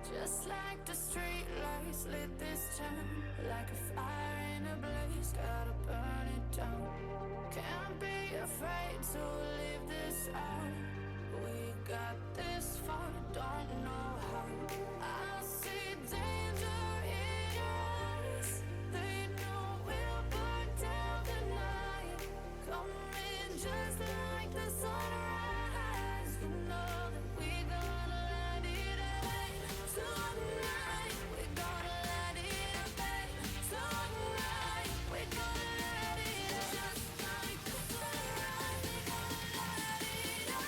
Just like the street lights lit this town, like a fire in a blaze, gotta burn it down. Can't be afraid to leave this out. We got this far, don't know how. I see danger in your eyes. They know we'll burn down the night. Coming just like the sunrise. You know that we gonna light it up tonight. We gonna light it up, babe. Tonight we gonna light it up just like the sunrise. We gonna light it up.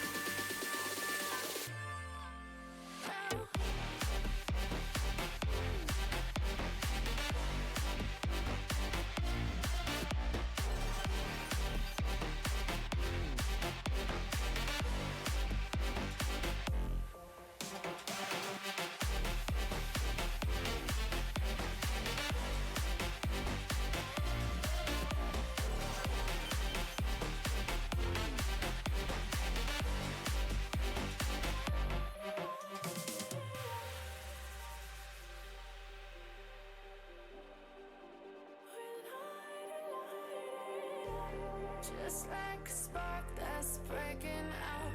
Just like a spark that's breaking out.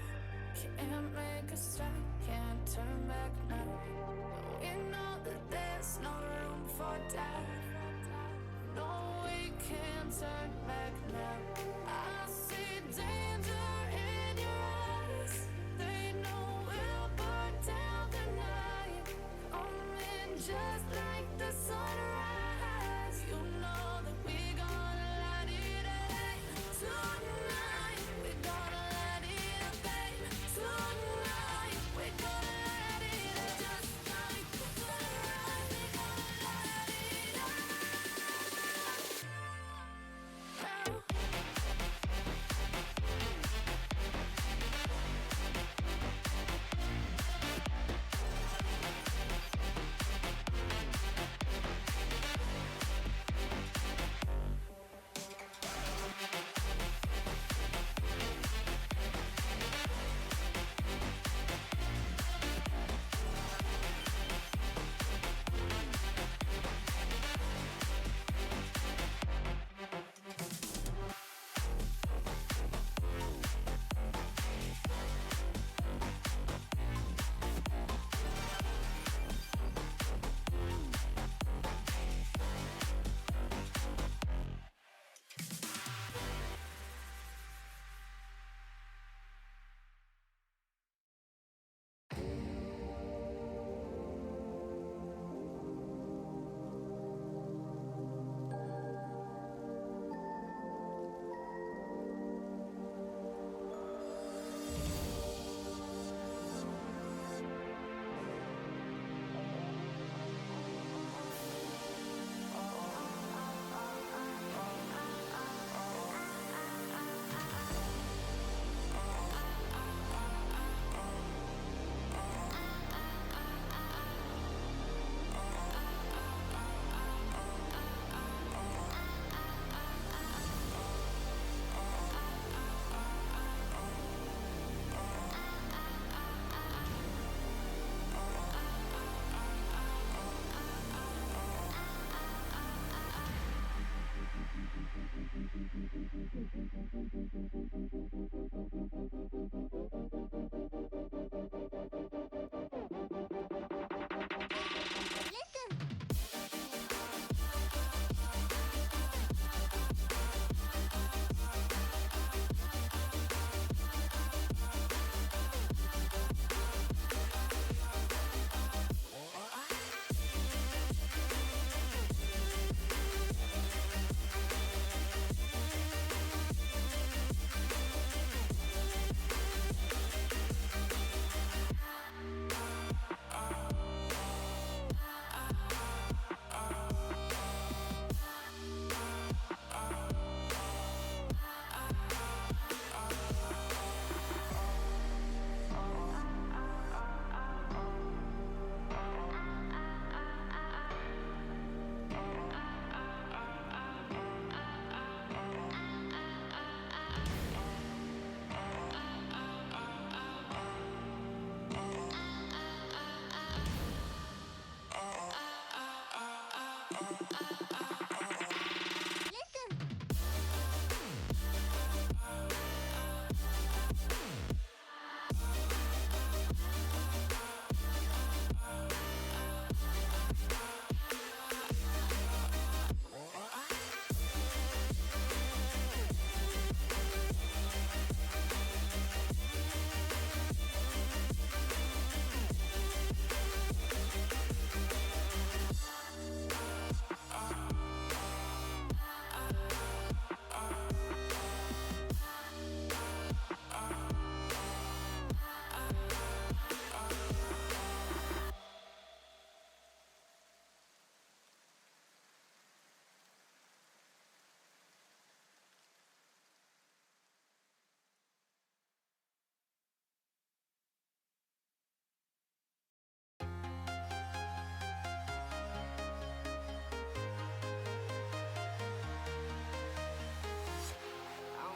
Can't make a stop, can't turn back now. We know that there's no room for doubt. No, we can't turn back now. I see danger in your eyes. They know we'll burn down the night. Coming just like the sunrise. You know that we gonna light it up tonight. We gonna light it up, babe. Tonight we gonna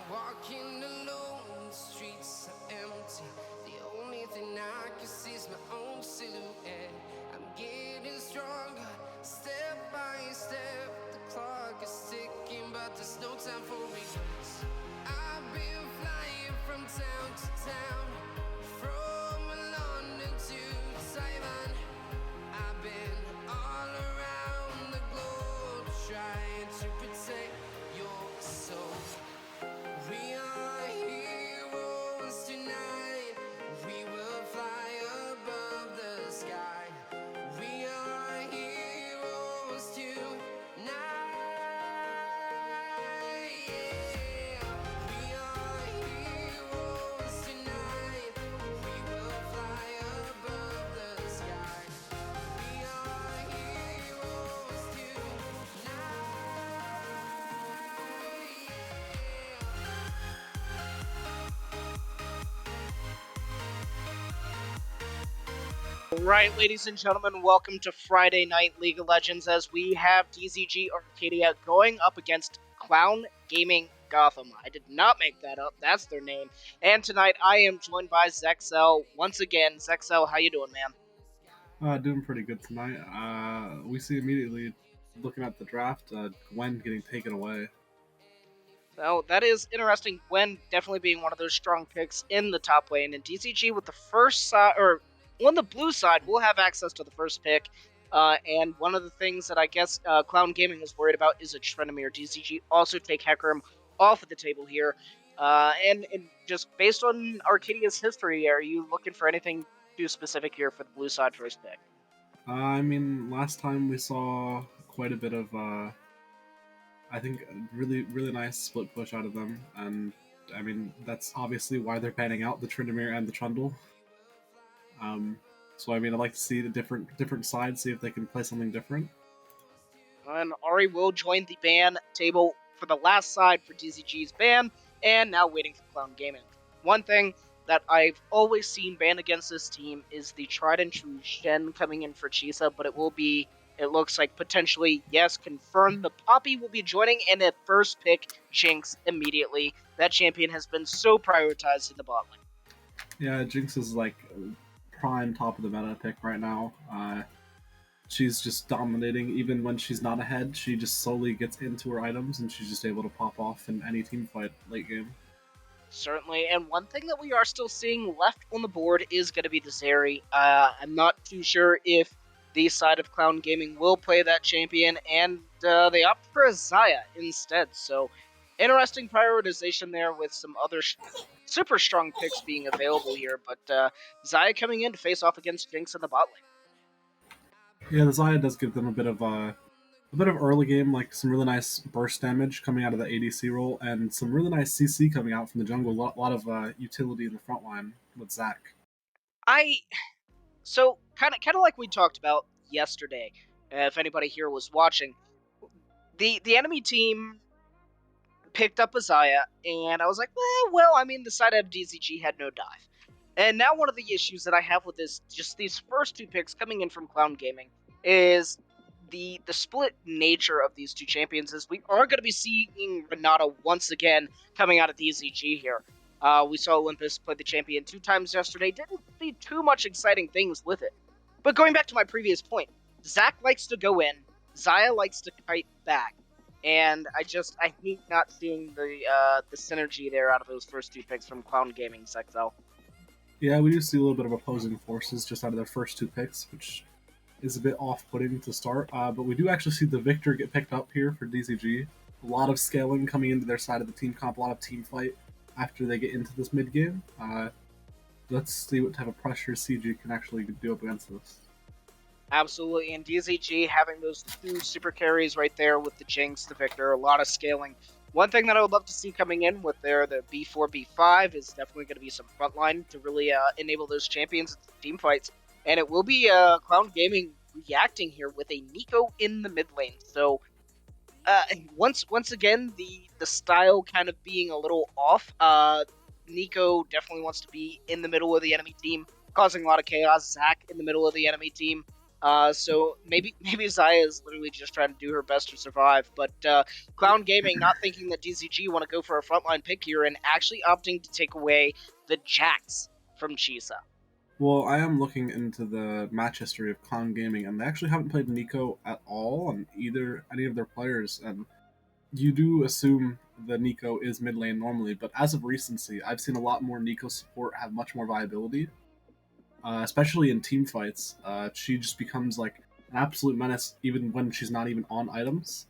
I'm walking alone, the streets are empty. The only thing I can see is my own silhouette. I'm getting stronger, step by step. The clock is ticking, but there's no time for regrets. I've been flying from town to town, from London to Taiwan. I've been all around the globe trying to protect your soul. We are heroes tonight. We will fly above the sky. We are heroes tonight. Yeah. We are heroes tonight. We will fly above the sky. We are heroes tonight. Right, ladies and gentlemen, welcome to Friday Night League of Legends as we have DZG Arcadia going up against Clown Gaming Gotham. I did not make that up, that's their name. And tonight I am joined by Zexel once again. Zexel, how you doing, man? Doing pretty good tonight. We see immediately, looking at the draft, Gwen getting taken away. So that is interesting. Gwen definitely being one of those strong picks in the top lane, and DZG with the first side, or on the blue side, will have access to the first pick. And one of the things that I guess Clown Gaming is worried about is a Tryndamere. DZG also take Hecarim off of the table here. And just based on Arcadia's history, are you looking for anything too specific here for the blue side first pick? I mean, last time we saw quite a bit of, I think, really nice split push out of them, and I mean that's obviously why they're banning out the Tryndamere and the Trundle. Um, so I mean, I'd like to see the different sides, see if they can play something different. And Ari will join the ban table for the last side for DZG's ban, and now waiting for Clown Gaming. One thing that I've always seen banned against this team is the tried and true Shen coming in for Chisa, but it looks like potentially, yes, confirmed the Poppy will be joining, and at first pick, Jinx immediately. That champion has been so prioritized in the bot lane. Yeah, Jinx is like prime top of the meta pick right now. She's just dominating. Even when she's not ahead, she just slowly gets into her items and she's just able to pop off in any team fight late game. Certainly, and one thing that we are still seeing left on the board is going to be the Zeri. I'm not too sure if the side of Clown Gaming will play that champion, and they opt for a Xayah instead. So, interesting prioritization there with some other super strong picks being available here, but Xayah coming in to face off against Jinx in the bot lane. Yeah, the Xayah does give them a bit of early game, like some really nice burst damage coming out of the ADC role, and some really nice CC coming out from the jungle. A lot of utility in the front line with Zac. So kind of like we talked about yesterday. If anybody here was watching, the enemy team picked up a Xayah, and I was like, well, I mean, the side of DZG had no dive. And now one of the issues that I have with this, just these first two picks coming in from Clown Gaming, is the split nature of these two champions is we are going to be seeing Renata once again coming out of DZG here. We saw Olympus play the champion 2 times yesterday, didn't see too much exciting things with it. But going back to my previous point, Zac likes to go in, Zaya likes to kite back, and I hate not seeing the synergy there out of those first two picks from Clown Gaming's XL. Yeah, we do see a little bit of opposing forces just out of their first two picks, which is a bit off-putting to start. But we do actually see the Victor get picked up here for DZG. A lot of scaling coming into their side of the team comp, a lot of team fight after they get into this mid game. Let's see what type of pressure CG can actually do up against this. Absolutely, and DZG having those two super carries right there with the Jinx, the Victor, a lot of scaling. One thing that I would love to see coming in with the B4, B5 is definitely going to be some frontline to really enable those champions into team fights. And it will be Clown Gaming reacting here with a Nico in the mid lane. So once again, the style kind of being a little off. Nico definitely wants to be in the middle of the enemy team, causing a lot of chaos. Zac in the middle of the enemy team. So maybe Zaya is literally just trying to do her best to survive. But Clown Gaming not thinking that DZG want to go for a frontline pick here and actually opting to take away the Jax from Chisa. Well, I am looking into the match history of Clown Gaming, and they actually haven't played Nico at all on any of their players. And you do assume the Nico is mid lane normally, but as of recency, I've seen a lot more Nico support have much more viability, especially in team fights. She just becomes like an absolute menace even when she's not even on items.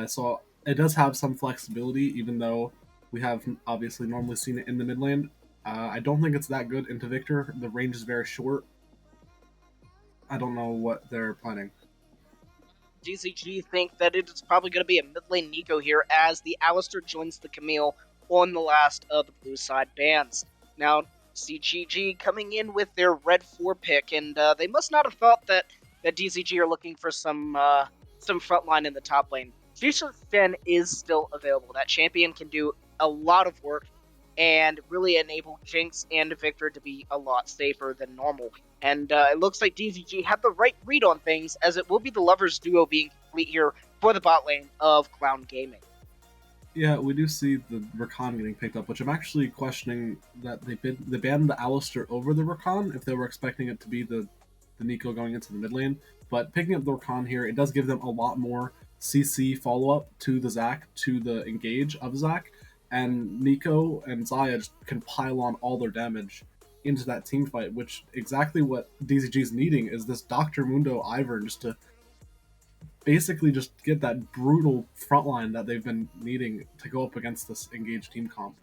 So it does have some flexibility, even though we have obviously normally seen it in the mid lane. I don't think it's that good into Victor. The range is very short. I don't know what they're planning. DZG think that it is probably going to be a mid lane Nico here as the Alistair joins the Camille on the last of the blue side bans. Now, CGG coming in with their red 4 pick, and they must not have thought that DZG are looking for some frontline in the top lane. Future Shen is still available. That champion can do a lot of work and really enable Jinx and Victor to be a lot safer than normal. And it looks like DZG had the right read on things, as it will be the Lovers duo being complete here for the bot lane of Clown Gaming. Yeah, we do see the Rakan getting picked up, which I'm actually questioning that they banned the Alistair over the Rakan if they were expecting it to be the Nico going into the mid lane. But picking up the Rakan here, it does give them a lot more CC follow-up to the Zac, to the engage of Zac, and Nico and Zaya just can pile on all their damage into that team fight, which exactly what DZG is needing is this Dr. Mundo Ivern just to basically just get that brutal frontline that they've been needing to go up against this engaged team comp.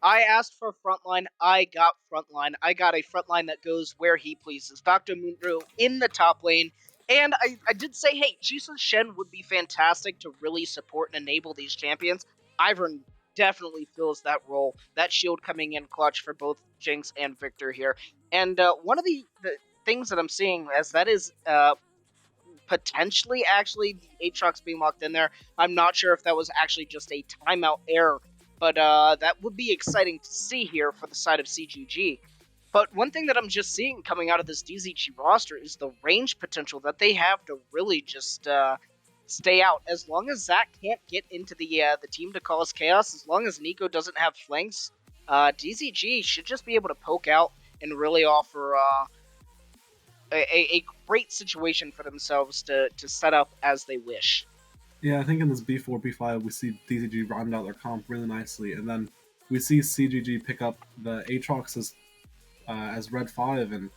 I asked for frontline, I got frontline. I got a frontline that goes where he pleases. Dr. Munro in the top lane. And I did say, hey, Chisa Shen would be fantastic to really support and enable these champions. Ivern definitely fills that role. That shield coming in clutch for both Jinx and Victor here. And one of the things that I'm seeing as that is potentially actually the Aatrox being locked in there. I'm not sure if that was actually just a timeout error, but that would be exciting to see here for the side of CGG. But one thing that I'm just seeing coming out of this DZG roster is the range potential that they have to really just stay out. As long as Zac can't get into the team to cause chaos, as long as Nico doesn't have flanks, DZG should just be able to poke out and really offer a great situation for themselves to set up as they wish. Yeah, I think in this B4, B5, we see DZG round out their comp really nicely, and then we see CGG pick up the Aatrox as red 5, and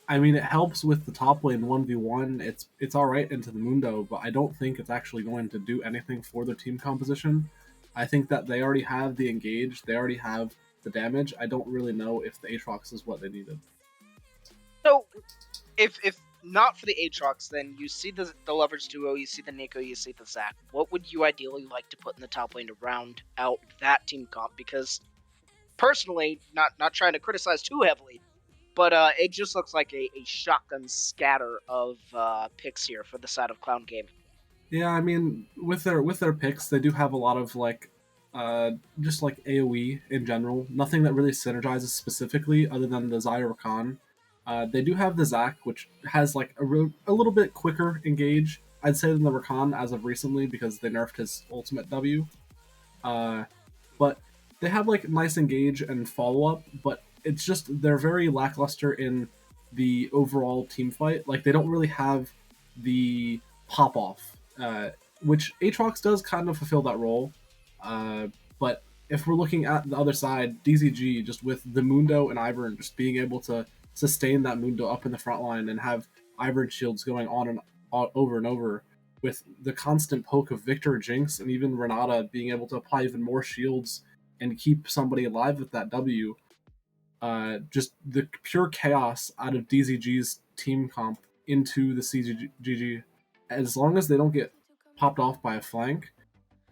I mean, it helps with the top lane 1v1. It's alright into the Mundo, but I don't think it's actually going to do anything for their team composition. I think that they already have the engage, they already have the damage. I don't really know if the Aatrox is what they needed. So, if not for the Aatrox, then you see the Lovers duo, you see the Nico, you see the Zac. What would you ideally like to put in the top lane to round out that team comp? Because personally, not trying to criticize too heavily, but it just looks like a shotgun scatter of picks here for the side of Clown Gaming. Yeah, I mean, with their picks, they do have a lot of like, just like AOE in general. Nothing that really synergizes specifically, other than the Zaya Rakan. They do have the Zac, which has like a little bit quicker engage, I'd say, than the Rakan as of recently because they nerfed his ultimate W. But they have like nice engage and follow up, but it's just they're very lackluster in the overall team fight. Like they don't really have the pop off, which Aatrox does kind of fulfill that role. But if we're looking at the other side, DZG just with the Mundo and Ivern just being able to sustain that Mundo up in the front line and have Ivern shields going on and over and over, with the constant poke of Victor, Jinx, and even Renata being able to apply even more shields and keep somebody alive with that W. Just the pure chaos out of DZG's team comp into the CGG, as long as they don't get popped off by a flank,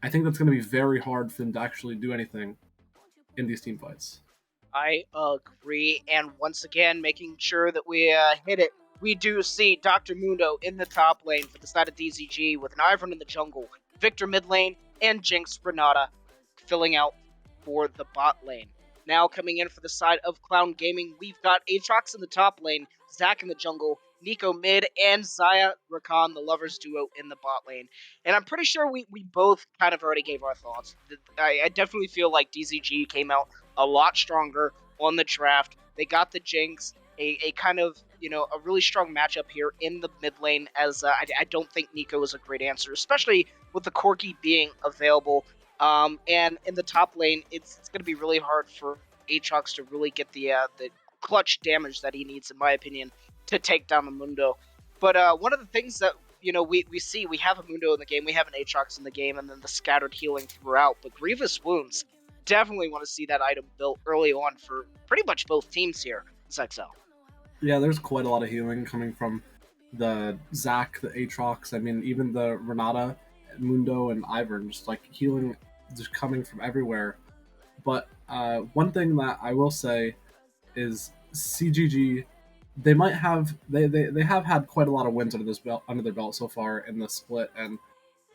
I think that's going to be very hard for them to actually do anything in these team fights. I agree, and once again, making sure that we hit it, we do see Dr. Mundo in the top lane for the side of DZG with an Ivern in the jungle, Victor mid lane, and Jinx Renata filling out for the bot lane. Now coming in for the side of Clown Gaming, we've got Aatrox in the top lane, Zac in the jungle, Nico mid, and Xayah Rakan, the lovers duo, in the bot lane. And I'm pretty sure we both kind of already gave our thoughts. I definitely feel like DZG came out a lot stronger on the draft. They got the Jinx, a kind of, a really strong matchup here in the mid lane, as I don't think Nico is a great answer, especially with the Corki being available. And in the top lane, it's going to be really hard for Aatrox to really get the clutch damage that he needs, in my opinion, to take down the Mundo. But one of the things that we see, we have a Mundo in the game, we have an Aatrox in the game, and then the scattered healing throughout. But Grievous Wounds, definitely want to see that item built early on for pretty much both teams here in XL. Yeah, there's quite a lot of healing coming from the Zac, the Aatrox. I mean, even the Renata, Mundo, and Ivern, just like healing, just coming from everywhere. But one thing that I will say is CGG, they might have they have had quite a lot of wins under their belt so far in the split, and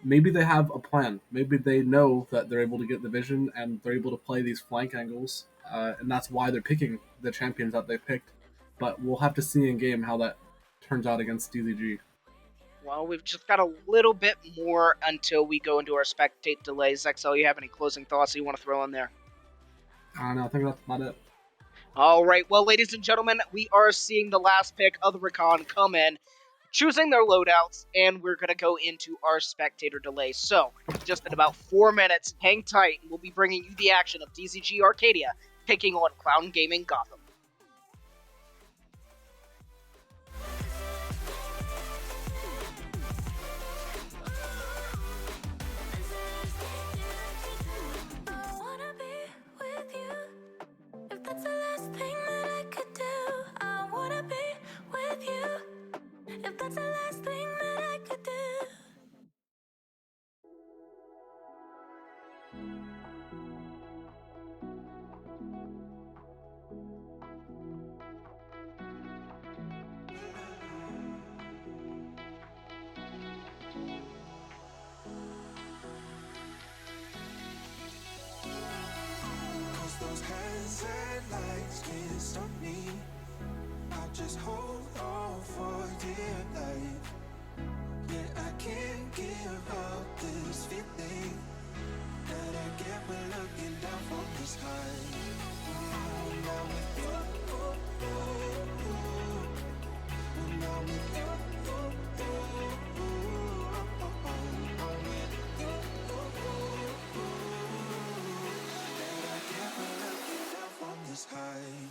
maybe they have a plan. Maybe they know that they're able to get the vision and they're able to play these flank angles, and that's why they're picking the champions that they picked. But we'll have to see in game how that turns out against DZG. Well, we've just got a little bit more until we go into our spectate delays. XL, you have any closing thoughts you want to throw in there? I don't know. I think that's about it. All right, well, ladies and gentlemen, we are seeing the last pick of the Rakan come in, choosing their loadouts, and we're going to go into our spectator delay. So, just in about 4 minutes, hang tight, and we'll be bringing you the action of DZG Arcadia taking on Clown Gaming Gotham. Those hands and lights can't stop me. I'll just hold on for dear life. Yeah, I can't give up this feeling that I get when looking down from the sky. Now with you, now with you, this high.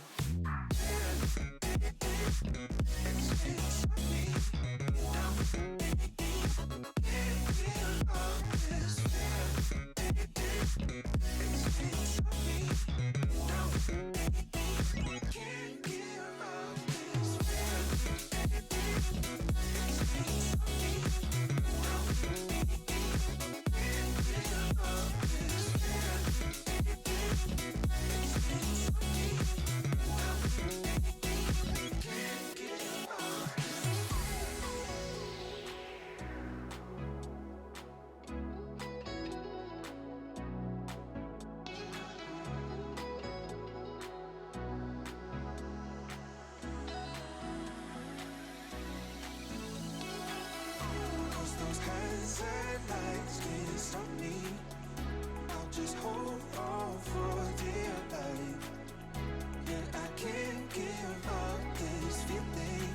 Hands and lights can't stop me. I'll just hold on for dear life. Yeah, I can't give up this feeling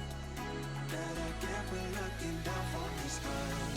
that I get when looking down from the sky.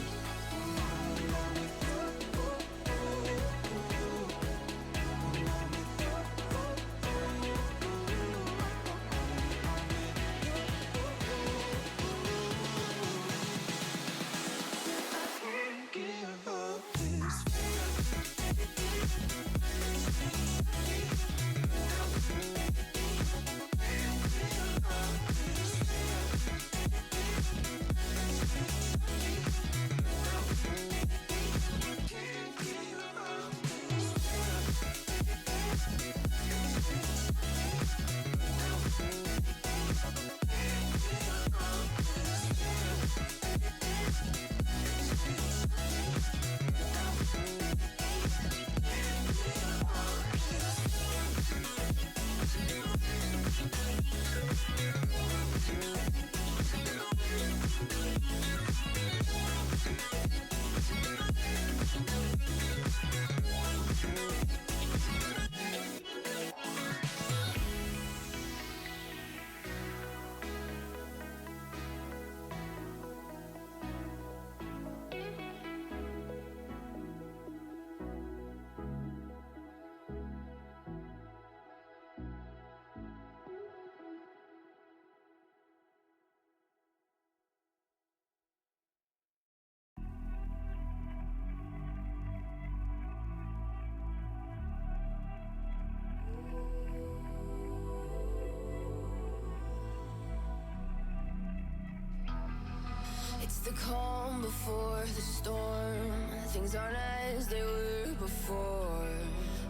calm before the storm. Things aren't as they were before.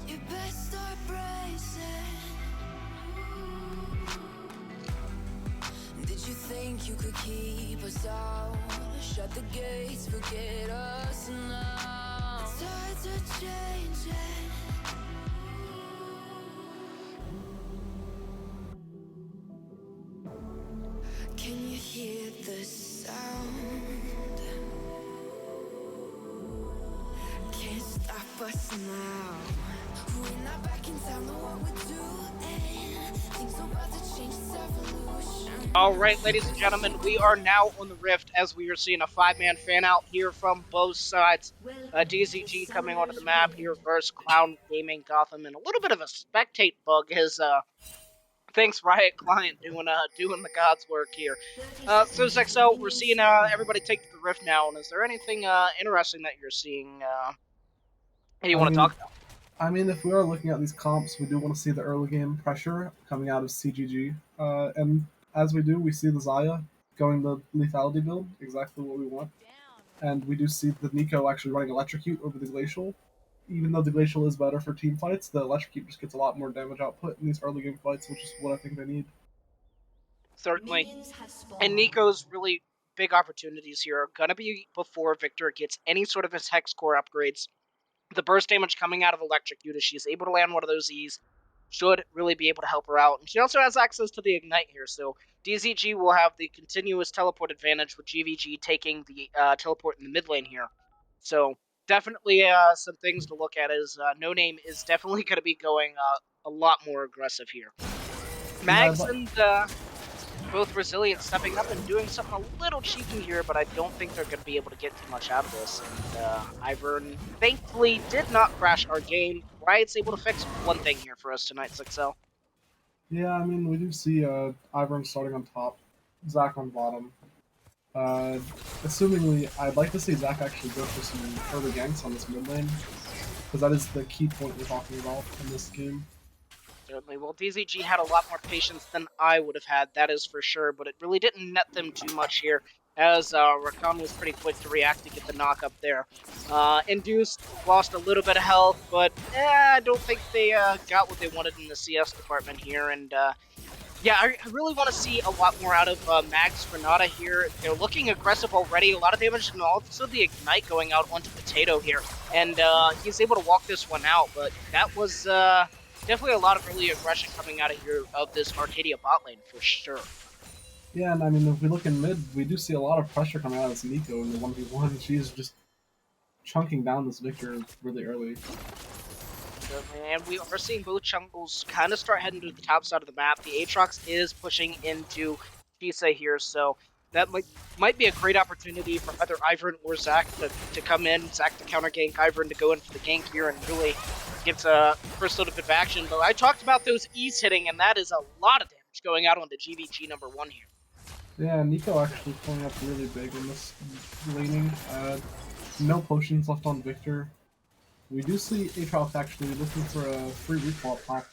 You best start bracing. Did you think you could keep us out? Shut the gates, forget us now. Tides are changing. Can you hear the sound? Can't stop us now. We're not back in town, know what we're doing. Things are about to change, it's evolution. All right, ladies and gentlemen, we are now on the Rift as we are seeing a 5-man fan out here from both sides. DZG coming onto the map here versus Clown Gaming Gotham, and a little bit of a spectate bug as thanks Riot Client doing the God's work here. So Zexo, we're seeing everybody take to the Rift now, and is there anything interesting that you're seeing that you want to talk about? I mean, if we are looking at these comps, we do want to see the early game pressure coming out of CGG. And as we do, we see the Xayah going the lethality build, exactly what we want. And we do see the Nico actually running Electrocute over the Glacial. Even though the Glacial is better for team fights, the Electrocute just gets a lot more damage output in these early game fights, which is what I think they need. Certainly. And Nico's really big opportunities here are going to be before Victor gets any sort of his Hex Core upgrades. The burst damage coming out of Electrocute, if she's able to land one of those E's, should really be able to help her out. And she also has access to the Ignite here, so DZG will have the continuous teleport advantage with GVG taking the teleport in the mid lane here. So definitely some things to look at is No Name is definitely going to be going a lot more aggressive here. Mags and both Resilient stepping up and doing something a little cheeky here, but I don't think they're going to be able to get too much out of this. And Ivern, thankfully, did not crash our game. Riot's able to fix one thing here for us tonight, 6L. Yeah, I mean, we do see Ivern starting on top, Zach on bottom. Assumingly, I'd like to see Zach actually go for some early ganks on this mid lane, because that is the key point we're talking about in this game. Certainly. Well, DZG had a lot more patience than I would have had, that is for sure, but it really didn't net them too much here, as Rakan was pretty quick to react to get the knock up there. Induced lost a little bit of health, but I don't think they got what they wanted in the CS department here, and yeah, I really want to see a lot more out of Mags Granada here. They're looking aggressive already, a lot of damage, and also the Ignite going out onto Potato here, and he's able to walk this one out, but that was definitely a lot of early aggression coming out of here of this Arcadia bot lane for sure. Yeah, and I mean, if we look in mid, we do see a lot of pressure coming out of this Nico in the 1v1. She's just chunking down this Victor really early. And we are seeing both jungles kind of start heading to the top side of the map. The Aatrox is pushing into Chisa here, so that might be a great opportunity for either Ivern or Zach to come in. Zach to counter gank, Ivern to go in for the gank here and really gets a first little bit of action. But I talked about those E's hitting, and that is a lot of damage going out onto GVG number 1 here. Yeah, Nico actually pulling up really big in this laning. No potions left on Victor. We do see Aatrox actually looking for a free recall pack.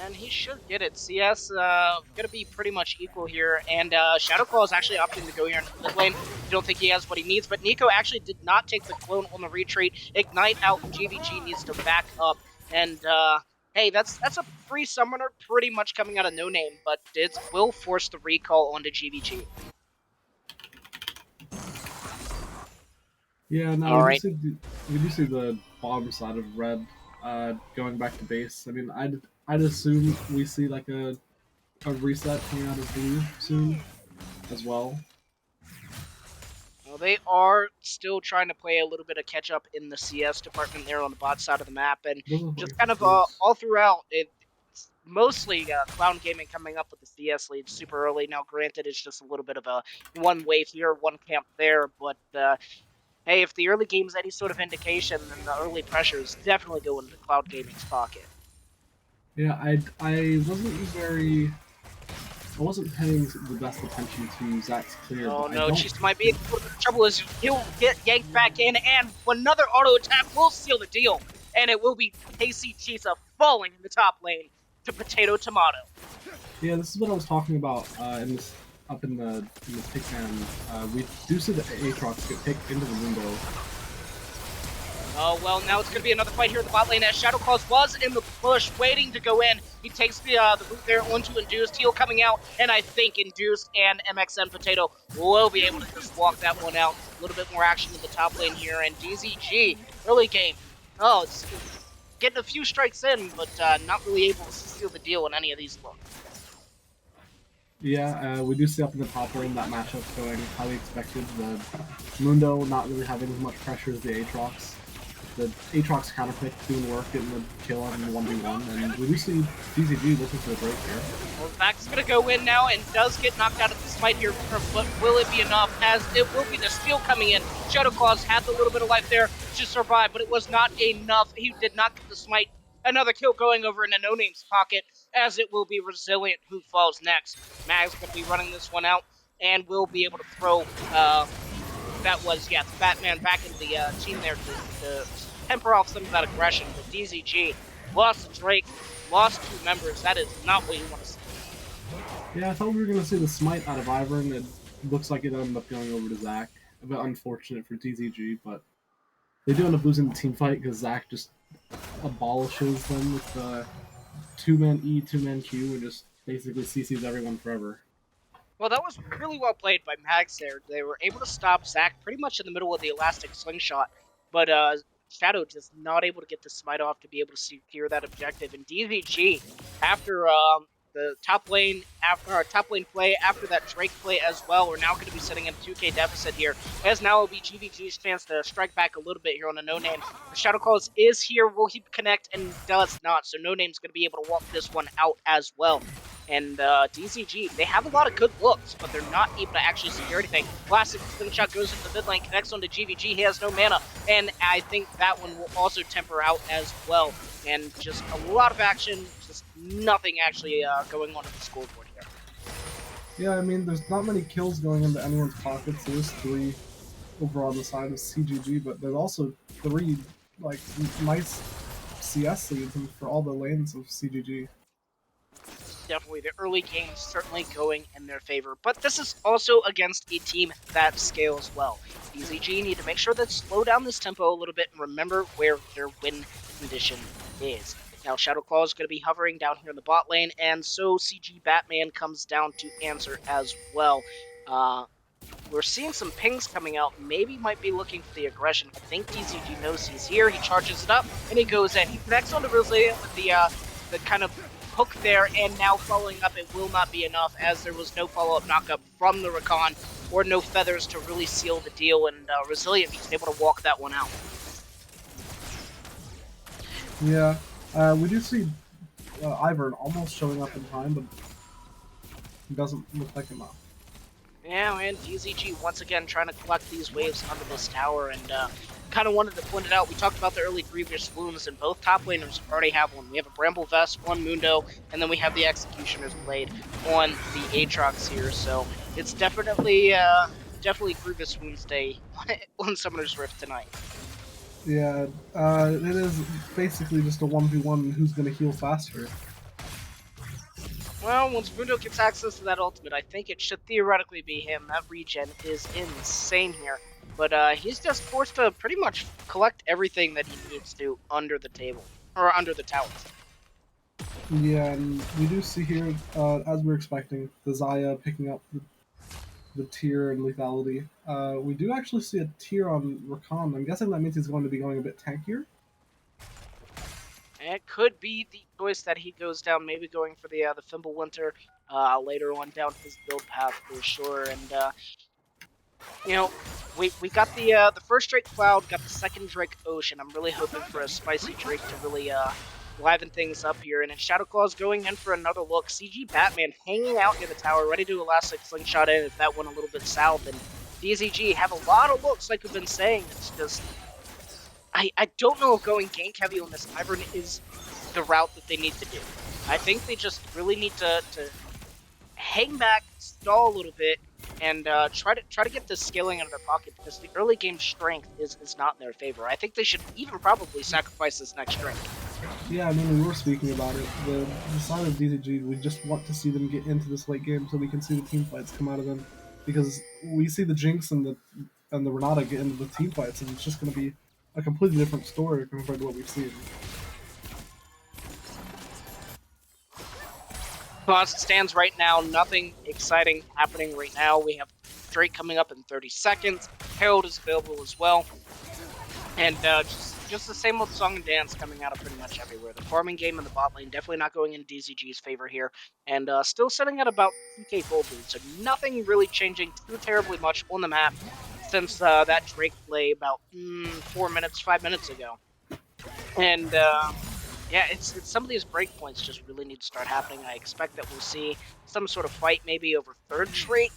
And he should get it. CS gonna be pretty much equal here, and Shadowclaw is actually opting to go here in the mid lane. I don't think he has what he needs, but Nico actually did not take the clone on the retreat. Ignite out, GVG needs to back up, and hey, that's a free summoner pretty much coming out of No Name, but it will force the recall onto GVG. Yeah, no, we do see the bottom side of red going back to base. I mean, I'd assume we see like a reset coming out of blue soon as well. Well, they are still trying to play a little bit of catch up in the CS department there on the bot side of the map, and just kind of all throughout, it's mostly Clown Gaming coming up with the CS lead super early. Now, granted, it's just a little bit of a one wave here, one camp there, but hey, if the early game's any sort of indication, then the early pressure is definitely going into Cloud Gaming's pocket. Yeah, I wasn't paying the best attention to Zach's clear. Oh no, Chisa might be in trouble as he'll get yanked back in, and another auto attack will seal the deal, and it will be KC Chisa falling in the top lane to Potato Tomato. Yeah, this is what I was talking about in this up in the pick man, we do see the Aatrox get picked into the window. Oh, well, now it's going to be another fight here in the bot lane as Shadow Claws was in the push, waiting to go in. He takes the root there onto Induced, heal coming out, and I think Induced and MXN Potato will be able to just walk that one out. A little bit more action in the top lane here, and DZG, early game. Oh, it's getting a few strikes in, but not really able to seal the deal in any of these looks. Yeah, we do see up in the top lane that matchup going highly expected. The Mundo not really having as much pressure as the Aatrox. The Aatrox counterpick doing work, getting the kill on the 1v1, and we do see DZG looking for the break here. Well, Vax going to go in now and does get knocked out of the smite here, but will it be enough? As it will be the steal coming in. Shadow Claws had the little bit of life there to survive, but it was not enough. He did not get the smite. Another kill going over into No Name's pocket, as it will be Resilient who falls next. Mag's going to be running this one out, and will be able to throw, that was, yeah, Batman back into the team there to temper off some of that aggression. But DZG lost to Drake, lost 2 members. That is not what you want to see. Yeah, I thought we were going to see the smite out of Ivern. It looks like it ended up going over to Zach. A bit unfortunate for DZG, but they do end up losing the team fight because Zach just abolishes them with the 2-man E, 2-man Q, and just basically CCs everyone forever. Well, that was really well played by Mags there. They were able to stop Zach pretty much in the middle of the elastic slingshot, but Shadow just not able to get the smite off to be able to secure that objective. And DVG, after the top lane play, after that Drake play as well, we're now going to be sitting in a 2k deficit here, as now will be GVG's chance to strike back a little bit here on a No Name. The Shadow Claws is here, will he connect, and does not, so No Name's going to be able to walk this one out as well. And DZG, they have a lot of good looks, but they're not able to actually secure anything. Classic slingshot goes into the mid lane, connects onto GVG, he has no mana, and I think that one will also temper out as well. And just a lot of action, just nothing actually going on at the scoreboard here. Yeah, I mean, there's not many kills going into anyone's pockets. There's 3 over on the side of CGG, but there's also 3, like, nice CS leads for all the lanes of CGG. Definitely, the early game is certainly going in their favor, but this is also against a team that scales well. DZG need to make sure that slow down this tempo a little bit and remember where their win condition is. Now, Shadow Claw is going to be hovering down here in the bot lane, and so CG Batman comes down to answer as well. We're seeing some pings coming out, maybe might be looking for the aggression. I think DZG knows he's here, he charges it up, and he goes in. He connects onto Resilient with the kind of hook there, and now following up, it will not be enough, as there was no follow-up knockup from the Rakan, or no feathers to really seal the deal, and Resilient was able to walk that one out. Yeah, we do see Ivern almost showing up in time, but it doesn't look like enough. Yeah, and DZG once again trying to collect these waves under this tower, and kind of wanted to point it out. We talked about the early Grievous Wounds, and both top laners already have one. We have a Bramble Vest, one Mundo, and then we have the Executioner's Blade on the Aatrox here, so it's definitely Grievous Wounds Day on Summoner's Rift tonight. Yeah, it is basically just a 1v1 who's going to heal faster. Well, once Mundo gets access to that ultimate, I think it should theoretically be him. That regen is insane here. But he's just forced to pretty much collect everything that he needs to under the table, or under the towers. Yeah, and we do see here, as we're expecting, the Xayah picking up the tier and lethality. We do actually see a tier on Rakan. I'm guessing that means he's going to be going a bit tankier. It could be the choice that he goes down, maybe going for the Fimbulwinter later on down his build path for sure. And you know, we got the first Drake Cloud, got the second Drake Ocean. I'm really hoping for a spicy Drake to really liven things up here. And then Shadow Claw's going in for another look. CG Batman hanging out near the tower, ready to elastic slingshot in if that went a little bit south. And DZG have a lot of looks, like we've been saying. It's just, I don't know if going gank heavy on this Ivern is the route that they need to do. I think they just really need to hang back, stall a little bit, and try to get the scaling out of their pocket, because the early game strength is not in their favor. I think they should even probably sacrifice this next drink. Yeah, I mean, we were speaking about it. The side of DZG, we just want to see them get into this late game so we can see the team fights come out of them. Because we see the Jinx and the Renata get into the team fights, and it's just going to be a completely different story compared to what we've seen. Well, as it stands right now, nothing exciting happening right now. We have Drake coming up in 30 seconds. Herald is available as well. And just the same old song and dance coming out of pretty much everywhere. The farming game in the bot lane definitely not going in DZG's favor here, and still sitting at about 2k gold lead. So nothing really changing too terribly much on the map since that Drake play about 5 minutes ago. And yeah, it's some of these breakpoints just really need to start happening. I expect that we'll see some sort of fight maybe over third Drake.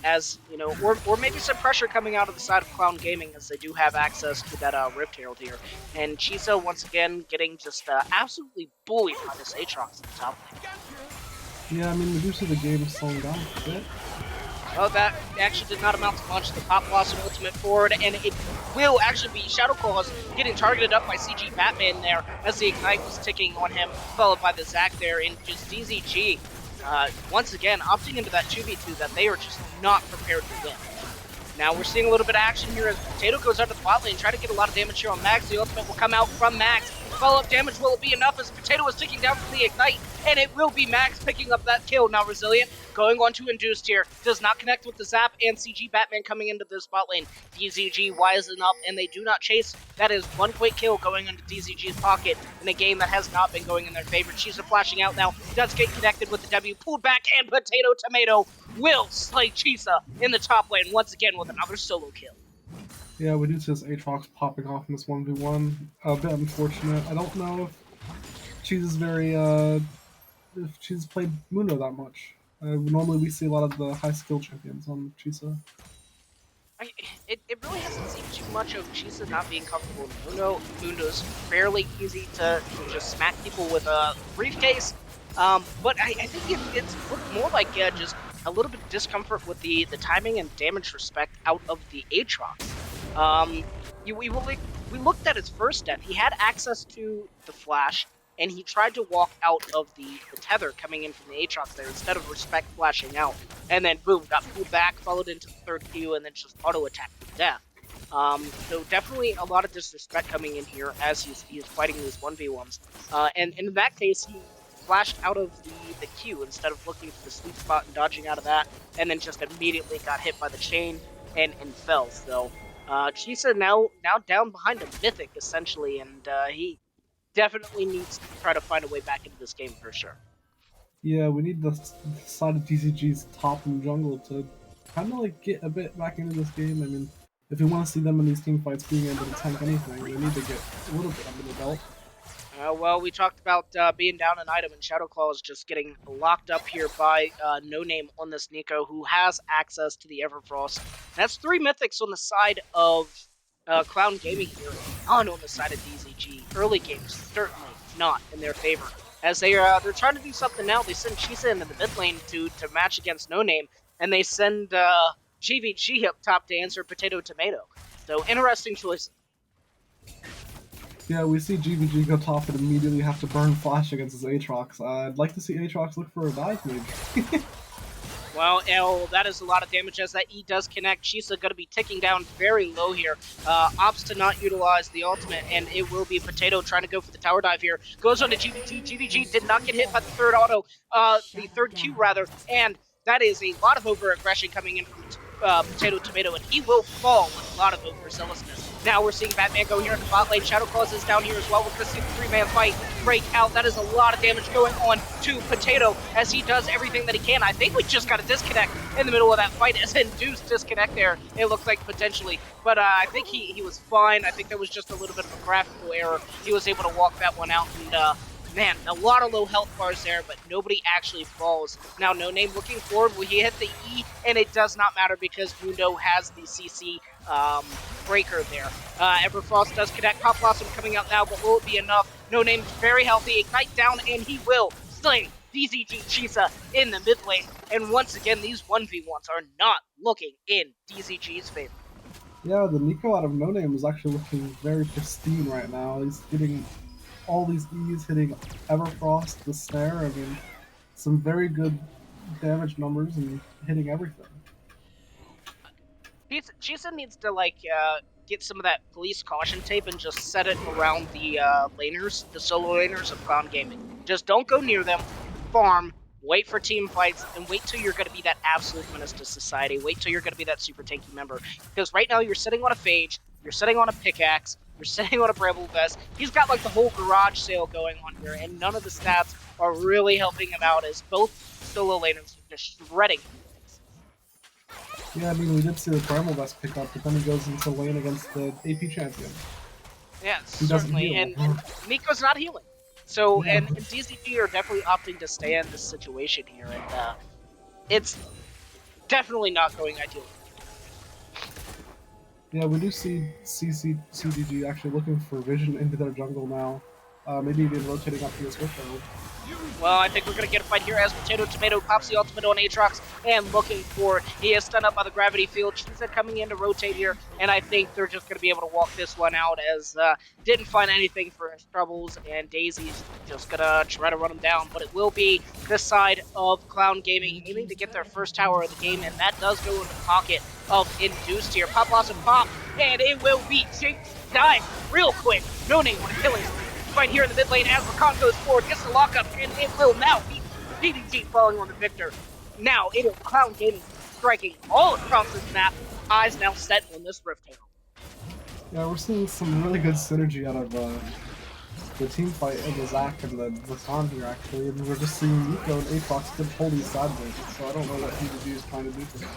As you know, or maybe some pressure coming out of the side of Clown Gaming as they do have access to that Rift Herald here. And Chisa once again getting just absolutely bullied by this Aatrox at the top lane. Yeah, I mean, we do see the game slowing down a bit. Oh, that actually did not amount to much. The Pop Blossom ultimate forward, and it will actually be Shadow Claws getting targeted up by CG Batman there as the Ignite was ticking on him, followed by the Zac there, and just DZG once again opting into that 2v2 that they are just not prepared to win. Now we're seeing a little bit of action here as Potato goes under the bot lane, trying to get a lot of damage here on Max. The ultimate will come out from Max. Follow-up damage, will it be enough as Potato is ticking down from the Ignite? And it will be Max picking up that kill. Now Resilient going on to Induced here. Does not connect with the Zap, and CG Batman coming into this bot lane. DZG wising up, and they do not chase. That is one quick kill going into DZG's pocket in a game that has not been going in their favor. Chisa flashing out now. Does get connected with the W. Pulled back, and Potato Tomato will slay Chisa in the top lane once again with another solo kill. Yeah, we do see this Aatrox popping off in this 1v1. A bit unfortunate. I don't know if she's very, if she's played Mundo that much. Normally we see a lot of the high skill champions on Chisa. It really hasn't seemed too much of Chisa not being comfortable in Mundo. Mundo's fairly easy to just smack people with a briefcase. But I think it's looked more like just a little bit of discomfort with the timing and damage respect out of the Aatrox. We looked at his first death. He had access to the flash, and he tried to walk out of the tether coming in from the Aatrox there instead of respect flashing out. And then boom, got pulled back, followed into the third Q, and then just auto-attacked to death. So definitely a lot of disrespect coming in here as he's fighting these 1v1s. And in that case, he flashed out of the Q instead of looking for the sweet spot and dodging out of that, and then just immediately got hit by the chain and fell. So Chisa now down behind a Mythic, essentially, and he definitely needs to try to find a way back into this game for sure. Yeah, we need the side of DCG's top and jungle to kind of like get a bit back into this game. I mean, if we want to see them in these team fights being able to tank anything, they need to get a little bit under the belt. Well, we talked about being down an item, and Shadowclaw is just getting locked up here by No Name on this Nico, who has access to the Everfrost. That's 3 Mythics on the side of Clown Gaming here, none on the side of DZG. Early games, certainly not in their favor. As they're trying to do something now, they send Chisa into the mid lane to match against No Name, and they send GVG up top to answer Potato Tomato. So, interesting choice. Yeah, we see GVG go top and immediately have to burn flash against his Aatrox. I'd like to see Aatrox look for a dive, maybe. Well, that is a lot of damage as that E does connect. Chisa going to be ticking down very low here. Opts to not utilize the ultimate, and it will be Potato trying to go for the tower dive here. Goes on to GVG. GVG did not get hit by the third auto, the third Q rather, and that is a lot of over-aggression coming in from Potato Tomato, and he will fall with a lot of overzealousness. Now we're seeing Batman go here in the bot lane. Shadow Claws is down here as well. We're going to see the 3-man fight break out. That is a lot of damage going on to Potato as he does everything that he can. I think we just got a disconnect in the middle of that fight as Induced disconnect there, it looks like potentially. But I think he was fine. I think there was just a little bit of a graphical error. He was able to walk that one out, and man, a lot of low health bars there, but nobody actually falls. Now, No Name looking forward. Will he hit the E? And it does not matter because Mundo has the CC breaker there. Everfrost does connect. Pop Blossom coming out now, but will it be enough? No Name's very healthy. Ignite down, and he will slay DZG Chisa in the mid lane. And once again, these 1v1s are not looking in DZG's favor. Yeah, the Nico out of No Name is actually looking very pristine right now. He's getting all these E's hitting Everfrost, the snare. I mean, some very good damage numbers and hitting everything. Jason needs to like get some of that police caution tape and just set it around the laners, the solo laners of Clown Gaming. Just don't go near them. Farm. Wait for team fights, and wait till you're going to be that absolute menace to society. Wait till you're going to be that super tanky member. Because right now you're sitting on a Phage, you're sitting on a pickaxe, you're sitting on a Bramble Vest. He's got like the whole garage sale going on here, and none of the stats are really helping him out as both solo laners are just shredding. Yeah, I mean, we did see the Primal Vest pick up, but then he goes into lane against the AP champion. Yeah, certainly, and Miko's not healing. So, yeah. and DZG are definitely opting to stay in this situation here, and it's definitely not going ideally. Yeah, we do see CDG actually looking for vision into their jungle now. Maybe even rotating up to his Wicco. Well, I think we're going to get a fight here as Potato Tomato pops the ultimate on Aatrox and looking for it. He is stunned up by the gravity field. She's coming in to rotate here, and I think they're just going to be able to walk this one out as didn't find anything for his troubles, and Daisy's just going to try to run him down. But it will be this side of Clown Gaming aiming to get their first tower of the game, and that does go in the pocket of Induced here. Pop Blossom pop, and it will be Jake dying real quick. No name on a killing spree. Right here in the mid lane as Rakan goes forward, gets the lockup, and it will now be DZG falling on the victor. Now it is Clown Gaming striking all across this map. Eyes now set on this Rift Tail. Yeah, we're seeing some really good synergy out of the team fight of the Zac and the Rakan here, actually. And we're just seeing Nico and Aatrox get pull these sideways, so I don't know what DZG is trying to do to them.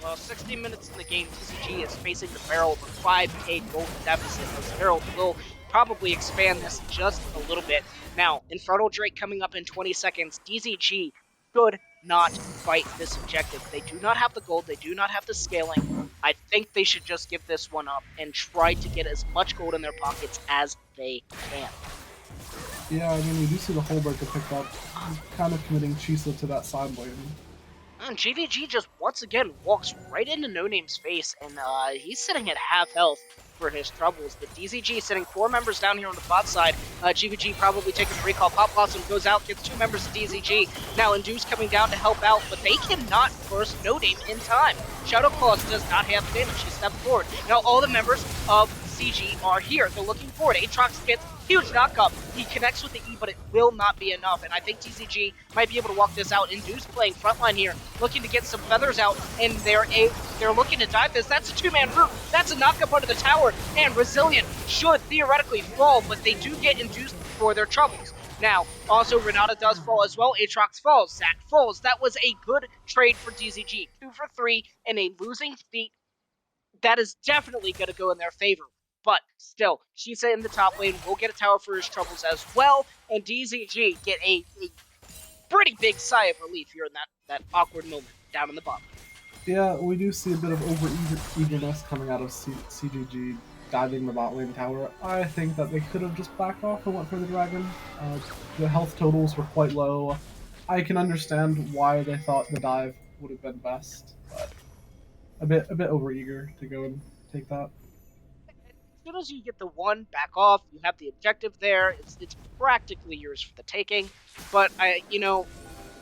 Well, 16 minutes in the game, DZG is facing the barrel of a 5k gold deficit. This Herald will probably expand this just a little bit. Now, Infernal Drake coming up in 20 seconds. DZG should not fight this objective. They do not have the gold. They do not have the scaling. I think they should just give this one up and try to get as much gold in their pockets as they can. Yeah, I mean, we do see the Hullbreaker pick up, kind of committing Chisa to that side lane. And GVG just once again walks right into No Name's face, and he's sitting at half health for his troubles. But DZG sitting 4 members down here on the bot side. GVG probably taking the recall. Pop Blossom goes out, gets 2 members of DZG. Now Induce coming down to help out, but they cannot burst No Name in time. Shadow Claws does not have the damage. She stepped forward. Now all the members of CG are here. They're looking forward. Aatrox gets huge knockup. He connects with the E, but it will not be enough. And I think DZG might be able to walk this out. Induce playing frontline here, looking to get some feathers out, and they're looking to dive this. That's a 2-man root. That's a knockup under the tower, and Resilient should theoretically fall, but they do get Induced for their troubles. Now, also Renata does fall as well. Aatrox falls. Zac falls. That was a good trade for DZG. 2 for 3 and a losing feat. That is definitely going to go in their favor. But still, Shisa in the top lane will get a tower for his troubles as well, and DZG get a pretty big sigh of relief here in that awkward moment down in the bottom. Yeah, we do see a bit of over-eagerness coming out of CGG diving the bot lane tower. I think that they could have just backed off and went for the dragon. The health totals were quite low. I can understand why they thought the dive would have been best, but a bit over-eager to go and take that. As soon as you get the one back off, you have the objective there. It's practically yours for the taking. But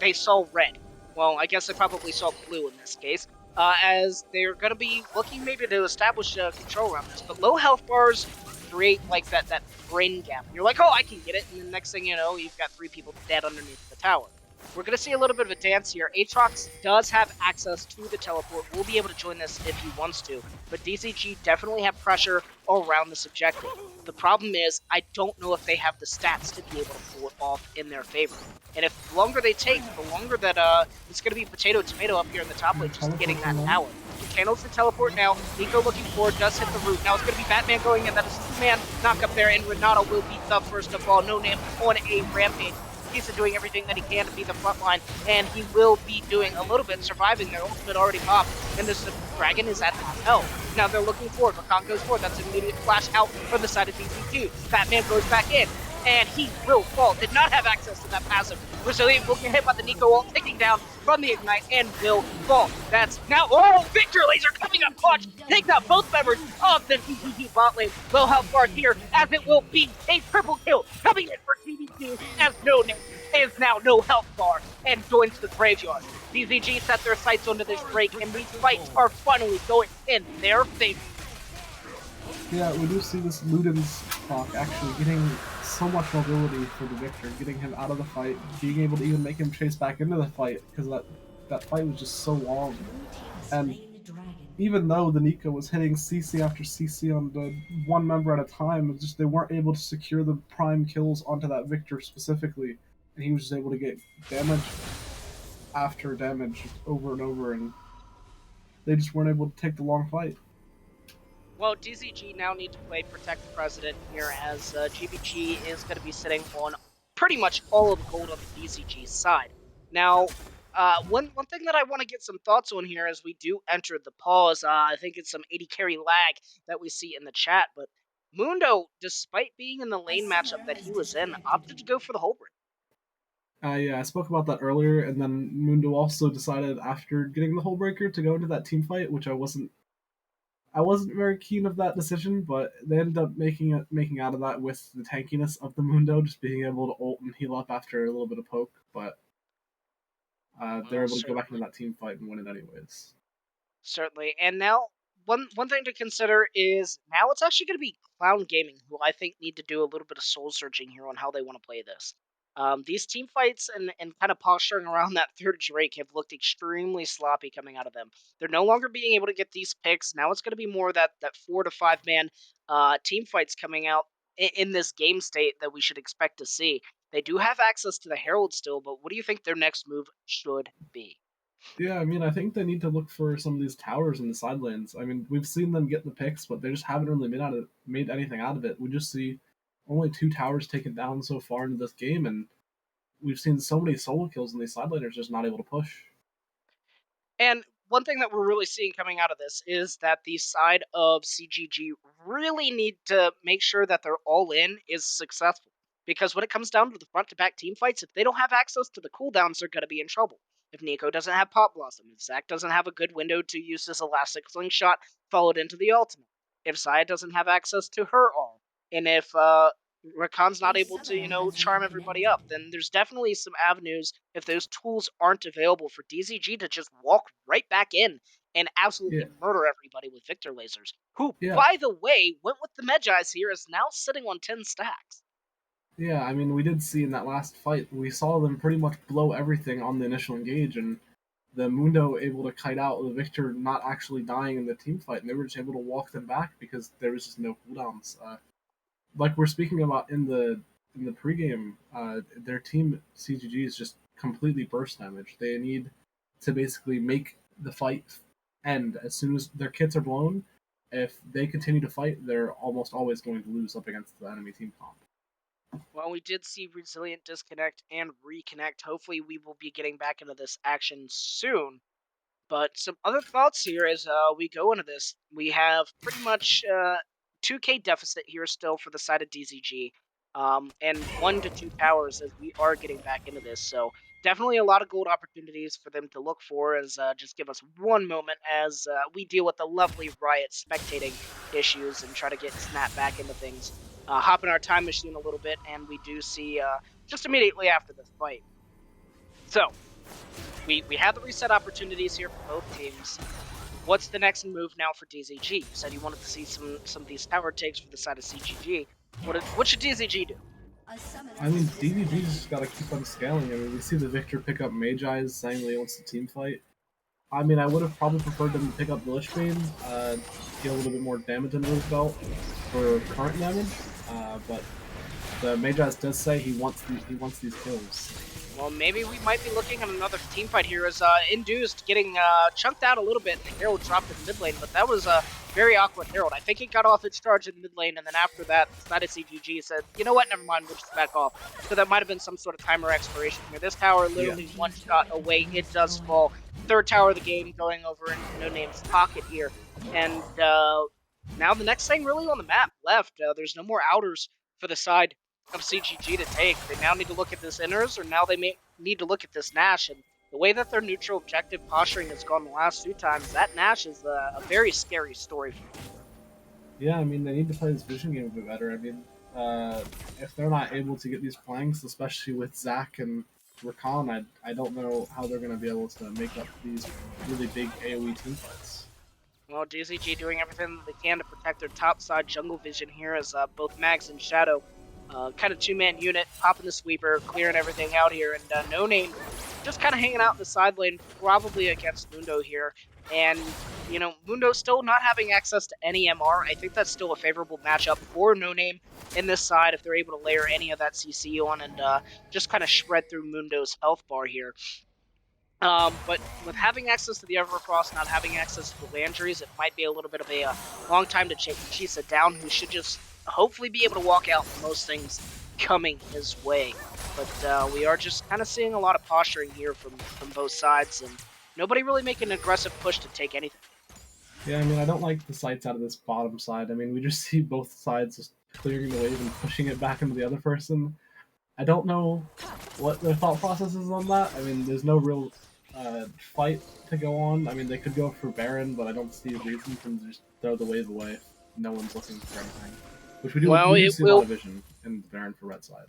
they saw red. Well, I guess they probably saw blue in this case, as they're going to be looking maybe to establish control around this. But low health bars create like that brain gap. You're like, oh, I can get it, and the next thing you know, you've got 3 people dead underneath the tower. We're going to see a little bit of a dance here. Aatrox does have access to the teleport. We'll be able to join this if he wants to. But DZG definitely have pressure around this objective. The problem is, I don't know if they have the stats to be able to pull it off in their favor. And if the longer they take, the longer that it's going to be Potato Tomato up here in the top lane, just getting that tower. He channels the teleport now. Nico looking forward, does hit the root. Now it's going to be Batman going in. That is 2-man knock up there, and Renata will beat the first of all. No Name on a rampage. He's doing everything that he can to be the front line, and he will be doing a little bit, surviving. Their ultimate already popped, and this dragon is at half health. Now they're looking forward. Rakan goes forward. That's an immediate flash out from the side of DZG. Batman goes back in, and he will fall. Did not have access to that passive. Resilient will get hit by the Nico ult, taking down from the Ignite, and will fall. That's now, oh, Victor Laser coming up clutch, takes out both members of the DZG bot lane. Low health bar here, as it will be a triple kill coming in for DZG, as No Name is now no health bar and joins the graveyard. DZG set their sights onto this break, and these fights are finally going in their favor. Yeah, we do see this Luden's proc actually getting so much mobility for the Victor, getting him out of the fight, being able to even make him chase back into the fight, because that fight was just so long. And even though the Nico was hitting CC after CC on the one member at a time, it's just they weren't able to secure the prime kills onto that Victor specifically, and he was just able to get damage after damage over and over, and they just weren't able to take the long fight. Well, DZG now need to play Protect the President here, as GBG is going to be sitting on pretty much all of the gold on the DZG side. Now, one thing that I want to get some thoughts on here as we do enter the pause, I think it's some 80 carry lag that we see in the chat, but Mundo, despite being in the lane matchup that he was in, opted to go for the whole break. Yeah, I spoke about that earlier, and then Mundo also decided after getting the Hull Breaker to go into that team fight, which I wasn't very keen of that decision, but they ended up making out of that with the tankiness of the Mundo, just being able to ult and heal up after a little bit of poke, but they're able to go back into that team fight and win it anyways. Certainly, and now one thing to consider is now it's actually going to be Clown Gaming, who I think need to do a little bit of soul searching here on how they want to play this. These team fights and kind of posturing around that third Drake have looked extremely sloppy coming out of them. They're no longer being able to get these picks. Now it's going to be more that 4 to 5 man team fights coming out in this game state that we should expect to see. They do have access to the Herald still, but what do you think their next move should be? Yeah, I mean, I think they need to look for some of these towers in the side lanes. I mean, we've seen them get the picks, but they just haven't really made anything out of it. We just see only 2 towers taken down so far into this game, and we've seen so many solo kills, and these side laners just not able to push. And one thing that we're really seeing coming out of this is that the side of CGG really need to make sure that their all-in is successful. Because when it comes down to the front-to-back team fights, if they don't have access to the cooldowns, they're going to be in trouble. If Nico doesn't have Pop Blossom, if Zac doesn't have a good window to use his Elastic Slingshot followed into the ultimate, if Xayah doesn't have access to her all, and if Rakan's not able to, charm everybody up, then there's definitely some avenues, if those tools aren't available, for DZG to just walk right back in and absolutely murder everybody with Victor Lasers, who, by the way, went with the Medjais here, is now sitting on 10 stacks. Yeah, I mean, we did see in that last fight, we saw them pretty much blow everything on the initial engage, and the Mundo able to kite out, the Victor not actually dying in the team fight, and they were just able to walk them back because there was just no cooldowns. Like we're speaking about in the pregame, their team CGG is just completely burst damage. They need to basically make the fight end as soon as their kits are blown. If they continue to fight, they're almost always going to lose up against the enemy team comp. Well, we did see Resilient disconnect and reconnect. Hopefully, we will be getting back into this action soon. But some other thoughts here as we go into this. We have pretty much 2K deficit here still for the side of DZG, and 1 to 2 towers as we are getting back into this. So definitely a lot of gold opportunities for them to look for. As just give us one moment as we deal with the lovely Riot spectating issues and try to get Snap back into things. Hop in our time machine a little bit, and we do see just immediately after this fight. So we had the reset opportunities here for both teams. What's the next move now for DZG? You said you wanted to see some of these tower takes for the side of CGG. What should DZG do? I mean, DZG's just got to keep on scaling. I mean, we see the Victor pick up Magi saying that he wants to team fight. I mean, I would have probably preferred them to pick up the Lichbane, get a little bit more damage under his belt for current damage, but the Magi does say he wants these kills. Well, maybe we might be looking at another team fight here as Induced getting chunked out a little bit, and the Herald dropped in mid lane, but that was a very awkward Herald. I think it got off its charge in mid lane, and then after that, the side of CGG said, you know what, never mind, we'll just back off. So that might have been some sort of timer expiration here. This tower literally one shot away, it does fall. Third tower of the game going over into No Name's pocket here. And now the next thing really on the map left, there's no more outers for the side of CGG to take. They now need to look at this Inners, or now they may need to look at this Nash. And the way that their neutral objective posturing has gone the last 2 times, that Nash is a very scary story for me. Yeah, I mean, they need to play this vision game a bit better. I mean, if they're not able to get these flanks, especially with Zac and Rakan, I don't know how they're going to be able to make up these really big AoE team fights. Well, DZG doing everything that they can to protect their top side jungle vision here as both Mags and Shadow, kind of 2-man unit, popping the sweeper, clearing everything out here, and No Name just kind of hanging out in the side lane, probably against Mundo here. And, you know, Mundo still not having access to any MR. I think that's still a favorable matchup for No Name in this side if they're able to layer any of that CC on and just kind of shred through Mundo's health bar here. But with having access to the Everfrost, not having access to the Landries, it might be a little bit of a long time to chase Chisa down, who should just hopefully be able to walk out with most things coming his way. But we are just kind of seeing a lot of posturing here from both sides, and nobody really making an aggressive push to take anything. Yeah, I mean, I don't like the sights out of this bottom side. I mean, we just see both sides just clearing the wave and pushing it back into the other person. I don't know what their thought process is on that. I mean, there's no real fight to go on. I mean, they could go for Baron, but I don't see a reason for them to just throw the wave away if no one's looking for anything. Which we do, we do see a lot of vision in the Baron for red side.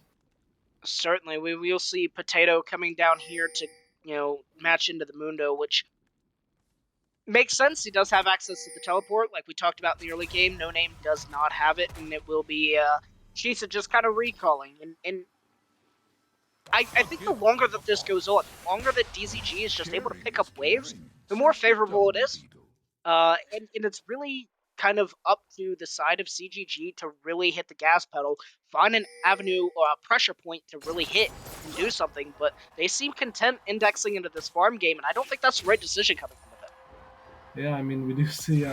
Certainly, we will see Potato coming down here to, you know, match into the Mundo, which makes sense. He does have access to the teleport, like we talked about in the early game. No Name does not have it, and it will be Chisa just kind of recalling. And I think the longer that this goes on, the longer that DZG is just able to pick up waves, the more favorable it is. And it's really kind of up to the side of CGG to really hit the gas pedal, find an avenue or a pressure point to really hit and do something, but they seem content indexing into this farm game, and I don't think that's the right decision coming from it. Yeah, I mean, we do see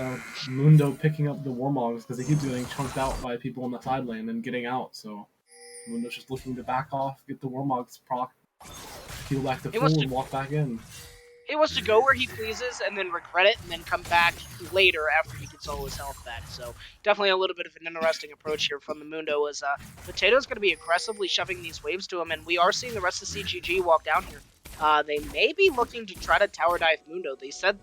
Mundo picking up the Warmogs because they keep getting chunked out by people in the side lane and getting out, so Mundo's just looking to back off, get the Warmogs proc, heal back to full, and walk back in. He wants to go where he pleases and then regret it and then come back later after he gets all his health back. So definitely a little bit of an interesting approach here from the Mundo as Potato's going to be aggressively shoving these waves to him, and we are seeing the rest of CGG walk down here. They may be looking to try to tower dive Mundo. They said,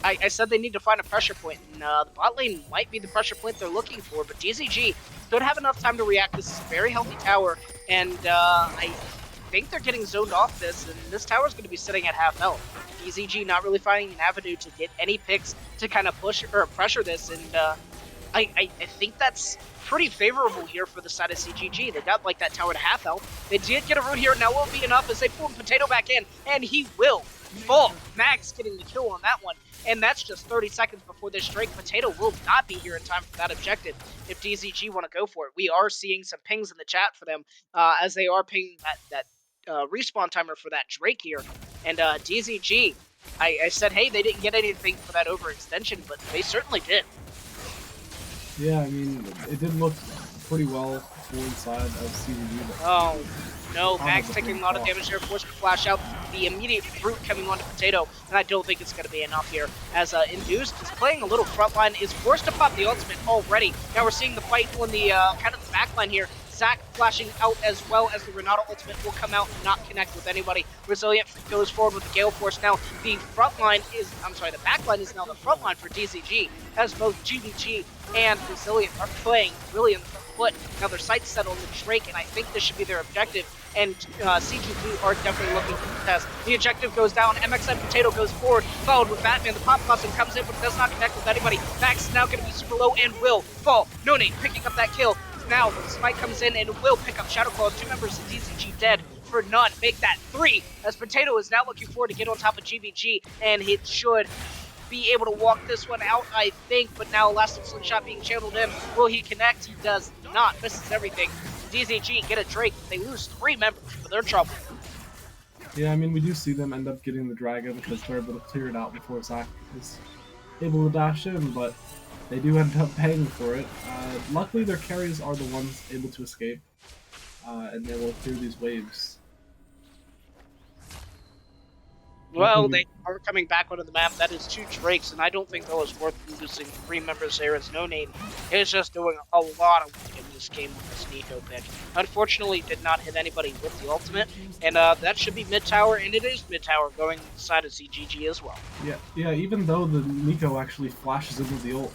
I said they need to find a pressure point, and the bot lane might be the pressure point they're looking for, but DZG should have enough time to react. This is a very healthy tower, and I think they're getting zoned off this, and this tower's going to be sitting at half health. DZG not really finding an avenue to get any picks to kind of push or pressure this, and I think that's pretty favorable here for the side of CGG. They got like that tower to half health. They did get a root here, now will be enough as they pull Potato back in, and he will fall. Max getting the kill on that one, and that's just 30 seconds before this Drake. Potato will not be here in time for that objective if DZG want to go for it. We are seeing some pings in the chat for them as they are pinging that respawn timer for that Drake here. And DZG, I said, hey, they didn't get anything for that overextension, but they certainly did. Yeah, I mean, it did look pretty well for inside of CGG. Oh, no, Max taking a lot of damage there, forced to flash out. The immediate fruit coming onto Potato, and I don't think it's going to be enough here. As Induced is playing a little frontline, is forced to pop the ultimate already. Now we're seeing the fight on the kind of the backline here. Zac flashing out as well as the Renato ultimate will come out and not connect with anybody. Resilient goes forward with the Gale Force. Now the backline is now the front line for DZG, as both GBG and Resilient are playing really in the front foot. Now their sights set on the Drake, and I think this should be their objective. And CGG are definitely looking to contest. The objective goes down, MXM Potato goes forward, followed with Batman. The pop blossom comes in, but does not connect with anybody. Max is now going to be super low and will fall. No Name picking up that kill. Now the Smite comes in and will pick up Shadow Claws. 2 members of DZG dead for none. Make that 3, as Potato is now looking forward to get on top of GBG, and he should be able to walk this one out, I think, but now Elastic Slingshot being channeled in. Will he connect? He does not. Misses everything. DZG get a Drake. They lose 3 members, but they're in trouble. Yeah, I mean, we do see them end up getting the Dragon because they're able to clear it out before Zac is able to dash in, but they do end up paying for it. Luckily, their carries are the ones able to escape, and they will clear these waves. Well, they are coming back onto the map. That is 2 Drakes, and I don't think that was worth losing 3 members there as No Name is just doing a lot of work in this game with this Nico pick. Unfortunately, did not hit anybody with the ultimate, and that should be mid tower, and it is mid tower going side of ZGG as well. Yeah. Even though the Nico actually flashes into the ult,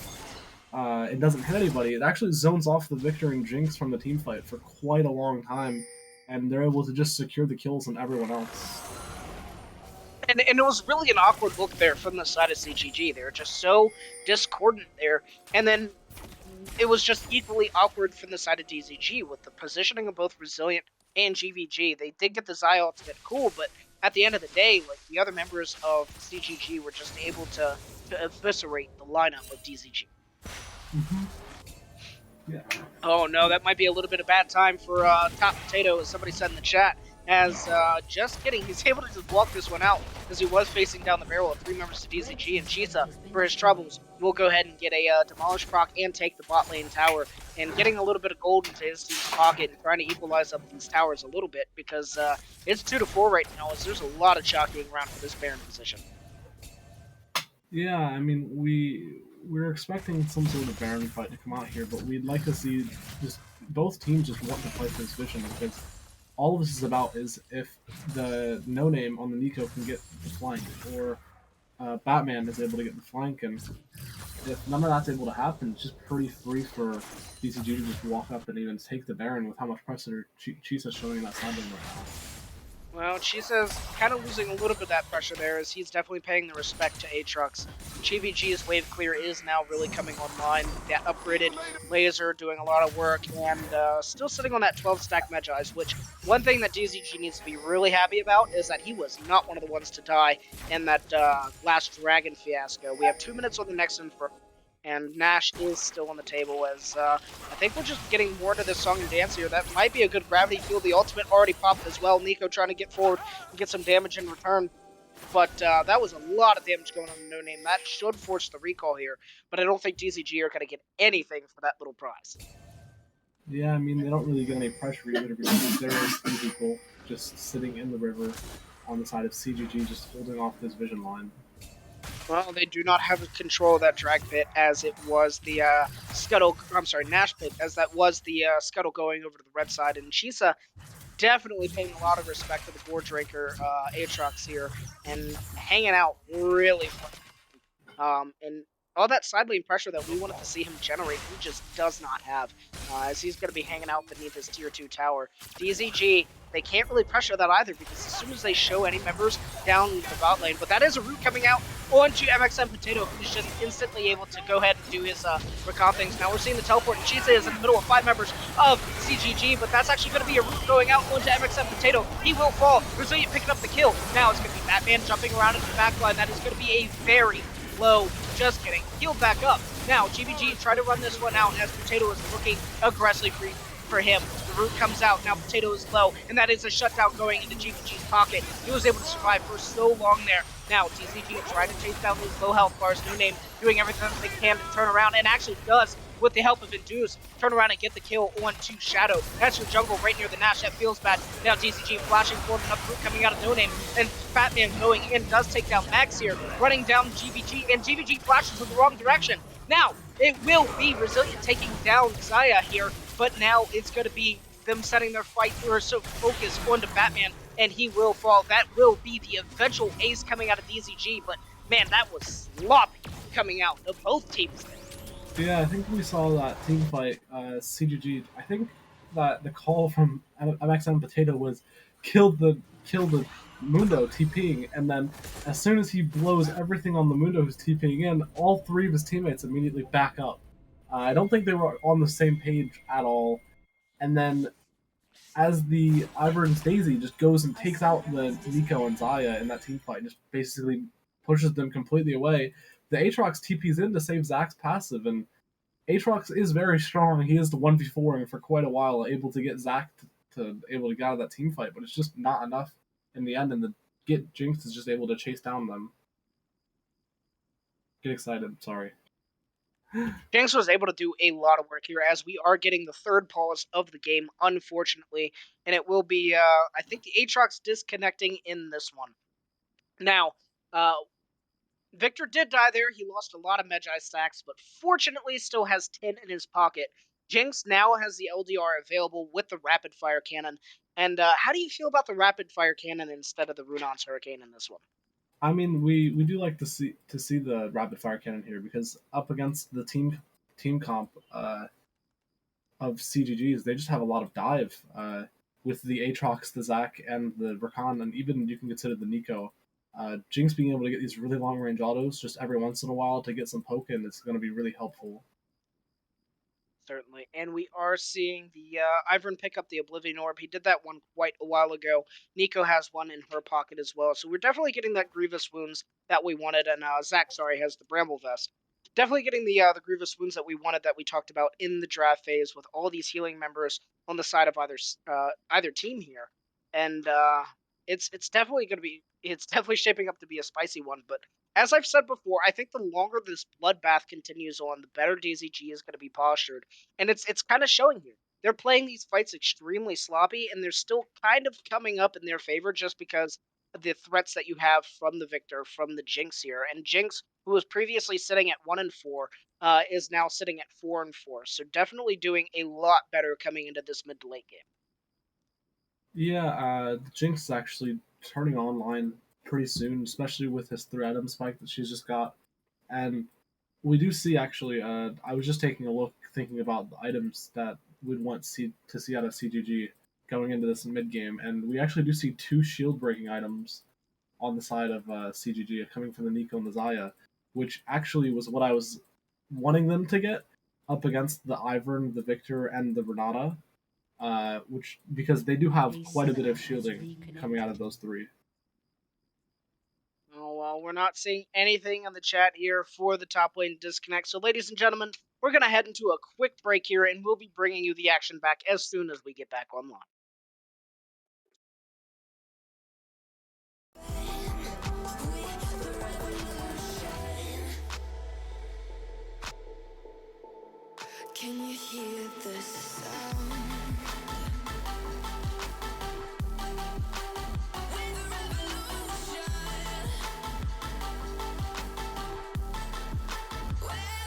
it doesn't hit anybody. It actually zones off the Victor and Jinx from the team fight for quite a long time, and they're able to just secure the kills on everyone else. And it was really an awkward look there from the side of CGG. They were just so discordant there. And then it was just equally awkward from the side of DZG with the positioning of both Resilient and GVG. They did get the Xi ultimate cool, but at the end of the day, like the other members of CGG were just able to eviscerate the lineup of DZG. Mm-hmm. Yeah. Oh no, that might be a little bit of bad time for Top Potato, as somebody said in the chat. As just kidding, he's able to just walk this one out as he was facing down the barrel of 3 members of DZG, and Chisa, for his troubles, will go ahead and get a Demolish proc and take the bot lane tower, and getting a little bit of gold into his team's pocket and trying to equalize up these towers a little bit, because it's 2-4 right now, as there's a lot of jockeying around for this Baron position. Yeah, I mean, we're expecting some sort of Baron fight to come out here, but we'd like to see just both teams just want to fight this vision, because all this is about is if the no name on the Nico can get the flank, or Batman is able to get the flank, and if none of that's able to happen, it's just pretty free for DCG to just walk up and even take the Baron with how much pressure Chisa's showing in that side lane right now. Well, Chisa's kind of losing a little bit of that pressure there, as he's definitely paying the respect to Aatrox. GVG's wave clear is now really coming online. That upgraded laser doing a lot of work, and still sitting on that 12-stack Medjai's, which one thing that DZG needs to be really happy about is that he was not one of the ones to die in that last Dragon fiasco. We have 2 minutes on the next Inferno, and Nash is still on the table, as I think we're just getting more to this song and dance here. That might be a good gravity field. The ultimate already popped as well. Nico trying to get forward and get some damage in return. But that was a lot of damage going on the no name. That should force the recall here, but I don't think DZG are going to get anything for that little prize. Yeah, I mean, they don't really get any pressure either, because there is 3 people just sitting in the river on the side of CGG, just holding off this vision line. Well, they do not have control of that drag pit, as it was the Nash pit, as that was the scuttle going over to the red side. And Chisa definitely paying a lot of respect to the board drinker Aatrox here, and hanging out really fun. And all that side lane pressure that we wanted to see him generate, he just does not have, as he's going to be hanging out beneath his tier 2 tower. DZG, they can't really pressure that either, because as soon as they show any members down the bot lane, but that is a root coming out onto MXM Potato, who's just instantly able to go ahead and do his recon things. Now we're seeing the teleport, and Chisa is in the middle of 5 members of CGG, but that's actually going to be a root going out onto MXM Potato. He will fall. Resilient picking up the kill. Now it's going to be Batman jumping around in the backline. That is going to be a very low. Just kidding. Healed back up. Now, GVG try to run this one out, as Potato is looking aggressively for him. The root comes out. Now Potato is low, and that is a shutdown going into GVG's pocket. He was able to survive for so long there. Now, DZG trying to chase down these low health bars. No name doing everything they can to turn around, and actually does, with the help of Induce, turn around and get the kill onto Shadow. That's your jungle right near the Nash. That feels bad. Now DZG flashing forward, enough root coming out of No Name, and Batman going in, does take down Max here, running down GVG, and GVG flashes in the wrong direction. Now, it will be Resilient taking down Xayah here, but now it's going to be them setting their fight or so focused onto Batman, and he will fall. That will be the eventual ace coming out of DZG, but man, that was sloppy coming out of both teams. Yeah, I think we saw that team fight, CGG. I think that the call from MXM Potato was kill the Mundo TPing, and then as soon as he blows everything on the Mundo who's TPing in, all 3 of his teammates immediately back up. I don't think they were on the same page at all. And then as the Ivern's Daisy just goes and takes out the Nico and Xayah in that team fight, and just basically pushes them completely away, the Aatrox TP's in to save Zach's passive, and Aatrox is very strong. He is the 1v4ing for quite a while, able to get Zach to able to get out of that team fight, but it's just not enough in the end, and the Jinx is just able to chase down them. Get excited, sorry. Jinx was able to do a lot of work here, as we are getting the 3rd pause of the game, unfortunately, and it will be, I think, the Aatrox disconnecting in this one. Now, Victor did die there. He lost a lot of Medjai stacks, but fortunately still has 10 in his pocket. Jinx now has the LDR available with the rapid fire cannon. And how do you feel about the rapid fire cannon instead of the Runon's Hurricane in this one? I mean, we do like to see the rapid fire cannon here because up against the team comp of CGGs, they just have a lot of dive with the Aatrox, the Zac, and the Rakan, and even you can consider the Nico. Jinx being able to get these really long range autos just every once in a while to get some poke in is going to be really helpful. Certainly. And we are seeing the Ivern pick up the Oblivion Orb. He did that one quite a while ago. Nico has one in her pocket as well. So we're definitely getting that Grievous Wounds that we wanted. And Zach, sorry, has the Bramble Vest. Definitely getting the Grievous Wounds that we wanted, that we talked about in the draft phase, with all these healing members on the side of either team here. And it's definitely going to be, it's definitely shaping up to be a spicy one. But as I've said before, I think the longer this bloodbath continues on, the better DZG is going to be postured, and it's kind of showing here. They're playing these fights extremely sloppy, and they're still kind of coming up in their favor just because of the threats that you have from the Victor, from the Jinx here. And Jinx, who was previously sitting at 1-4, is now sitting at 4-4. So definitely doing a lot better coming into this mid to late game. Yeah, Jinx is actually turning online pretty soon, especially with his 3 item spike that she's just got. And we do see actually, I was just taking a look, thinking about the items that we'd want to see out of CGG going into this mid game, and we actually do see 2 shield breaking items on the side of CGG coming from the Nico and the Zaya, which actually was what I was wanting them to get up against the Ivern, the Victor, and the Renata, which because they do have quite a bit of shielding coming out of those 3. Oh, well, we're not seeing anything in the chat here for the top lane disconnect. So, ladies and gentlemen, we're going to head into a quick break here, and we'll be bringing you the action back as soon as we get back online. Can you hear the sound? We're the revolution. We're the revolution.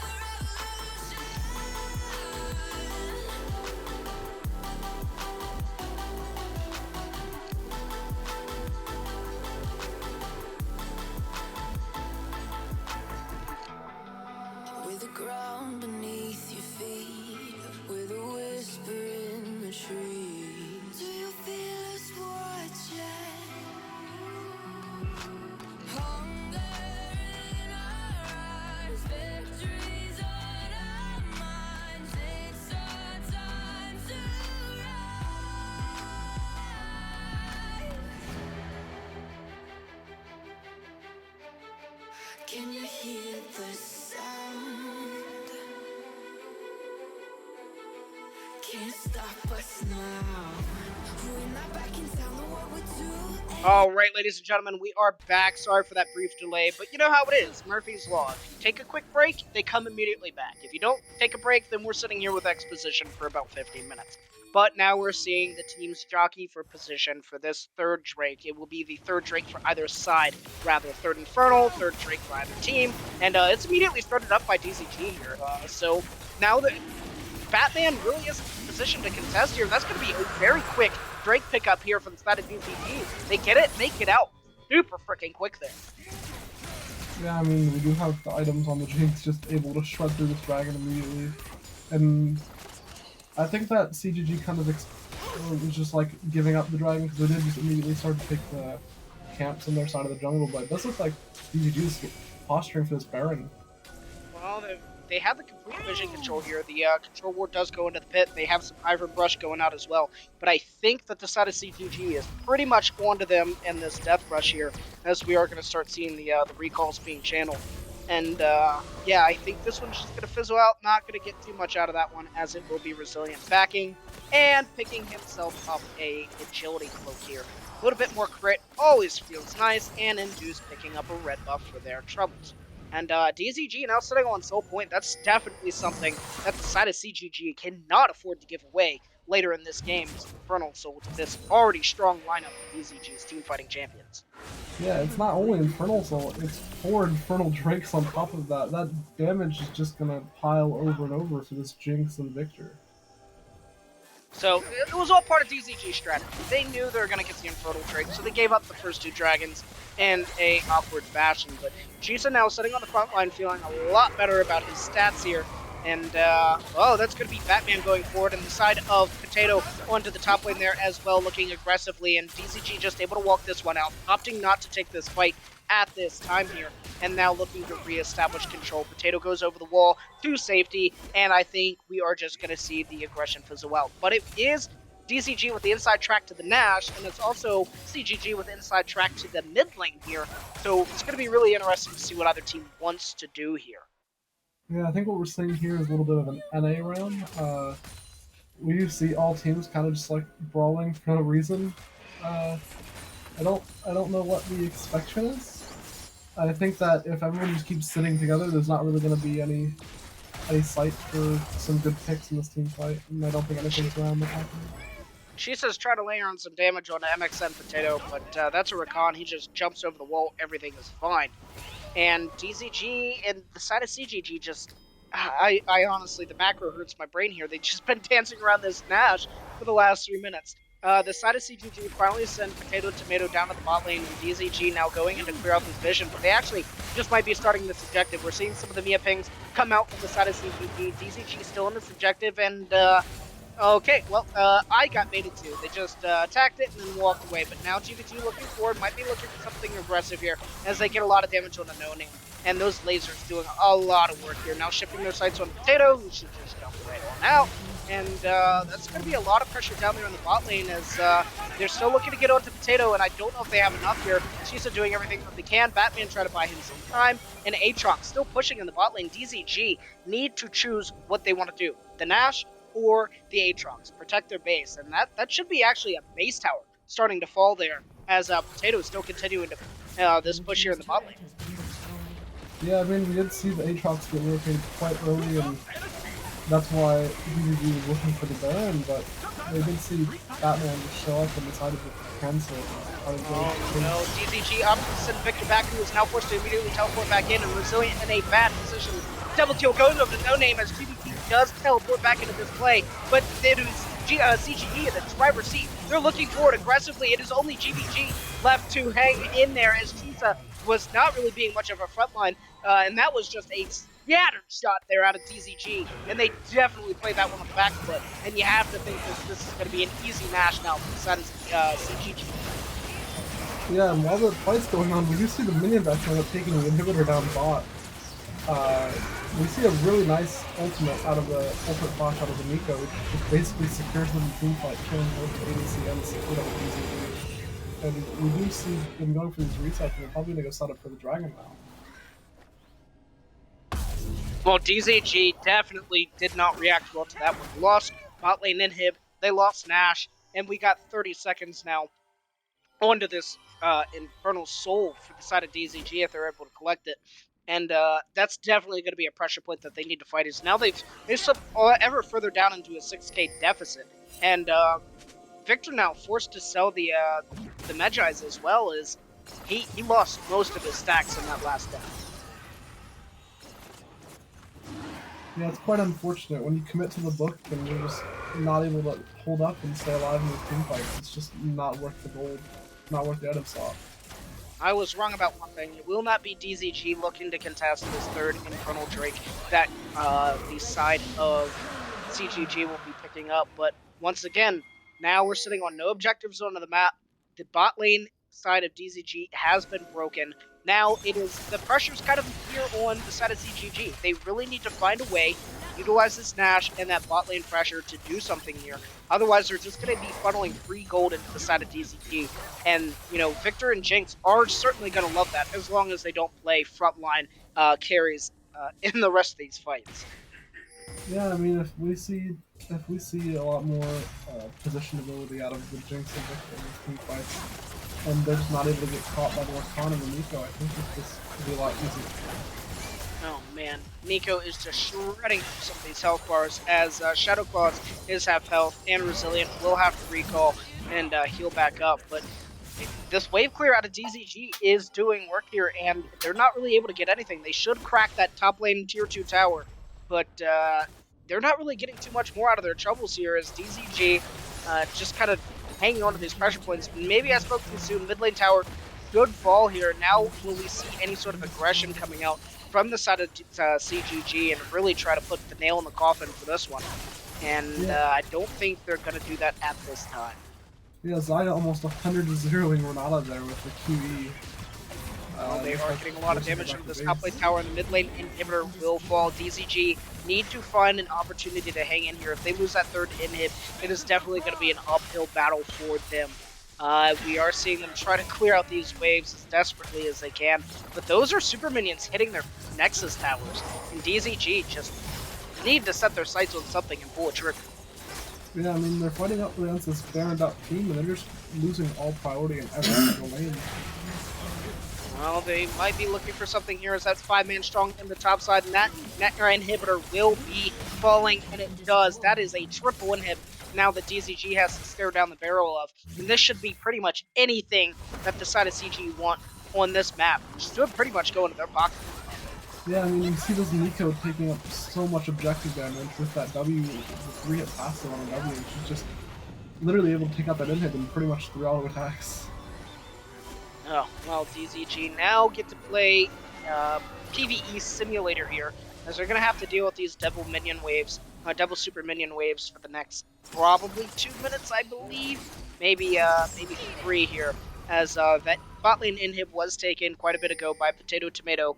With the ground beneath your feet, with a whisper in the trees. Do you feel us watching? Hunger in our eyes, victories on our minds. It's our time to rise. Can you hear the sound? Can't stop us now. We're not back in town, know what we do. All right, ladies and gentlemen, we are back. Sorry for that brief delay, but you know how it is. Murphy's Law. If you take a quick break, they come immediately back. If you don't take a break, then we're sitting here with exposition for about 15 minutes. But now we're seeing the teams jockey for position for this third Drake. It will be the third Drake for either side, rather. Third Infernal, third Drake for either team. And it's immediately started up by DZG here. So now that Batman really is in position to contest here, that's going to be a very quick Drake pickup here from the side of DZG. They get it, make it out super freaking quick there. Yeah, I mean, we do have the items on the Jinx just able to shred through this dragon immediately. And I think that CGG kind of was just like giving up the dragon because they did just immediately start to pick the camps on their side of the jungle, but it does look like DZG is posturing for this Baron. Well, they have the complete vision control here. The control ward does go into the pit. They have some Ivern Brush going out as well. But I think that the side of CGG is pretty much onto them in this Death Rush here, as we are going to start seeing the recalls being channeled. And yeah, I think this one's just going to fizzle out. Not going to get too much out of that one, as it will be Resilient backing and picking himself up a Agility Cloak here. A little bit more crit always feels nice, and Induce picking up a red buff for their troubles. And DZG now sitting on Soul Point. That's definitely something that the side of CGG cannot afford to give away later in this game. Infernal Soul to this already strong lineup of DZG's teamfighting champions. Yeah, it's not only Infernal Soul, it's 4 Infernal Drakes on top of that. That damage is just gonna pile over and over for this Jinx and Victor. So it was all part of DZG strategy. They knew they were going to get the Infernal Drake, so they gave up the first 2 dragons in a awkward fashion. But Chisa now sitting on the front line, feeling a lot better about his stats here. And, oh, that's going to be Batman going forward, and the side of Potato onto the top lane there as well, looking aggressively, and DZG just able to walk this one out, opting not to take this fight at this time here, and now looking to reestablish control. Potato goes over the wall to safety, and I think we are just going to see the aggression fizzle out. But it is DZG with the inside track to the Nash, and it's also CGG with the inside track to the mid lane here, so it's going to be really interesting to see what either team wants to do here. Yeah, I think what we're seeing here is a little bit of an NA round. We see all teams kind of just like brawling for no reason. I don't know what the expectation is. I think that if everyone just keeps sitting together, there's not really going to be any sight for some good picks in this team fight, and I don't think anything's around that happening. Chisa's trying to layer on some damage on the MXN Potato, but that's a recon. He just jumps over the wall. Everything is fine. And DZG and the side of CGG just... I honestly, the macro hurts my brain here. They've just been dancing around this Nash for the last 3 minutes. The side of CGG finally sent Potato Tomato down to the bot lane, and DZG now going in to clear out this vision, but they actually just might be starting this objective. We're seeing some of the Mia pings come out from the side of CGG. DZG still in this objective, and okay, well, I got baited too. They just attacked it and then walked away, but now GVG looking forward, might be looking for something aggressive here, as they get a lot of damage on the no-name. And those lasers doing a lot of work here. Now shifting their sights on Potato, who should just jump right on out. And that's going to be a lot of pressure down there in the bot lane, as they're still looking to get onto Potato, and I don't know if they have enough here. Chisa doing everything that they can. Batman trying to buy him some time. And Aatrox still pushing in the bot lane. DZG need to choose what they want to do. The Nash or the Aatrox. Protect their base. And that should be actually a base tower starting to fall there, as Potato is still continuing to this push here in the bot lane. Yeah, I mean, we did see the Aatrox get rotated quite early, and that's why DZG was looking for the Baron, but they did see Batman just show up and decided to cancel it. Oh no, DZG opted to send Victor back, who is now forced to immediately teleport back in, and Resilient in a bad position. Double kill goes over to No Name as GBT does teleport back into this play, but it is CGE in the driver's seat. They're looking forward aggressively. It is only GBG left to hang in there, as Chisa was not really being much of a frontline, and that was just a scattered shot there out of DZG, and they definitely played that one on the back foot, and you have to think this is going to be an easy Nash now for the side of CGG. Yeah, and while the fight's going on, we do see the minions actually end up taking the inhibitor down bot. We see a really nice ultimate out of the ultimate flash out of the Nico, which basically secures them in the team fight, killing both the ADC and the support of DZG. And we do see them going for these resets, and they're probably going to go set up for the Dragon now. Well, DZG definitely did not react well to that one. They lost bot lane inhib, they lost Nash, and we got 30 seconds now onto this Infernal Soul for the side of DZG if they're able to collect it. And that's definitely going to be a pressure point that they need to fight. Is now they've slipped ever further down into a 6k deficit, and Victor now forced to sell the Medjais as well, as he lost most of his stacks in that last death. Yeah, it's quite unfortunate when you commit to the book and you're just not able to hold up and stay alive in the team fights. It's just not worth the gold, not worth the item swap. I was wrong about one thing. It will not be DZG looking to contest this third Infernal Drake that the side of CGG will be picking up, but once again, now we're sitting on no objective zone of the map. The bot lane side of DZG has been broken. Now it is the pressure's kind of here on the side of CGG. They really need to find a way to utilize this Nash and that bot lane pressure to do something here. Otherwise, they're just going to be funneling free gold into the side of DZG. And, you know, Victor and Jinx are certainly going to love that, as long as they don't play frontline carries in the rest of these fights. Yeah, I mean, if we see a lot more position ability out of the Jinx and Victor in these team fights, and they're just not able to get caught by the Arcana and the Nico, I think this could be a lot easier. Oh man, Nico is just shredding through some of these health bars, as Shadow Claws is half health and Resilient will have to recall and heal back up, but this wave clear out of DZG is doing work here, and they're not really able to get anything. They should crack that top lane tier 2 tower, but they're not really getting too much more out of their troubles here as DZG just kind of hanging on to these pressure points. Maybe I spoke too soon. Mid lane tower should fall here. Now will we see any sort of aggression coming out from the side of CGG and really try to put the nail in the coffin for this one? And I don't think they're going to do that at this time. Yeah, Zaya almost 100-0ing Renata there with the QE. Well, they are getting a lot of damage from this top lane tower, and the mid lane inhibitor will fall. DZG need to find an opportunity to hang in here. If they lose that third inhib, it is definitely going to be an uphill battle for them. We are seeing them try to clear out these waves as desperately as they can, but those are super minions hitting their Nexus towers, and DZG just need to set their sights on something and pull a trigger. Yeah, I mean, they're fighting up against this burned out team, and they're just losing all priority in every single lane. Well, they might be looking for something here as that's 5-man strong in the top side, and that inhibitor will be falling, and it does. That is a triple inhib now that DZG has to stare down the barrel of. And this should be pretty much anything that the side of CG want on this map. Should pretty much go into their pocket. Yeah, I mean, you see this Nico taking up so much objective damage with that W, the 3-hit passive on a W. She's just literally able to take out that inhib in pretty much 3 auto attacks. Oh, well, DZG now get to play PvE simulator here, as they're going to have to deal with these double super minion waves for the next probably 2 minutes, I believe. Maybe 3 here, as that bot lane inhib was taken quite a bit ago by Potato Tomato.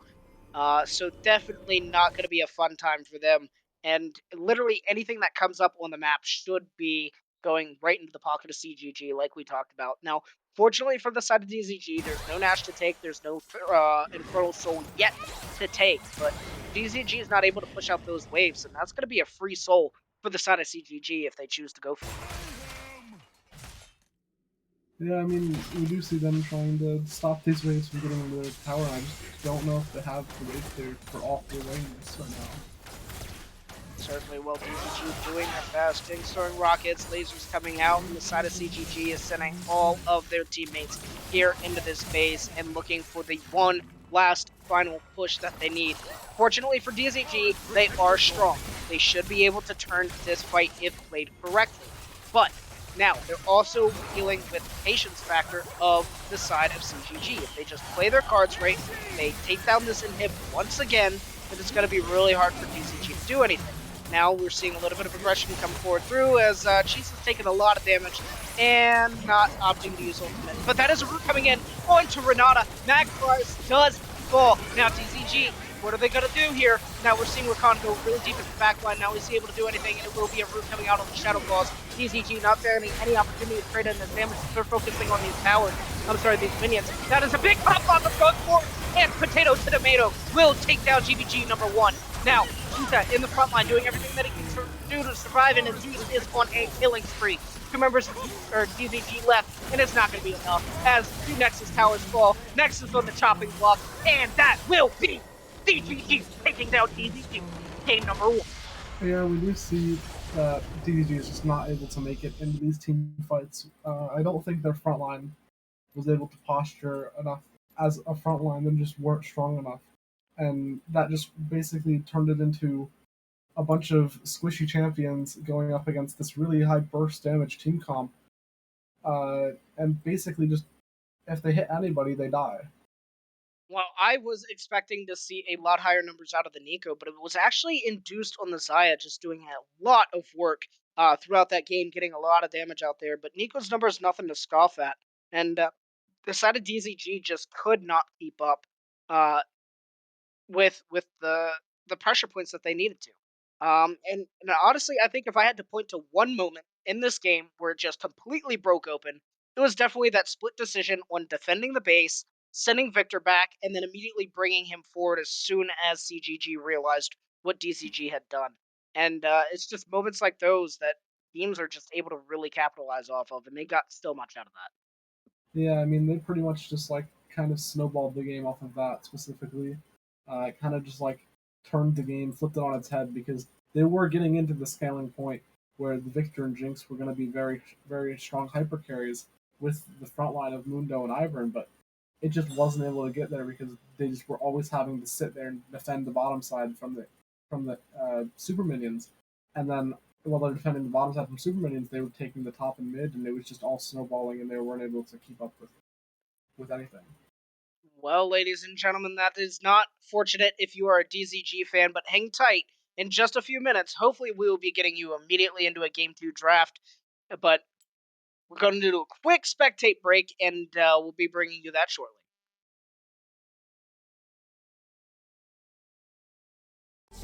So definitely not going to be a fun time for them. And literally anything that comes up on the map should be going right into the pocket of CGG, like we talked about. Now, fortunately for the side of DZG, there's no Nash to take. There's no Infernal Soul yet to take. But DZG is not able to push out those waves, and that's going to be a free soul for the side of CGG if they choose to go for it. Yeah, I mean, we do see them trying to stop these waves from getting into their tower. I just don't know if they have the wave clear for all 3 lanes right now. Certainly, well, DZG doing their best, storing rockets, lasers coming out, and the side of CGG is sending all of their teammates here into this base and looking for the one last final push that they need. Fortunately for DZG, they are strong. They should be able to turn this fight if played correctly. But now, they're also dealing with the patience factor of the side of CGG. If they just play their cards right, they take down this inhib once again, then it's going to be really hard for DZG to do anything. Now we're seeing a little bit of aggression come forward through as Cheese has taken a lot of damage and not opting to use ultimate. But that is a root coming in onto Renata. Magpies does fall. Now DZG, what are they going to do here? Now we're seeing Rakan go really deep into the backline. Now is he able to do anything? And it will be a root coming out on the Shadow Claws. DZG not getting any opportunity to trade in this damage. They're focusing on these towers. I'm sorry, these minions. That is a big pop on the front forward. And Potato to Tomato will take down GBG number 1. Now, Chuta in the front line doing everything that he can do to survive, and he is on a killing spree. 2 members or DZG left, and it's not going to be enough as 2 Nexus towers fall. Nexus on the chopping block, and that will be DZG taking down DZG. Game number 1. Yeah, we do see that DZG is just not able to make it into these team fights. I don't think their front line was able to posture enough as a front line. They just weren't strong enough. And that just basically turned it into a bunch of squishy champions going up against this really high burst damage team comp. And basically just, if they hit anybody, they die. Well, I was expecting to see a lot higher numbers out of the Nico, but it was actually induced on the Zaya, just doing a lot of work throughout that game, getting a lot of damage out there. But Nico's number is nothing to scoff at. And the side of DZG just could not keep up with the pressure points that they needed to. And honestly, I think if I had to point to one moment in this game where it just completely broke open, it was definitely that split decision on defending the base, sending Victor back, and then immediately bringing him forward as soon as CGG realized what DCG had done. And it's just moments like those that teams are just able to really capitalize off of, and they got so much out of that. Yeah, I mean, they pretty much just like kind of snowballed the game off of that specifically. Kind of just like turned the game, flipped it on its head because they were getting into the scaling point where the Victor and Jinx were going to be very, very strong hyper carries with the front line of Mundo and Ivern, but it just wasn't able to get there because they just were always having to sit there and defend the bottom side from the super minions. and then while they're defending the bottom side from super minions, they were taking the top and mid, and it was just all snowballing, and they weren't able to keep up with anything. Well, ladies and gentlemen, that is not fortunate if you are a DZG fan, but hang tight. In just a few minutes, hopefully we will be getting you immediately into a Game 2 draft, but we're going to do a quick spectate break, and we'll be bringing you that shortly.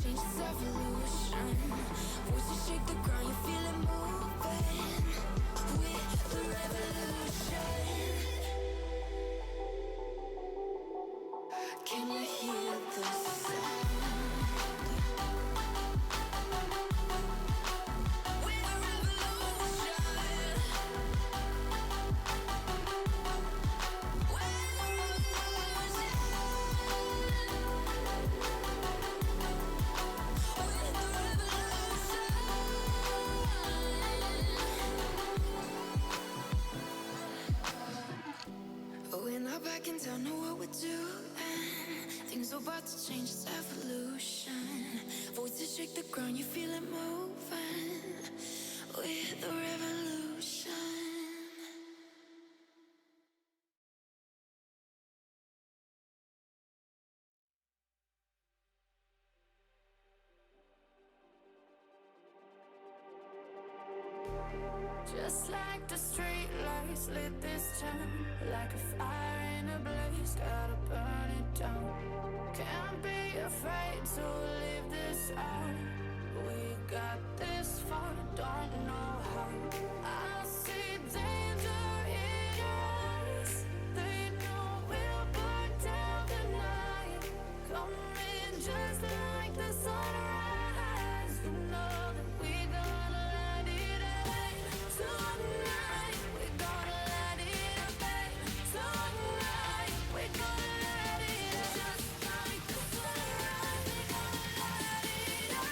Changes evolution. Voices shake the ground, you feel it moving. With the revolution. Can you hear the sound? With the revolution. We're not back in town, know what we're doing. Things are about to change, it's evolution. Voices shake the ground, you feel it moving. With the revolution. Just like the street lights lit this town, like a fire in a blaze, gotta burn it down. Can't be afraid to leave this out. We got this far, don't know how. I see danger in your eyes. They know we'll burn down the night. Coming just like the sunrise. You know that we gonna let it rain. Tonight, we gonna let it rain. Tonight, we gonna let it rain. Just like the sunrise, we gonna let it rain.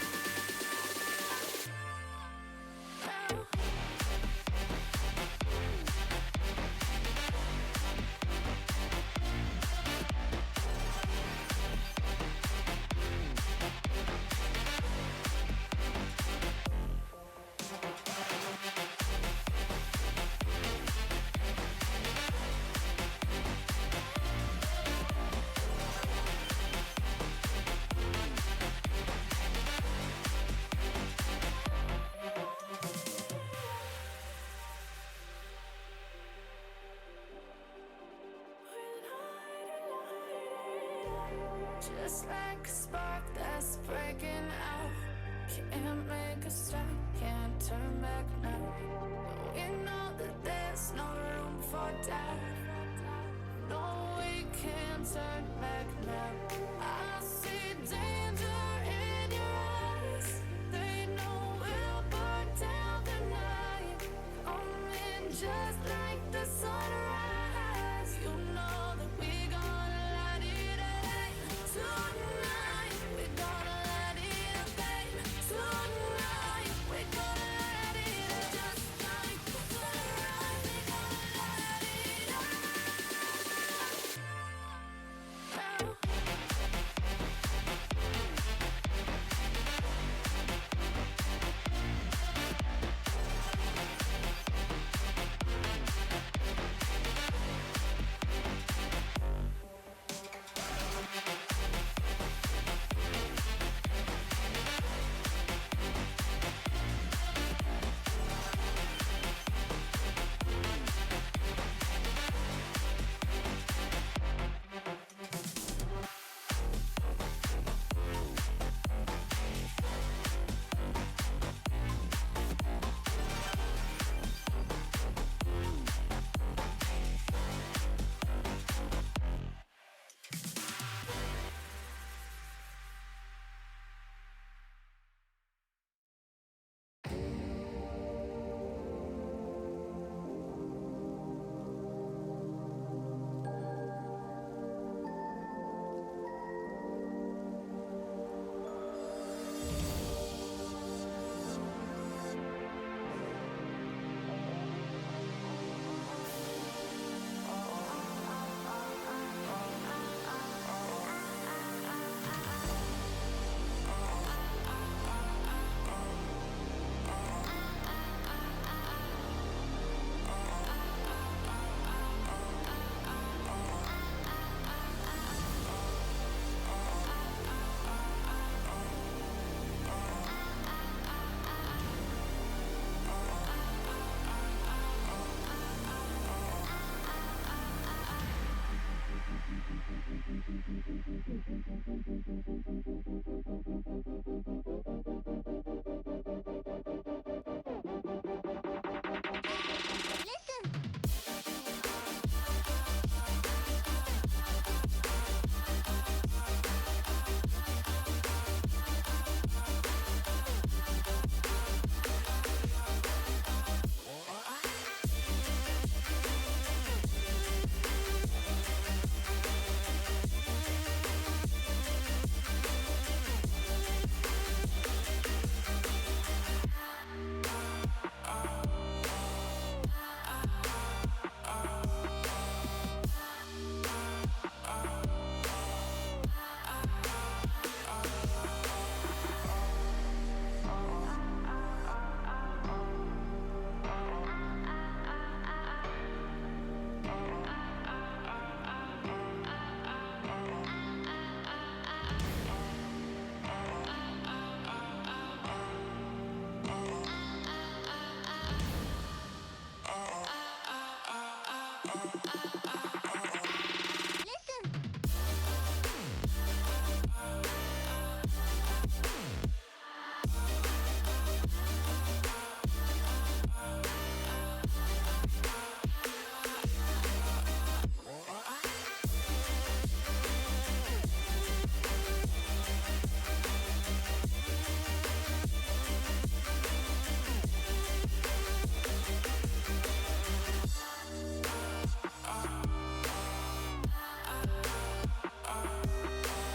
Just like a spark that's breaking out. Can't make a stop, can't turn back now. We know that there's no room for doubt. No, we can't turn back now. I see danger in your eyes. They know we'll burn down the night. Coming just like the sunrise. You know that we gonna let it rain. Tonight, we gonna let it rain. Tonight, we gonna let it rain. Just like the sunrise, we gonna let it rain.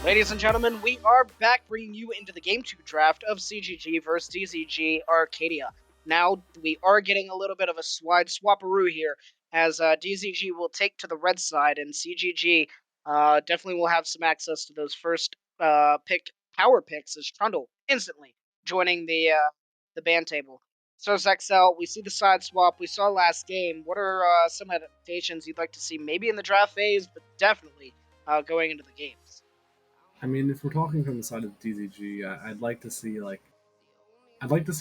Ladies and gentlemen, we are back bringing you into the Game 2 draft of CGG versus DZG Arcadia. Now, we are getting a little bit of a wide swapperoo here, as DZG will take to the red side, and CGG definitely will have some access to those first pick power picks as Trundle instantly joining the ban table. So, XL, we see the side swap we saw last game. What are some adaptations you'd like to see, maybe in the draft phase, but definitely going into the games? I mean, if we're talking from the side of DZG, I'd like to see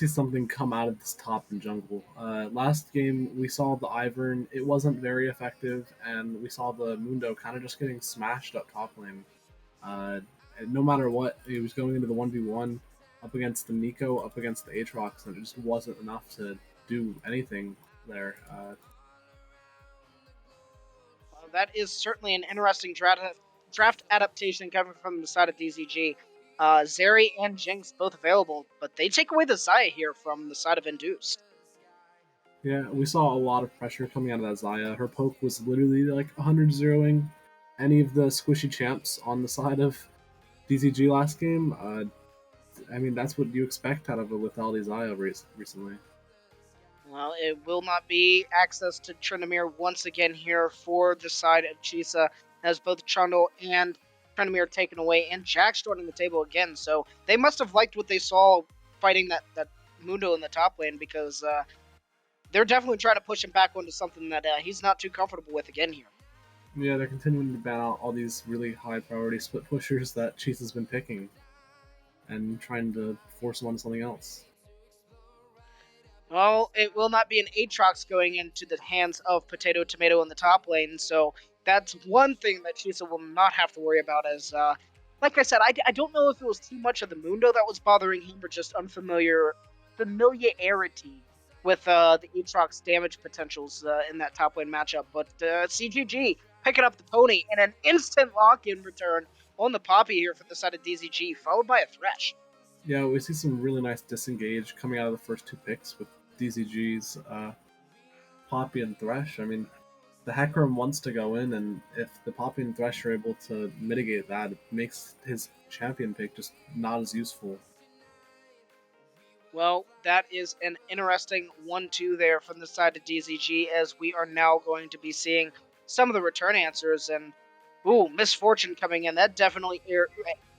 something come out of this top and jungle. Last game we saw the Ivern; it wasn't very effective, and we saw the Mundo kind of just getting smashed up top lane. And no matter what, he was going into the 1v1 up against the Nico, up against the Aatrox, and it just wasn't enough to do anything there. That is certainly an interesting draft adaptation coming from the side of DZG. Zeri and Jinx both available, but they take away the Zaya here from the side of Induced. Yeah, we saw a lot of pressure coming out of that Zaya. Her poke was literally like 100 zeroing any of the squishy champs on the side of DZG last game. I mean, that's what you expect out of a lethality Zaya recently. Well, it will not be access to Tryndamere once again here for the side of Chisa, as both Trundle and Tryndamere taken away, and Jax joining the table again. So they must have liked what they saw fighting that Mundo in the top lane, because they're definitely trying to push him back onto something that he's not too comfortable with again here. Yeah, they're continuing to ban out all these really high priority split pushers that Cheese has been picking and trying to force them onto something else. Well, it will not be an Aatrox going into the hands of Potato Tomato in the top lane, so that's one thing that Chisa will not have to worry about. As, like I said, I don't know if it was too much of the Mundo that was bothering him, or just familiarity with the Aatrox damage potentials in that top lane matchup. But CGG picking up the pony and an instant lock-in return on the Poppy here for the side of DZG, followed by a Thresh. Yeah, we see some really nice disengage coming out of the first two picks with DZG's Poppy and Thresh. I mean, the Hecarim wants to go in, and if the Poppy and Thresh are able to mitigate that, it makes his champion pick just not as useful. Well, that is an interesting 1-2 there from the side of DZG, as we are now going to be seeing some of the return answers. And, ooh, Misfortune coming in. That definitely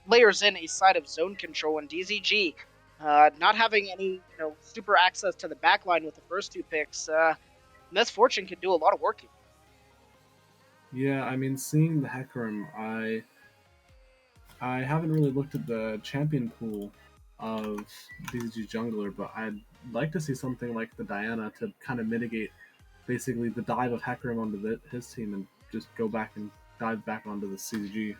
layers in a side of zone control. And DZG, not having any super access to the backline with the first two picks, Misfortune can do a lot of work here. Yeah, I mean, seeing the Hecarim, I haven't really looked at the champion pool of DZG jungler, but I'd like to see something like the Diana to kind of mitigate basically the dive of Hecarim onto his team and just go back and dive back onto the CZG.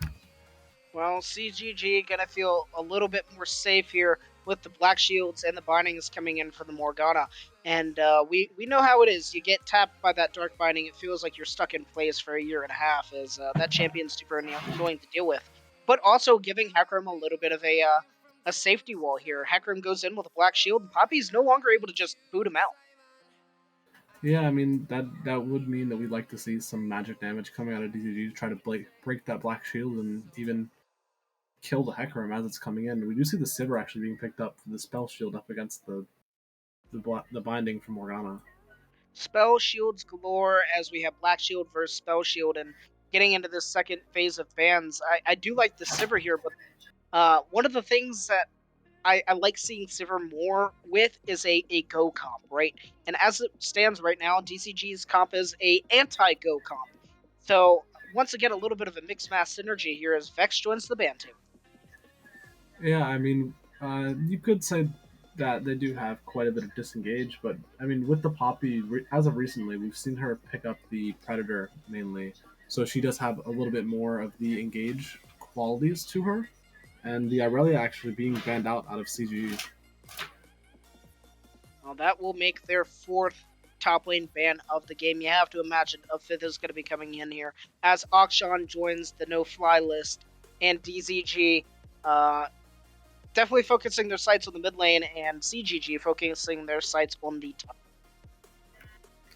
Well, CGG gonna feel a little bit more safe here with the Black Shields and the Bindings coming in for the Morgana. And we know how it is. You get tapped by that Dark Binding, it feels like you're stuck in place for a year and a half, as that champion's super annoying to deal with. But also giving Hecarim a little bit of a safety wall here. Hecarim goes in with a Black Shield, and Poppy's no longer able to just boot him out. Yeah, I mean, that would mean that we'd like to see some magic damage coming out of DZG to try to break that Black Shield and even kill the Hecarim as it's coming in. We do see the Sivir actually being picked up for the spell shield up against the binding from Morgana. Spell shields galore, as we have Black Shield versus Spell Shield, and getting into this second phase of bans. I do like the Sivir here, but one of the things that I like seeing Sivir more with is a go comp, right? And as it stands right now, DCG's comp is a anti-go comp. So once again, a little bit of a mixed mass synergy here as Vex joins the ban table. Yeah, I mean, you could say that they do have quite a bit of disengage, but I mean, with the Poppy, as of recently, we've seen her pick up the Predator mainly, so she does have a little bit more of the engage qualities to her, and the Irelia actually being banned out of CG. Well, that will make their fourth top lane ban of the game. You have to imagine a fifth is going to be coming in here as Akshan joins the no-fly list, and DZG definitely focusing their sights on the mid lane, and CGG focusing their sights on the top.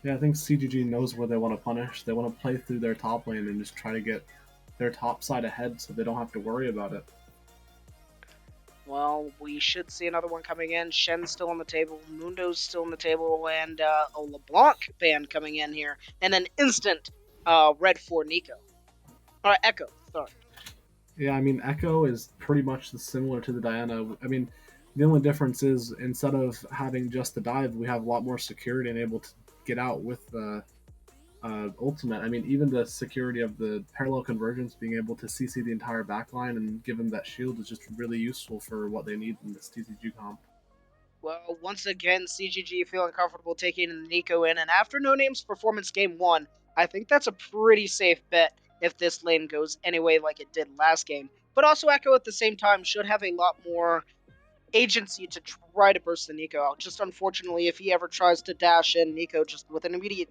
Yeah, I think CGG knows where they want to punish. They want to play through their top lane and just try to get their top side ahead so they don't have to worry about it. Well, we should see another one coming in. Shen's still on the table, Mundo's still on the table, and a LeBlanc band coming in here, and an instant red for Nico. Echo, sorry. Yeah, I mean, Echo is pretty much similar to the Diana. I mean, the only difference is instead of having just the dive, we have a lot more security and able to get out with the ultimate. I mean, even the security of the parallel convergence, being able to CC the entire backline and give them that shield is just really useful for what they need in this DZG comp. Well, once again, CGG feeling comfortable taking Nico in, and after No Name's performance game 1, I think that's a pretty safe bet if this lane goes anyway like it did last game. But also Echo at the same time should have a lot more agency to try to burst the Nico out. Just unfortunately, if he ever tries to dash in Nico just with an immediate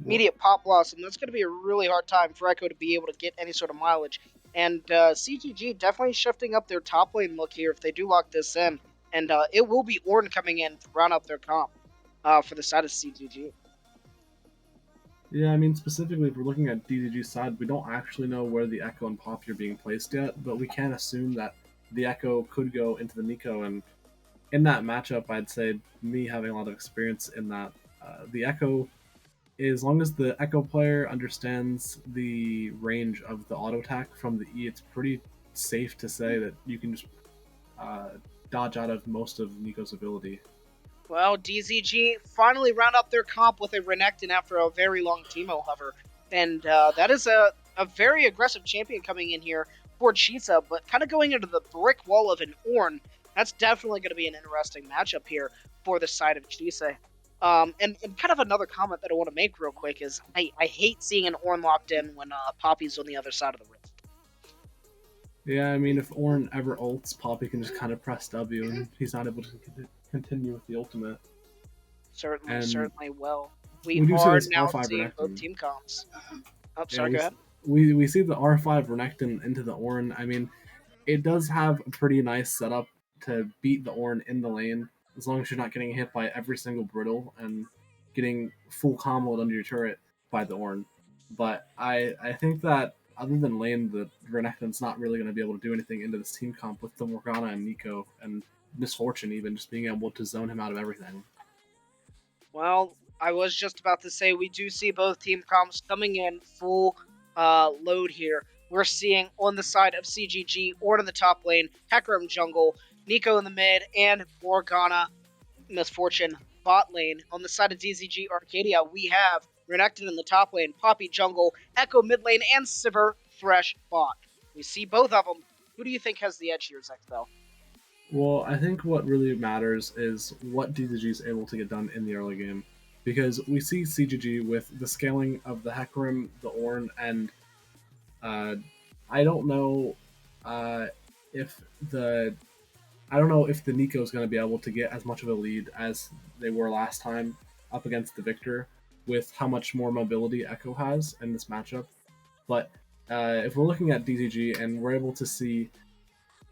immediate pop blossom, that's going to be a really hard time for Echo to be able to get any sort of mileage. And CGG definitely shifting up their top lane look here if they do lock this in. And it will be Ornn coming in to round out their comp for the side of CGG. Yeah, I mean, specifically, if we're looking at DZG's side, we don't actually know where the Echo and Poppy are being placed yet, but we can assume that the Echo could go into the Nico, and in that matchup, I'd say me having a lot of experience in that, the Echo, as long as the Echo player understands the range of the auto attack from the E, it's pretty safe to say that you can just uh, dodge out of most of Nico's ability. Well, DZG finally round up their comp with a Renekton after a very long Teemo hover. And that is a very aggressive champion coming in here for Chisa, but kind of going into the brick wall of an Ornn. That's definitely going to be an interesting matchup here for the side of Chisa. And kind of another comment that I want to make real quick is I hate seeing an Ornn locked in when Poppy's on the other side of the rift. Yeah, I mean, if Ornn ever ults, Poppy can just kind of press W, and he's not able to continue with the ultimate. Certainly will. We We do see are this now R5 seeing both Renekton. team comps. Oh, Yeah, sorry, go ahead. we see the R5 Renekton into the Ornn. I mean, it does have a pretty nice setup to beat the Ornn in the lane, as long as you're not getting hit by every single brittle and getting full comboed under your turret by the Ornn. But I think that other than lane, the Renekton's not really going to be able to do anything into this team comp with the Morgana and Nico and Misfortune even just being able to zone him out of everything. Well, I was just about to say we do see both team comps coming in full load here. We're seeing on the side of CGG, Ornn in the top lane, Hecarim jungle, Nico in the mid, and Morgana Misfortune bot lane. On the side of DZG Arcadia, we have Renekton in the top lane, Poppy jungle, Echo mid lane, and Sivir Thresh bot. We see both of them. Who do you think has the edge here, Zexbel? Well, I think what really matters is what DZG is able to get done in the early game. Because we see CGG with the scaling of the Hecarim, the Ornn, and I don't know if the Nico is going to be able to get as much of a lead as they were last time up against the Victor with how much more mobility Echo has in this matchup. But if we're looking at DZG and we're able to see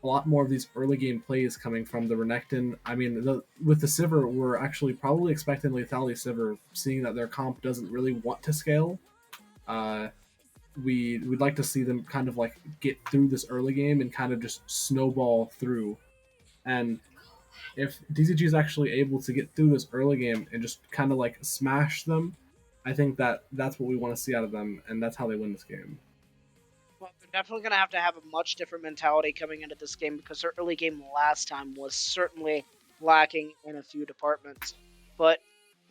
a lot more of these early game plays coming from the Renekton. I mean, with the Sivir, we're actually probably expecting lethality Sivir, seeing that their comp doesn't really want to scale. We'd like to see them kind of like get through this early game and kind of just snowball through. And if DCG is actually able to get through this early game and just kind of like smash them, I think that that's what we want to see out of them, and that's how they win this game. Well, they're definitely going to have a much different mentality coming into this game because their early game last time was certainly lacking in a few departments. But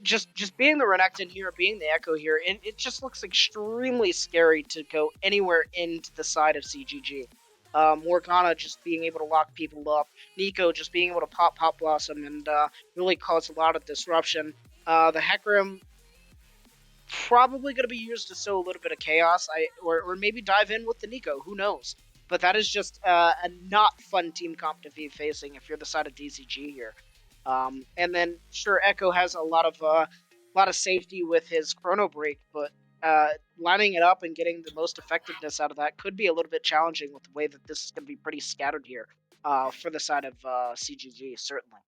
just being the Renekton here, being the Echo here, it just looks extremely scary to go anywhere into the side of CGG. Morgana just being able to lock people up, Nico just being able to pop blossom and really cause a lot of disruption. The Hecarim probably going to be used to sow a little bit of chaos, or maybe dive in with the Nico. Who knows? But that is just a not fun team comp to be facing if you're the side of DZG here. And then sure, Echo has a lot of safety with his chrono break, but lining it up and getting the most effectiveness out of that could be a little bit challenging with the way that this is going to be pretty scattered here for the side of CGG, certainly.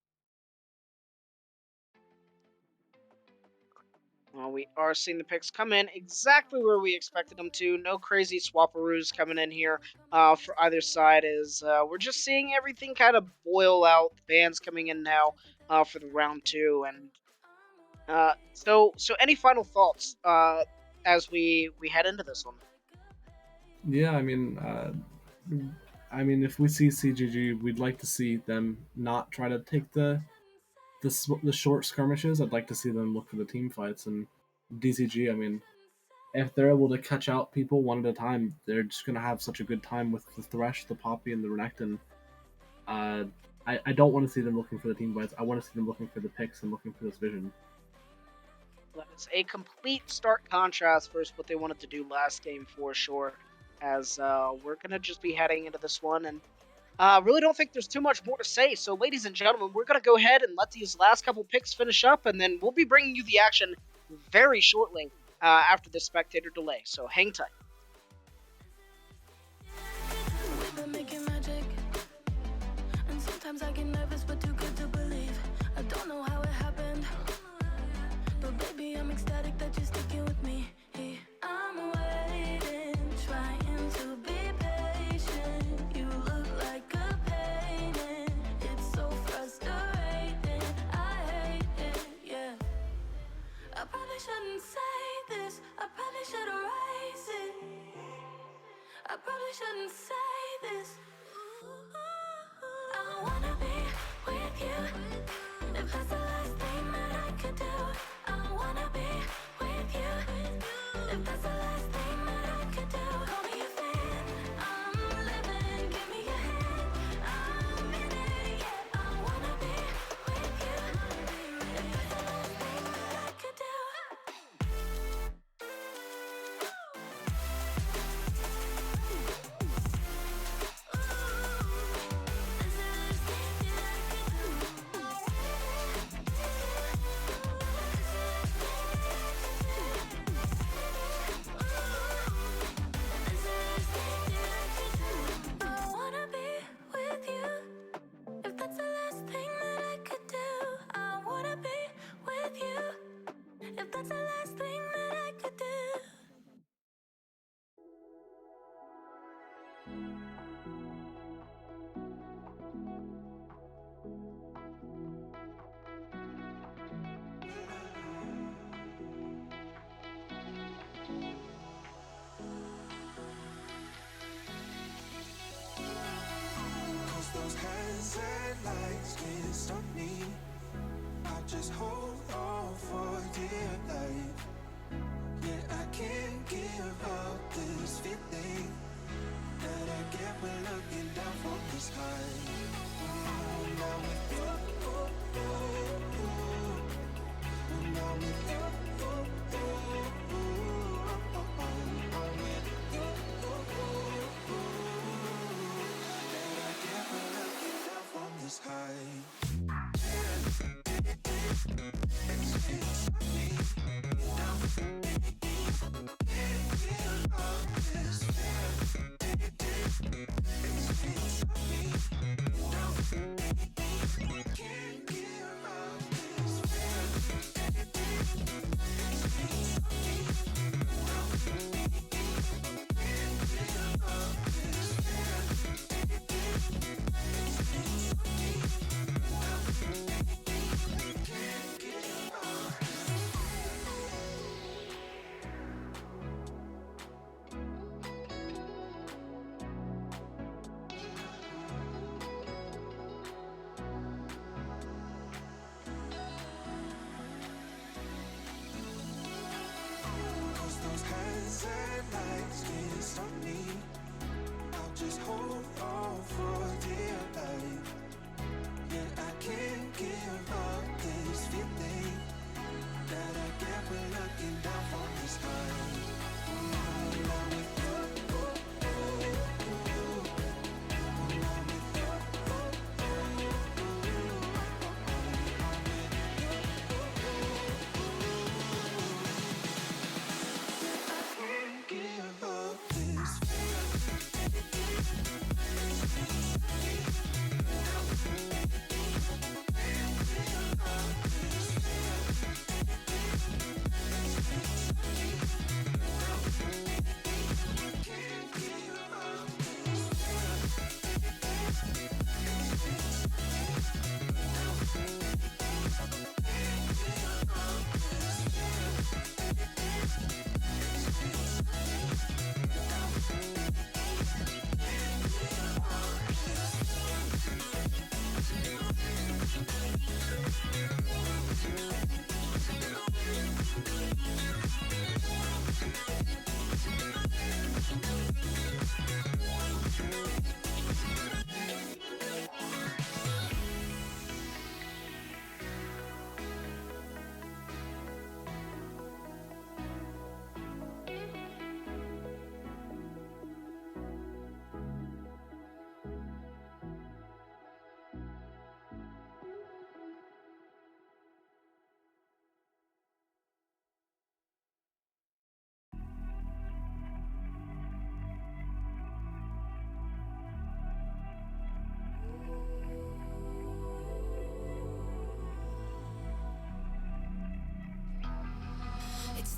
Well, we are seeing the picks come in exactly where we expected them to. No crazy swapperoos coming in here for either side. As we're just seeing everything kind of boil out. The bands coming in now for the round two, and so any final thoughts as we head into this one? Yeah, I mean, if we see CGG, we'd like to see them not try to take the short skirmishes. I'd like to see them look for the team fights. And DZG, I mean, if they're able to catch out people one at a time, they're just gonna have such a good time with the Thresh, the Poppy, and the Renekton. Uh, I don't want to see them looking for the team fights. I want to see them looking for the picks and looking for this vision. That is a complete stark contrast versus what they wanted to do last game for sure. As we're gonna just be heading into this one, and really don't think there's too much more to say. So, ladies and gentlemen, we're gonna go ahead and let these last couple picks finish up, and then we'll be bringing you the action very shortly after this spectator delay. So, hang tight. We've been making magic, and sometimes I get nervous, but too good to believe. I don't know how it happened, but baby, I'm ecstatic that you're sticking with me. I'm waiting, trying to be patient. You look like a painting. It's so frustrating. I hate it, yeah. I probably shouldn't say this. I probably should erase it. I probably shouldn't say this. I wanna be with you. If that's the last thing that I could do, I wanna be with you. If that's the last thing that I could do, call me a fan. I'm living, give me your hand. I'm in it, yeah. I wanna be with you. If that's the last thing that I could do. I wanna be with you. If that's the last thing that I could do, I wanna be with you. If that's the last thing that I could do. Cause those hazard lights can't stop me. I just hold on for dear life. Yeah, I can't give up this feeling that I get when looking down from this high. Now with you, now with you, that I get when looking down from this high.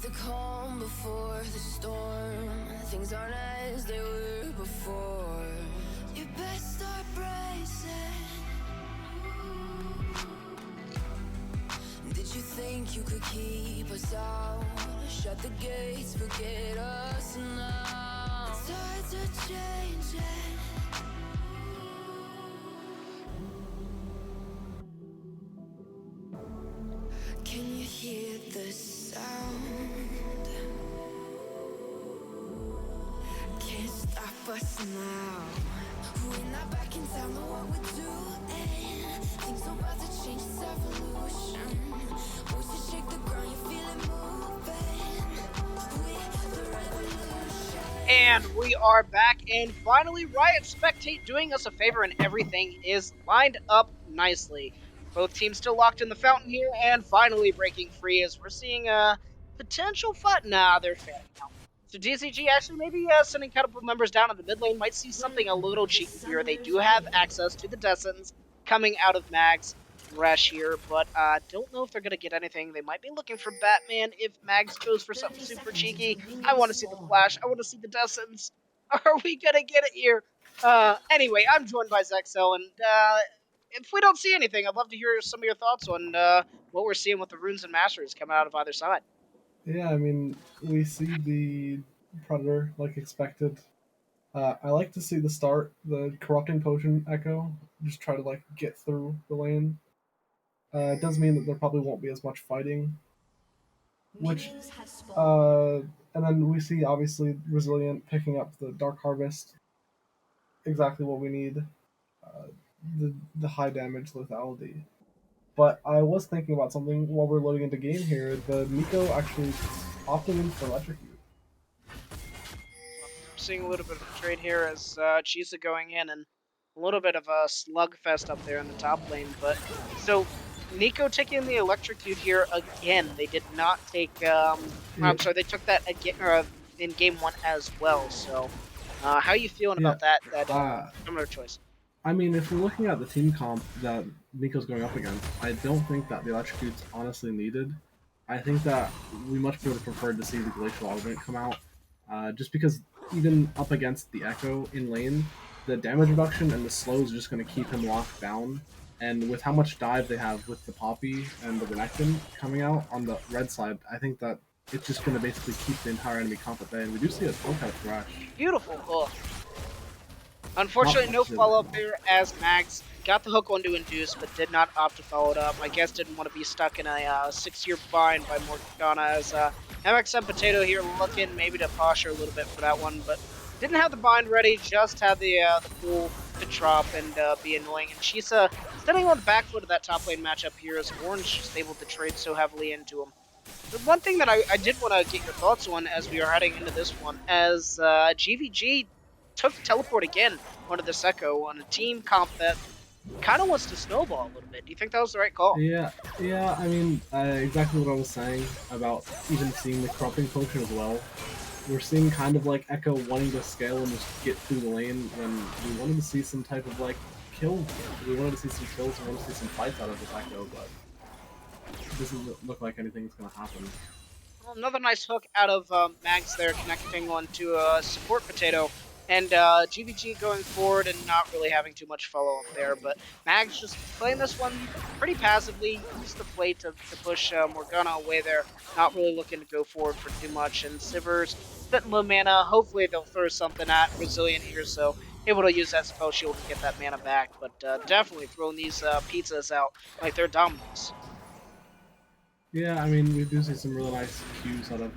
the calm before the storm. Things aren't as they were before. You best start bracing. Did you think you could keep us out? Shut the gates, forget us now. Tides are changing. Can you hear the sound? Can't stop us now. We're not back in town, know what we're doing. Things are about to change, it's evolution. Voices shake the ground, you feel it moving. We're the revolution. And we are back, and finally, Riot Spectate doing us a favor, and everything is lined up nicely. Both teams still locked in the fountain here, and finally breaking free as we're seeing a potential fight. Nah, they're fanning out. So DZG actually maybe sending a couple members down in the mid lane might see something a little cheeky here. They do have access to the Descents coming out of Mag's Thresh here, but don't know if they're going to get anything. They might be looking for Batman if Mags goes for something super cheeky. I want to see the Flash. I want to see the Descents. Are we going to get it here? Anyway, I'm joined by Zexel, and if we don't see anything, I'd love to hear some of your thoughts on what we're seeing with the Runes and Masters coming out of either side. Yeah, I mean, we see the Predator like expected. I like to see the start, the Corrupting Potion Echo, just try to like get through the lane. It does mean that there probably won't be as much fighting. Which, and then we see obviously Resilient picking up the Dark Harvest, exactly what we need. Uh, the high damage lethality. But I was thinking about something while we're loading into game here. The Nico actually opting in for Electrocute. Seeing a little bit of a trade here as Chisa going in and a little bit of a slugfest up there in the top lane. But so Nico taking the electrocute here again. They did not take. I'm sorry, they took that again in game one as well. So how are you feeling about that similar choice? I mean, if we're looking at the team comp that Nico's going up against, I don't think that the electrocute's honestly needed. I think that we much would have preferred to see the glacial augment come out, just because even up against the Echo in lane, the damage reduction and the slows are just going to keep him locked down. And with how much dive they have with the Poppy and the Renekton coming out on the red side, I think that it's just going to basically keep the entire enemy comp at bay. And we do see a poke out of Thrash. Beautiful hook. Unfortunately, no follow-up there as Mags got the hook onto Induce, but did not opt to follow it up. I guess didn't want to be stuck in a 6-year bind by Morgana as MX and Potato here looking maybe to posture a little bit for that one, but didn't have the bind ready, just had the pool to drop and be annoying. And Chisa standing on the back foot of that top lane matchup here as Orange just able to trade so heavily into him. The one thing that I did want to get your thoughts on as we are heading into this one, as GVG took teleport again onto this Echo on a team comp that kind of wants to snowball a little bit. Do you think that was the right call? Yeah. I mean, exactly what I was saying about even seeing the Corrupting Potion as well. We're seeing kind of like Echo wanting to scale and just get through the lane when we wanted to see some type of like kill. We wanted to see some kills and wanted to see some fights out of this Echo, but it doesn't look like anything's going to happen. Well, another nice hook out of Mags there, connecting one to a support Potato. And GVG going forward and not really having too much follow-up there, but Mags just playing this one pretty passively, used the play to push Morgana away there, not really looking to go forward for too much, and Sivers spitting low mana. Hopefully they'll throw something at Resilient here, so able to use that spell shield to get that mana back, but definitely throwing these pizzas out like they're dominoes. Yeah, I mean, we do see some really nice cues out of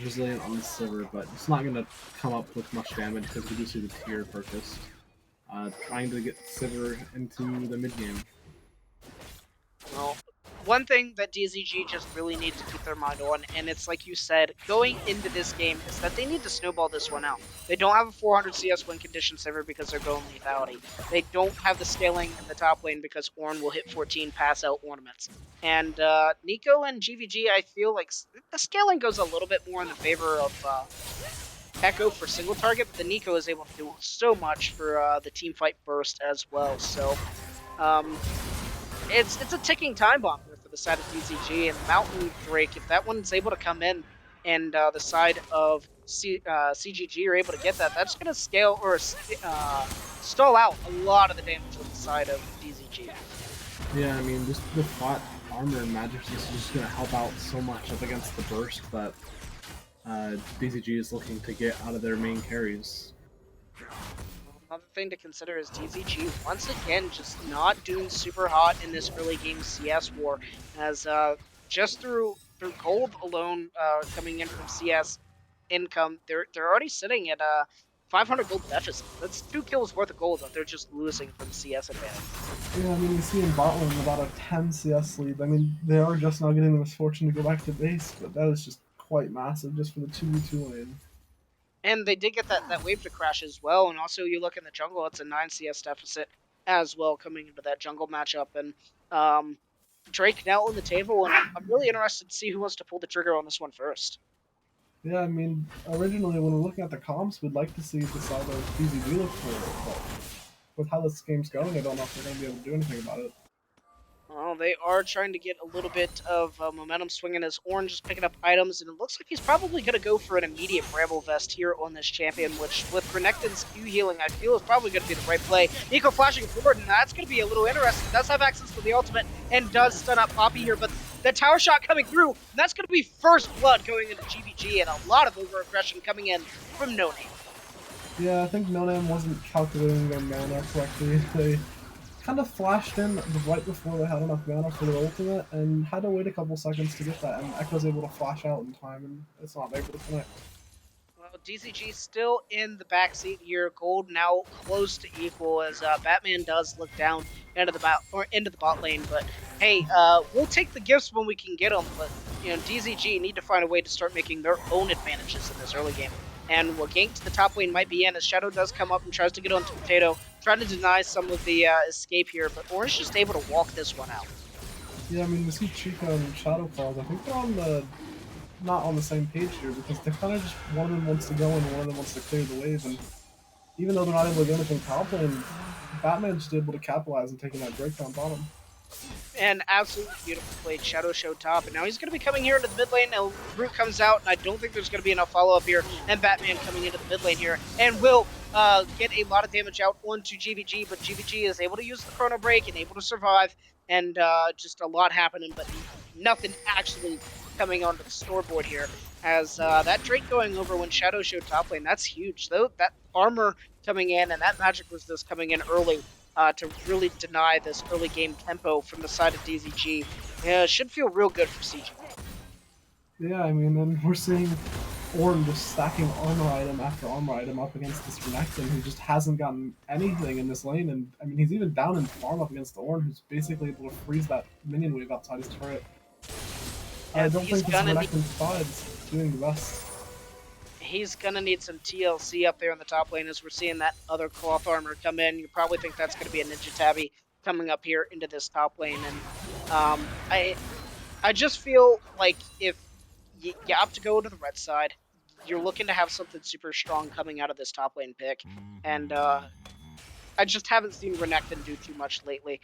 Resilient on the Sivir, but it's not going to come up with much damage because we do see the tier purchased. Trying to get Sivir into the mid-game. Well, one thing that DZG just really needs to keep their mind on, and it's like you said, going into this game, is that they need to snowball this one out. They don't have a 400 CS win condition Sivir because they're going lethality. They don't have the scaling in the top lane because Ornn will hit 14 pass out ornaments. And Nico and GVG, I feel like the scaling goes a little bit more in the favor of Echo for single target, but the Nico is able to do so much for the team fight burst as well. So it's a ticking time bomb here for the side of DZG, and Mountain Drake, if that one's able to come in and the side of CGG are able to get that, that's going to scale or stall out a lot of the damage on the side of DZG. Yeah, I mean, just the flat armor and magic is just going to help out so much up against the burst that DZG is looking to get out of their main carries. Another thing to consider is DZG once again just not doing super hot in this early game CS war, as just through gold alone coming in from CS income, they're already sitting at 500 gold deficit. That's 2 kills worth of gold that they're just losing from CS advantage. Yeah, I mean, you see in bot lane about a 10 CS lead. I mean, they are just now getting the misfortune to go back to base, but that is just quite massive just for the 2v2 lane. And they did get that wave to crash as well. And also, you look in the jungle, it's a 9 CS deficit as well coming into that jungle matchup. And Drake now on the table, and I'm really interested to see who wants to pull the trigger on this one first. Yeah, I mean, originally when we're looking at the comps, we'd like to see the side of DZG look for it, but with how this game's going, I don't know if they're going to be able to do anything about it. Well, they are trying to get a little bit of momentum swinging as Orange is picking up items, and it looks like he's probably going to go for an immediate Bramble Vest here on this champion, which with Renekton's Q healing, I feel is probably going to be the right play. Nico flashing forward, and that's going to be a little interesting. Does have access to the ultimate and does stun up Poppy here, but the tower shot coming through, and that's going to be first blood going into GVG, and a lot of over-aggression coming in from No Name. Yeah, I think No Name wasn't calculating their mana correctly. They kind of flashed in right before they had enough mana for their ultimate and had to wait a couple seconds to get that, and Echo's able to flash out in time, and it's not able to connect. Well, DZG still in the backseat here. Gold now close to equal as Batman does look down into the bot lane. But hey, we'll take the gifts when we can get them. But you know, DZG need to find a way to start making their own advantages in this early game. And what gank to the top lane might be in as Shadow does come up and tries to get onto Potato, trying to deny some of the escape here. But Orange just able to walk this one out. Yeah, I mean, we see Chica and Shadow Claws. I think they're on the not on the same page here because they're kind of just one of them wants to go and one of them wants to clear the wave. And even though they're not able to do anything top lane, Batman's just able to capitalize and taking that break down bottom. And absolutely beautiful played. Shadow showed top, and now he's going to be coming here into the mid lane. Now Root comes out, and I don't think there's going to be enough follow-up here. And Batman coming into the mid lane here, and will get a lot of damage out onto GVG, but GVG is able to use the Chrono Break and able to survive, and just a lot happening, but nothing actually coming onto the scoreboard here. As that Drake going over when Shadow showed top lane, that's huge. Though that armor coming in and that magic resist coming in early to really deny this early game tempo from the side of DZG. Yeah, should feel real good for CG. Yeah, I mean, and we're seeing Ornn just stacking armor item after armor item up against this Renekton who just hasn't gotten anything in this lane. And I mean, he's even down in farm up against Ornn, who's basically able to freeze that minion wave outside his turret. I don't think this Renekton side is doing the best. He's going to need some TLC up there in the top lane as we're seeing that other cloth armor come in. You probably think that's going to be a Ninja Tabby coming up here into this top lane. And I just feel like if you opt to go to the red side, you're looking to have something super strong coming out of this top lane pick. And I just haven't seen Renekton do too much lately,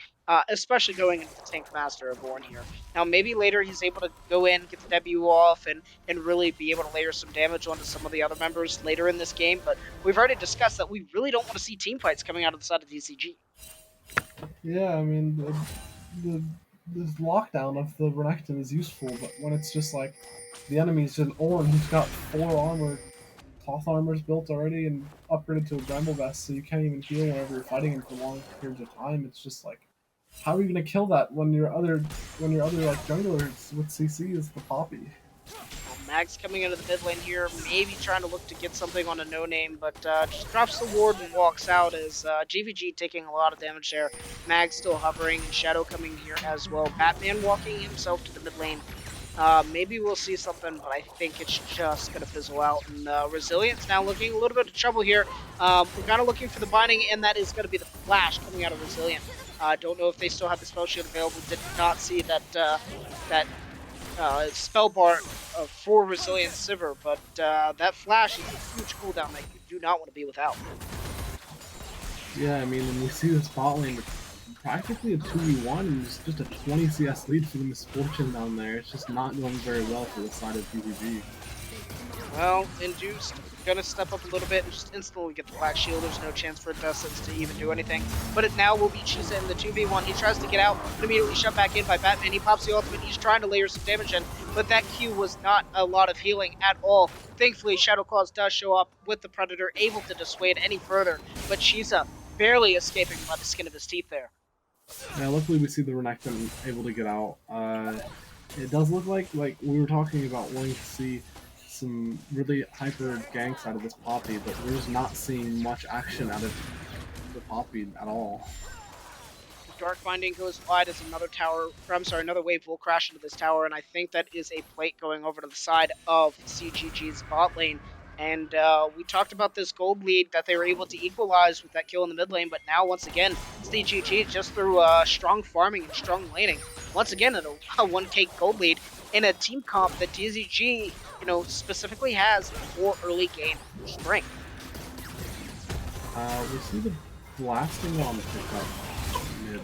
especially going into the Tank Master of Ornn here. Now, maybe later he's able to go in, get the debut off, and really be able to layer some damage onto some of the other members later in this game, but we've already discussed that we really don't want to see team fights coming out of the side of DCG. Yeah, I mean, the lockdown of the Renekton is useful, but when it's just like the enemy's an Ornn who's got 4 armor, cloth armor's built already and upgraded to a Bramble Vest, so you can't even heal whenever you're fighting him for long periods of time. It's just like, how are you gonna kill that when your other like junglers with CC is the Poppy? Well, Mag's coming into the mid lane here, maybe trying to look to get something on a No Name, but just drops the ward and walks out as GVG taking a lot of damage there. Mag still hovering, and Shadow coming here as well. Batman walking himself to the mid lane. Maybe we'll see something, but I think it's just going to fizzle out. And Resilience now looking a little bit of trouble here. We're kind of looking for the binding, and that is going to be the flash coming out of Resilient. Don't know if they still have the spell shield available. Did not see that spell bar for Resilient Sivir, but that flash is a huge cooldown that you do not want to be without. Yeah, I mean, when we see this bot lane practically a 2v1 and it's just a 20 CS lead for the Misfortune down there. It's just not going very well for the side of DZG. Well, Induced gonna step up a little bit and just instantly get the Black Shield. There's no chance for Dustins to even do anything. But it now will be Chisa in the 2v1. He tries to get out, but immediately shut back in by Batman. He pops the ultimate. He's trying to layer some damage in, but that Q was not a lot of healing at all. Thankfully, Shadow Claws does show up with the Predator, able to dissuade any further, but Chisa barely escaping by the skin of his teeth there. Yeah, luckily we see the Renekton able to get out. It does look like we were talking about wanting to see some really hyper ganks out of this Poppy, but we're just not seeing much action out of the Poppy at all. Dark Binding goes wide as another wave will crash into this tower, and I think that is a plate going over to the side of CGG's bot lane. And we talked about this gold lead that they were able to equalize with that kill in the mid lane, but now once again, CGG just through strong farming and strong laning, once again at a 1k gold lead in a team comp that DZG, specifically has for early game strength. We see the blasting on the pickup mid.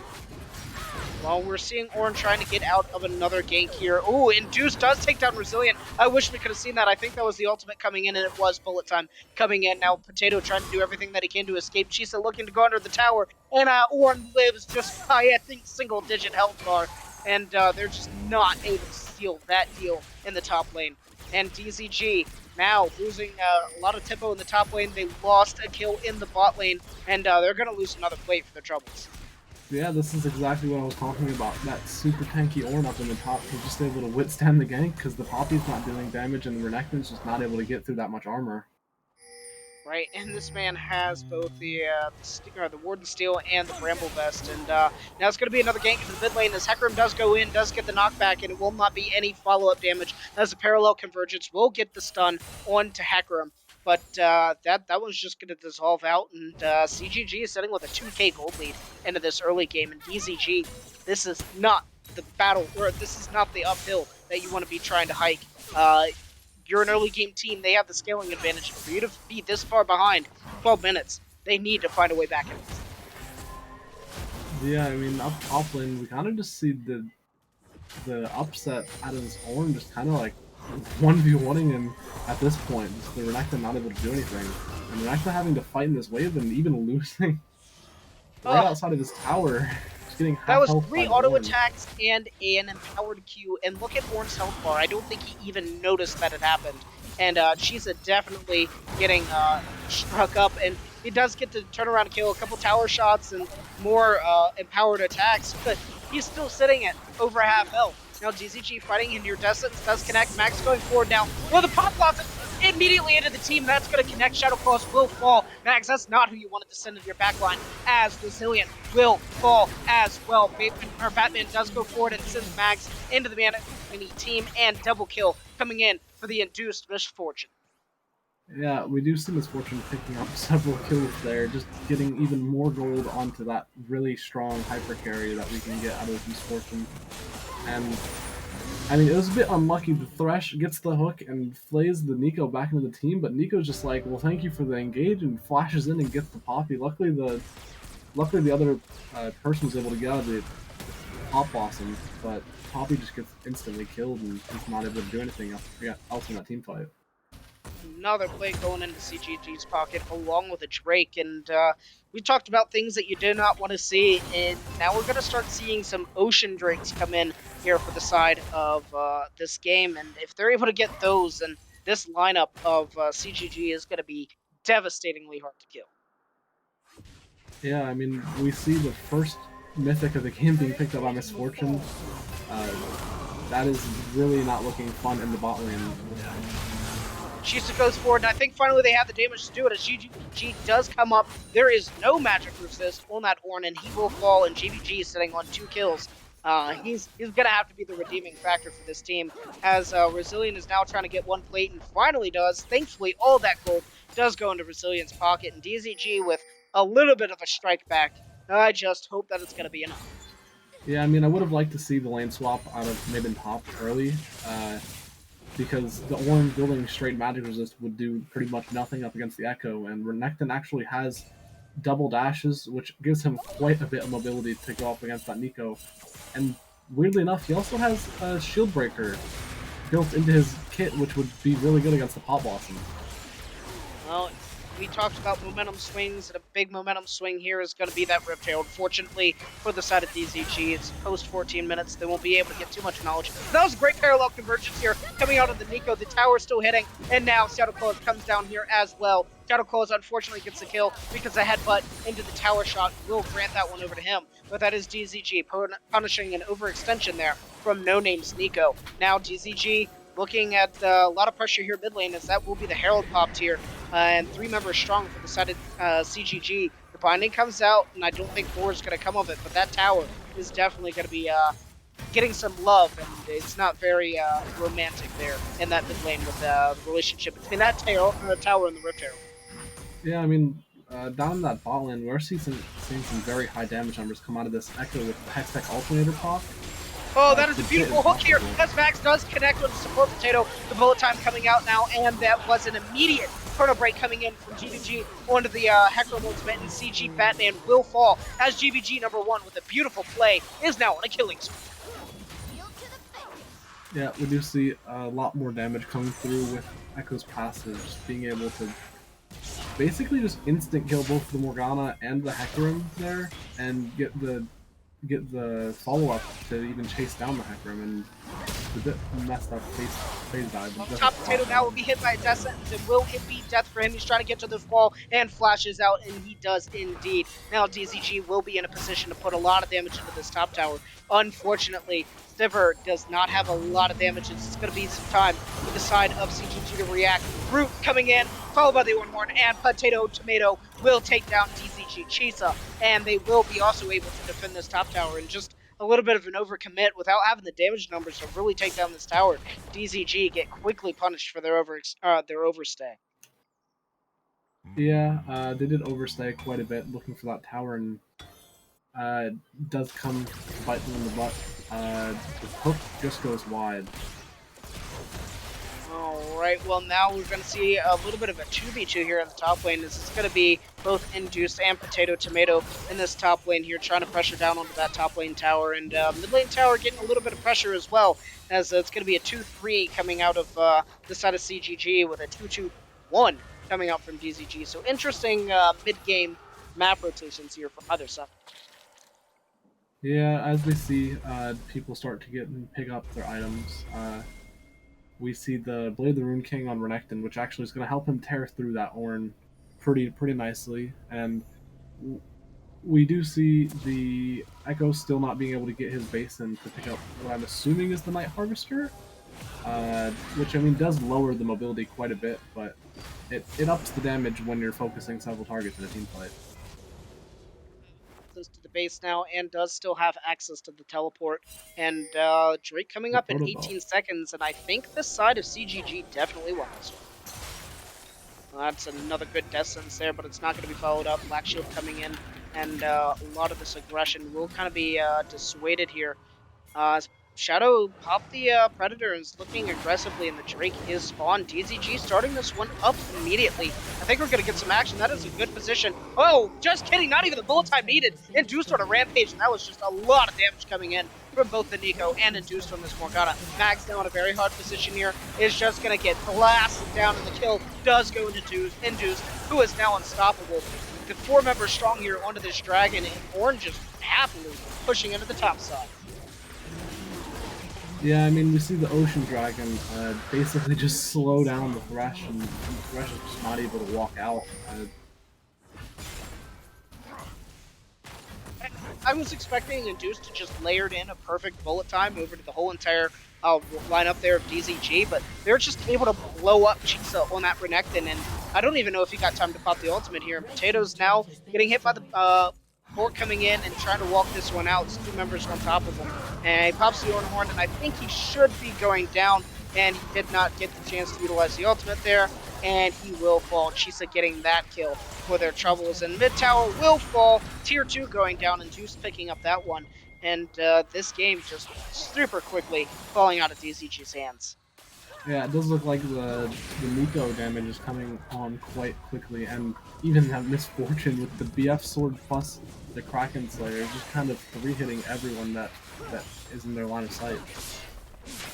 Well, we're seeing Orange trying to get out of another gank here. Ooh, Induce does take down Resilient. I wish we could have seen that. I think that was the ultimate coming in, and it was bullet time coming in. Now Potato trying to do everything that he can to escape. Chisa looking to go under the tower, and Orange lives just by, I think, single-digit health bar. And they're just not able to steal that deal in the top lane. And DZG now losing a lot of tempo in the top lane. They lost a kill in the bot lane, and they're going to lose another plate for their troubles. Yeah, this is exactly what I was talking about. That super tanky Ornn up in the top is just able to withstand the gank because the Poppy's not doing damage and the Renekton's just not able to get through that much armor. Right, and this man has both the Warden Steel and the Bramble Vest, and now it's going to be another gank into the mid lane as Hecarim does go in, does get the knockback, and it will not be any follow-up damage as the Parallel Convergence will get the stun onto Hecarim. But that one's just going to dissolve out, and CGG is sitting with a 2k gold lead into this early game, and DZG, this is not the battle, or this is not the uphill that you want to be trying to hike. You're an early game team. They have the scaling advantage. For you to be this far behind, 12 minutes, they need to find a way back in. Yeah, I mean, up top lane, we kind of just see the upset out of this Ornn just kind of like 1v1ing him at this point. Just the Renekton not able to do anything. And Renekton having to fight in this wave and even losing right outside of his tower. That was 3 auto attacks and an empowered Q, and look at Ornn's health bar. I don't think he even noticed that it happened. And Chisa definitely getting struck up, and he does get to turn around and kill a couple tower shots and more empowered attacks, but he's still sitting at over half health. Now DZG fighting in your distance does connect. Max going forward now. Well, the pop loss immediately into the team. That's going to connect. Shadow Claws will fall. Max, that's not who you wanted to send into your backline, as Resilient will fall as well. Batman does go forward and sends Max into the mini team, and double kill coming in for the Induced Misfortune. Yeah, we do see Misfortune picking up several kills there, just getting even more gold onto that really strong hyper carry that we can get out of Misfortune. And I mean, it was a bit unlucky. The Thresh gets the hook and flays the Nico back into the team, but Nico's just like, well, thank you for the engage, and flashes in and gets the Poppy. Luckily the other person was able to get out of the Pop Blossom, but Poppy just gets instantly killed and he's not able to do anything else in that team fight. Another play going into CGG's pocket along with a Drake, and we talked about things that you did not want to see, and now we're going to start seeing some Ocean Drakes come in here for the side of this game, and if they're able to get those, then this lineup of CGG is going to be devastatingly hard to kill. Yeah, I mean, we see the first mythic of the game being picked up by Misfortune. That is really not looking fun in the bot lane. Chisa goes forward, and I think finally they have the damage to do it as GVG does come up. There is no magic resist on that Ornn, and he will fall, and GVG is sitting on 2 kills. He's going to have to be the redeeming factor for this team, as Resilient is now trying to get 1 plate, and finally does. Thankfully, all that gold does go into Resilient's pocket, and DZG with a little bit of a strike back. I just hope that it's going to be enough. Yeah, I mean, I would have liked to see the lane swap out of mid and top early, because the Ornn building straight magic resist would do pretty much nothing up against the Echo, and Renekton actually has double dashes, which gives him quite a bit of mobility to go up against that Nico. And weirdly enough, he also has a shield breaker built into his kit, which would be really good against the Pot Blossom. Well, we talked about momentum swings, and a big momentum swing here is going to be that Rift Herald. Fortunately, for the side of DZG, it's post 14 minutes. They won't be able to get too much knowledge. That was a great parallel convergence here coming out of the Nico. The tower still hitting, and now Shadow Claws comes down here as well. Shadow Claws unfortunately gets the kill because the headbutt into the tower shot will grant that one over to him. But that is DZG punishing an overextension there from No Name's Nico. Now DZG looking at a lot of pressure here mid lane, as that will be the Herald popped here, and 3 members strong for the side of CGG. The binding comes out, and I don't think more is going to come of it, but that tower is definitely going to be getting some love, and it's not very romantic there in that mid lane with the relationship between that tower and the Rift Herald. Yeah, I mean, down in that bot lane, we're seeing some very high damage numbers come out of this Echo with the Hextech Alternator pop. Oh, that is a beautiful hook here, as Max does connect with the support potato. The bullet time coming out now, and that was an immediate chrono break coming in from GBG onto the Hecarim ultimate, and CG Batman will fall, as GBG #1 with a beautiful play is now on a killing spree. Yeah, we do see a lot more damage coming through with Echo's passive, just being able to basically just instant kill both the Morgana and the Hecarim there, and get the follow-up to even chase down the Hecarim, and it's a bit messed up phase dive. Well, top potato now will be hit by a death sentence, and will it be death for him? He's trying to get to the wall and flashes out, and he does indeed. Now DZG will be in a position to put a lot of damage into this top tower. Unfortunately, Sivir does not have a lot of damage. It's going to be some time for the side of CGG to react. Root coming in, followed by the Ornhorn, and Potato Tomato will take down DZG Chisa, and they will be also able to defend this top tower in just a little bit of an overcommit without having the damage numbers to really take down this tower. DZG get quickly punished for their overstay. Yeah, they did overstay quite a bit looking for that tower, and does come to bite them in the butt. The hook just goes wide. Alright, well now we're going to see a little bit of a 2v2 here in the top lane. This is going to be both Induced and Potato Tomato in this top lane here, trying to pressure down onto that top lane tower. And mid lane tower getting a little bit of pressure as well, as it's going to be a 2-3 coming out of the side of CGG with a 2-2-1 coming out from DZG. So interesting mid-game map rotations here for either side. Yeah, as we see people start to get and pick up their items, we see the Blade of the Rune King on Renekton, which actually is going to help him tear through that Ornn pretty nicely. And we do see the Echo still not being able to get his base in to pick up what I'm assuming is the Night Harvester, which, I mean, does lower the mobility quite a bit, but it ups the damage when you're focusing several targets in a team fight. To the base now, and does still have access to the teleport. And Drake coming up in 18 seconds, and I think the side of CGG definitely won this one. Well, that's another good death sentence there, but it's not going to be followed up. Black Shield coming in, and a lot of this aggression will kind of be dissuaded here. Shadow popped the Predator and is looking aggressively, and the Drake is spawned. DZG starting this one up immediately. I think we're going to get some action. That is a good position. Oh, just kidding. Not even the bullet time needed. Induced on a Rampage, and that was just a lot of damage coming in from both the Nico and Induced on this Morgana. Mag's now in a very hard position here. Is just going to get blasted down, and the kill does go into Induced, who is now unstoppable. The 4 members strong here onto this dragon, and Ornn just happily pushing into the top side. Yeah, I mean, we see the Ocean Dragon basically just slow down the Thresh, and the Thresh is just not able to walk out. I was expecting Induced to just layered in a perfect bullet time over to the whole entire lineup there of DZG, but they're just able to blow up Chisa on that Renekton, and I don't even know if he got time to pop the ultimate here. And Potato's now getting hit by the Fort coming in and trying to walk this one out. It's 2 members on top of him. And he pops the Ornhorn, and I think he should be going down, and he did not get the chance to utilize the ultimate there, and he will fall. Chisa getting that kill for their troubles, and mid tower will fall. Tier 2 going down, and Juice picking up that one. And this game just super quickly falling out of DZG's hands. Yeah, it does look like the Nico damage is coming on quite quickly, and even that misfortune with the BF sword plus the Kraken Slayer is just kind of three-hitting everyone that is in their line of sight.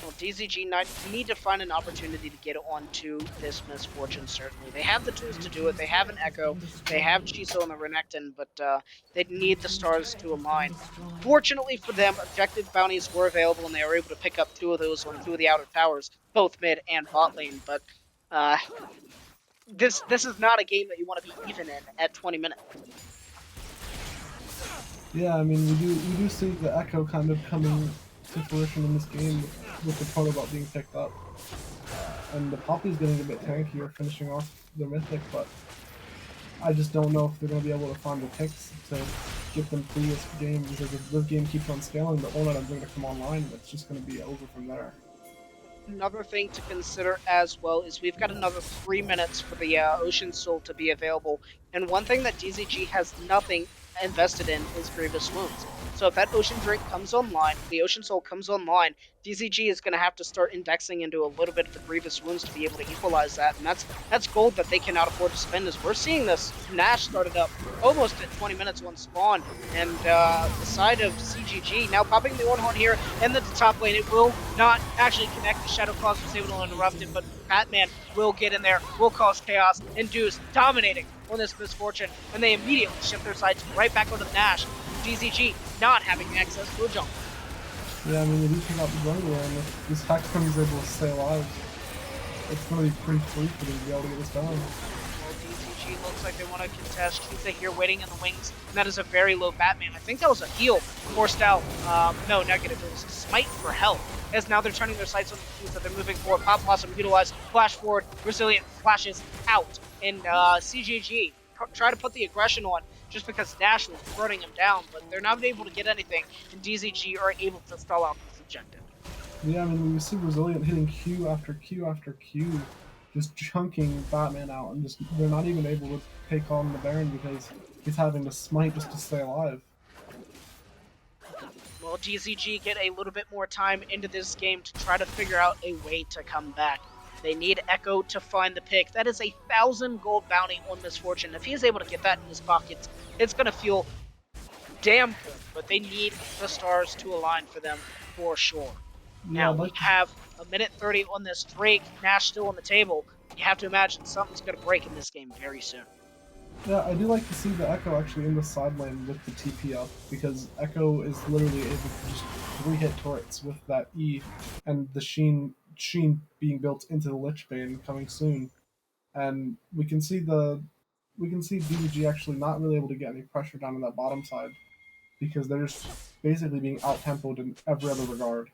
Well, DZG need to find an opportunity to get onto this misfortune, certainly. They have the tools to do it. They have an Echo. They have Chiso and the Renekton, but they need the stars to align. Fortunately for them, objective bounties were available, and they were able to pick up 2 of those on 2 of the outer towers, both mid and bot lane. But uh, this is not a game that you want to be even in at 20 minutes. Yeah, I mean, we do see the Echo kind of coming to fruition in this game with the protobot being picked up. And the Poppy's getting a bit tankier, finishing off their Mythic, but I just don't know if they're going to be able to find the picks to get them through this game, because if this game keeps on scaling, the Ornat is going to come online, it's just going to be over from there. Another thing to consider as well is we've got another 3 minutes for the Ocean Soul to be available, and one thing that DZG has nothing invested in is Grievous Wounds. So if that Ocean Drink comes online, the Ocean Soul comes online, DZG is going to have to start indexing into a little bit of the Grievous Wounds to be able to equalize that, and that's gold that they cannot afford to spend. As we're seeing this, Nash started up almost at 20 minutes on spawn, and the side of CGG now popping the Ornhorn here in the top lane. It will not actually connect. The Shadow Claws was able to interrupt it, but Batman will get in there, will cause chaos, induce, dominating on this misfortune, and they immediately shift their sights right back onto the Nash. DZG not having access to a jump. Yeah, I mean, they do pick out the jungle, and if this Hexman is able to stay alive, it's going to be pretty free for them to be able to get this done. Well, DZG looks like they want to contest. Kisa here waiting in the wings, and that is a very low Batman. I think that was a heal forced out. No, negative. It was a smite for health. As now they're turning their sights on the Kisa. They're moving forward. Pop Blossom utilized. Flash forward. Resilient flashes out. And CGG try to put the aggression on just because Nash was burning him down, but they're not able to get anything, and DZG are able to stall out this objective. Yeah, I mean, we see Resilient hitting Q after Q after Q, just chunking Batman out, and just they're not even able to take on the Baron because he's having to smite just to stay alive. Well, DZG get a little bit more time into this game to try to figure out a way to come back. They need Echo to find the pick. That is 1,000 gold bounty on Misfortune. If he's able to get that in his pockets, it's going to feel damn good. But they need the stars to align for them for sure. Yeah, Now, we have a minute 30 on this. Drake, Nash still on the table. You have to imagine something's going to break in this game very soon. Yeah, I do like to see the Echo actually in the side lane with the TP up, because Echo is literally able to just 3-hit turrets with that E, and the Sheen being built into the Lich Bane coming soon. And we can see DDG actually not really able to get any pressure down on that bottom side, because they're just basically being out-tempoed in every other regard.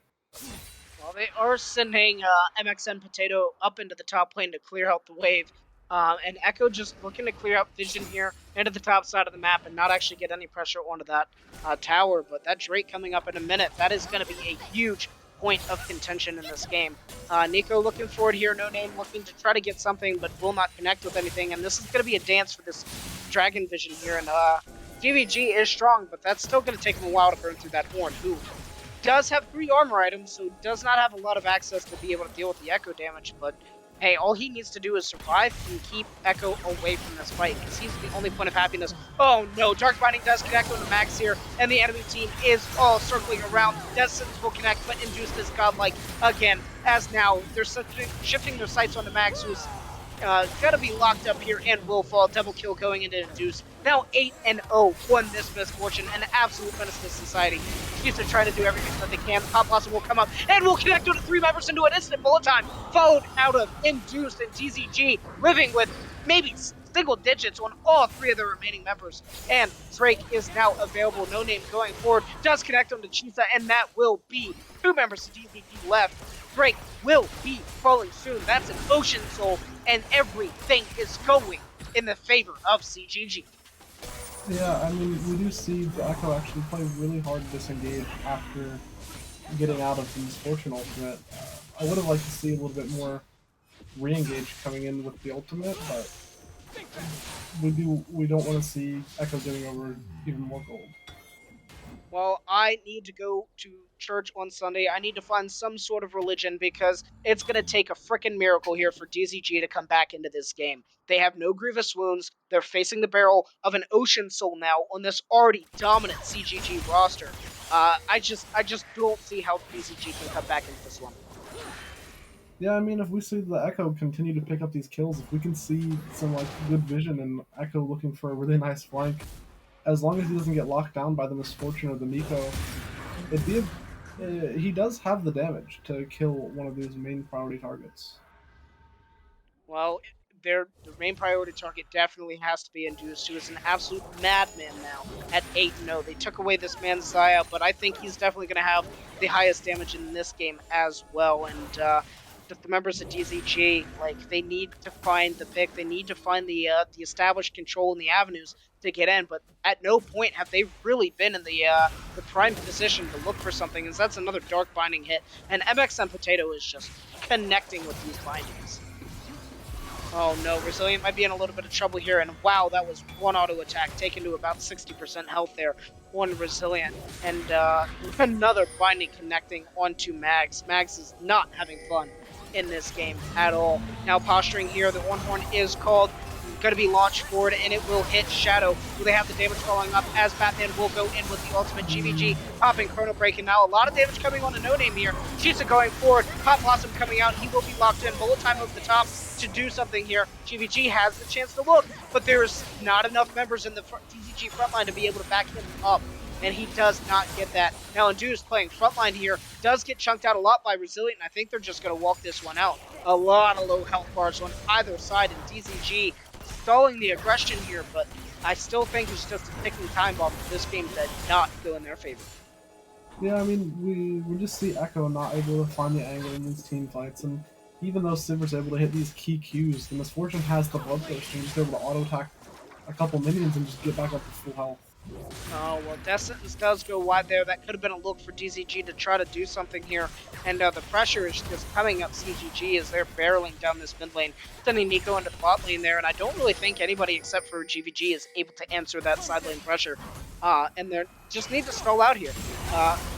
Well, they are sending MXN Potato up into the top lane to clear out the wave. And Echo just looking to clear out Vision here into the top side of the map and not actually get any pressure onto that tower. But that Drake coming up in a minute, that is going to be a huge point of contention in this game. Nico looking forward here, No Name looking to try to get something, but will not connect with anything. And this is going to be a dance for this Dragon Vision here. And DVG is strong, but that's still going to take him a while to burn through that horn, who does have 3 armor items, so does not have a lot of access to be able to deal with the Echo damage, but hey, all he needs to do is survive and keep Echo away from this fight, because he's the only point of happiness. Oh no, Dark Binding does connect on the Max here, and the enemy team is all circling around. Death Sentence will connect, but Induced is godlike again, as now they're shifting their sights on the Max, who's gonna be locked up here, and will fall. Double kill going into Induce. Now 8-0 on this Misfortune, an absolute menace to society. Used to try to do everything that they can. Pop Blossom will come up and will connect to the 3 members into an instant bullet time, followed out of Induced, and DZG living with maybe single digits on all 3 of the remaining members. And Drake is now available. No Name going forward, does connect on to Chisa, and that will be 2 members of DZG left. Drake will be falling soon. That's an Ocean Soul, and everything is going in the favor of CGG. Yeah, I mean, we do see the Echo actually play really hard to disengage after getting out of the Misfortune ultimate. I would have liked to see a little bit more re-engage coming in with the ultimate, but we don't want to see Echo getting over even more gold. Well, I need to go to church on Sunday. I need to find some sort of religion because it's going to take a freaking miracle here for DZG to come back into this game. They have no grievous wounds. They're facing the barrel of an Ocean Soul now on this already dominant CGG roster. I just don't see how DZG can come back into this one. Yeah, I mean, if we see the Echo continue to pick up these kills, if we can see some like good vision and Echo looking for a really nice flank, as long as he doesn't get locked down by the Misfortune or the Miko, it'd be he does have the damage to kill one of these main priority targets. Well, their main priority target definitely has to be Induced, who is an absolute madman now at 8-0. They took away this man's Zaya, but I think he's definitely going to have the highest damage in this game as well. And the members of DZG, like, they need to find the pick. They need to find the established control and the avenues to get in. But at no point have they really been in the prime position to look for something. And that's another Dark Binding hit. And MXM Potato is just connecting with these bindings. Oh no, Resilient might be in a little bit of trouble here, and wow, that was one auto attack taken to about 60% health there on Resilient. And another binding connecting onto Mags. Mags is not having fun in this game at all. Now posturing here, the one horn is called, going to be launched forward, and it will hit Shadow. Will they have the damage following up as Batman will go in with the ultimate GVG, popping Chrono Break, and now a lot of damage coming on to No Name here. She's going forward, Pop Blossom coming out, he will be locked in, bullet time over the top to do something here. GVG has the chance to look, but there's not enough members in the DZG frontline to be able to back him up, and he does not get that. Now Induced playing frontline here, does get chunked out a lot by Resilient, and I think they're just going to walk this one out. A lot of low health bars on either side, and DZG stalling the aggression here, but I still think it's just a ticking time bomb for this game to not go in their favor. Yeah, I mean, we just see Echo not able to find the angle in these team fights, and even though Siver's able to hit these key Qs, the Misfortune has the Bloodthirst and just able to auto-attack a couple minions and just get back up to full health. Oh, well, Death Sentence does go wide there. That could have been a look for DZG to try to do something here. And the pressure is just coming up CGG as they're barreling down this mid lane, sending Nico into the bot lane there. And I don't really think anybody except for GVG is able to answer that side lane pressure. And they just need to stall out here.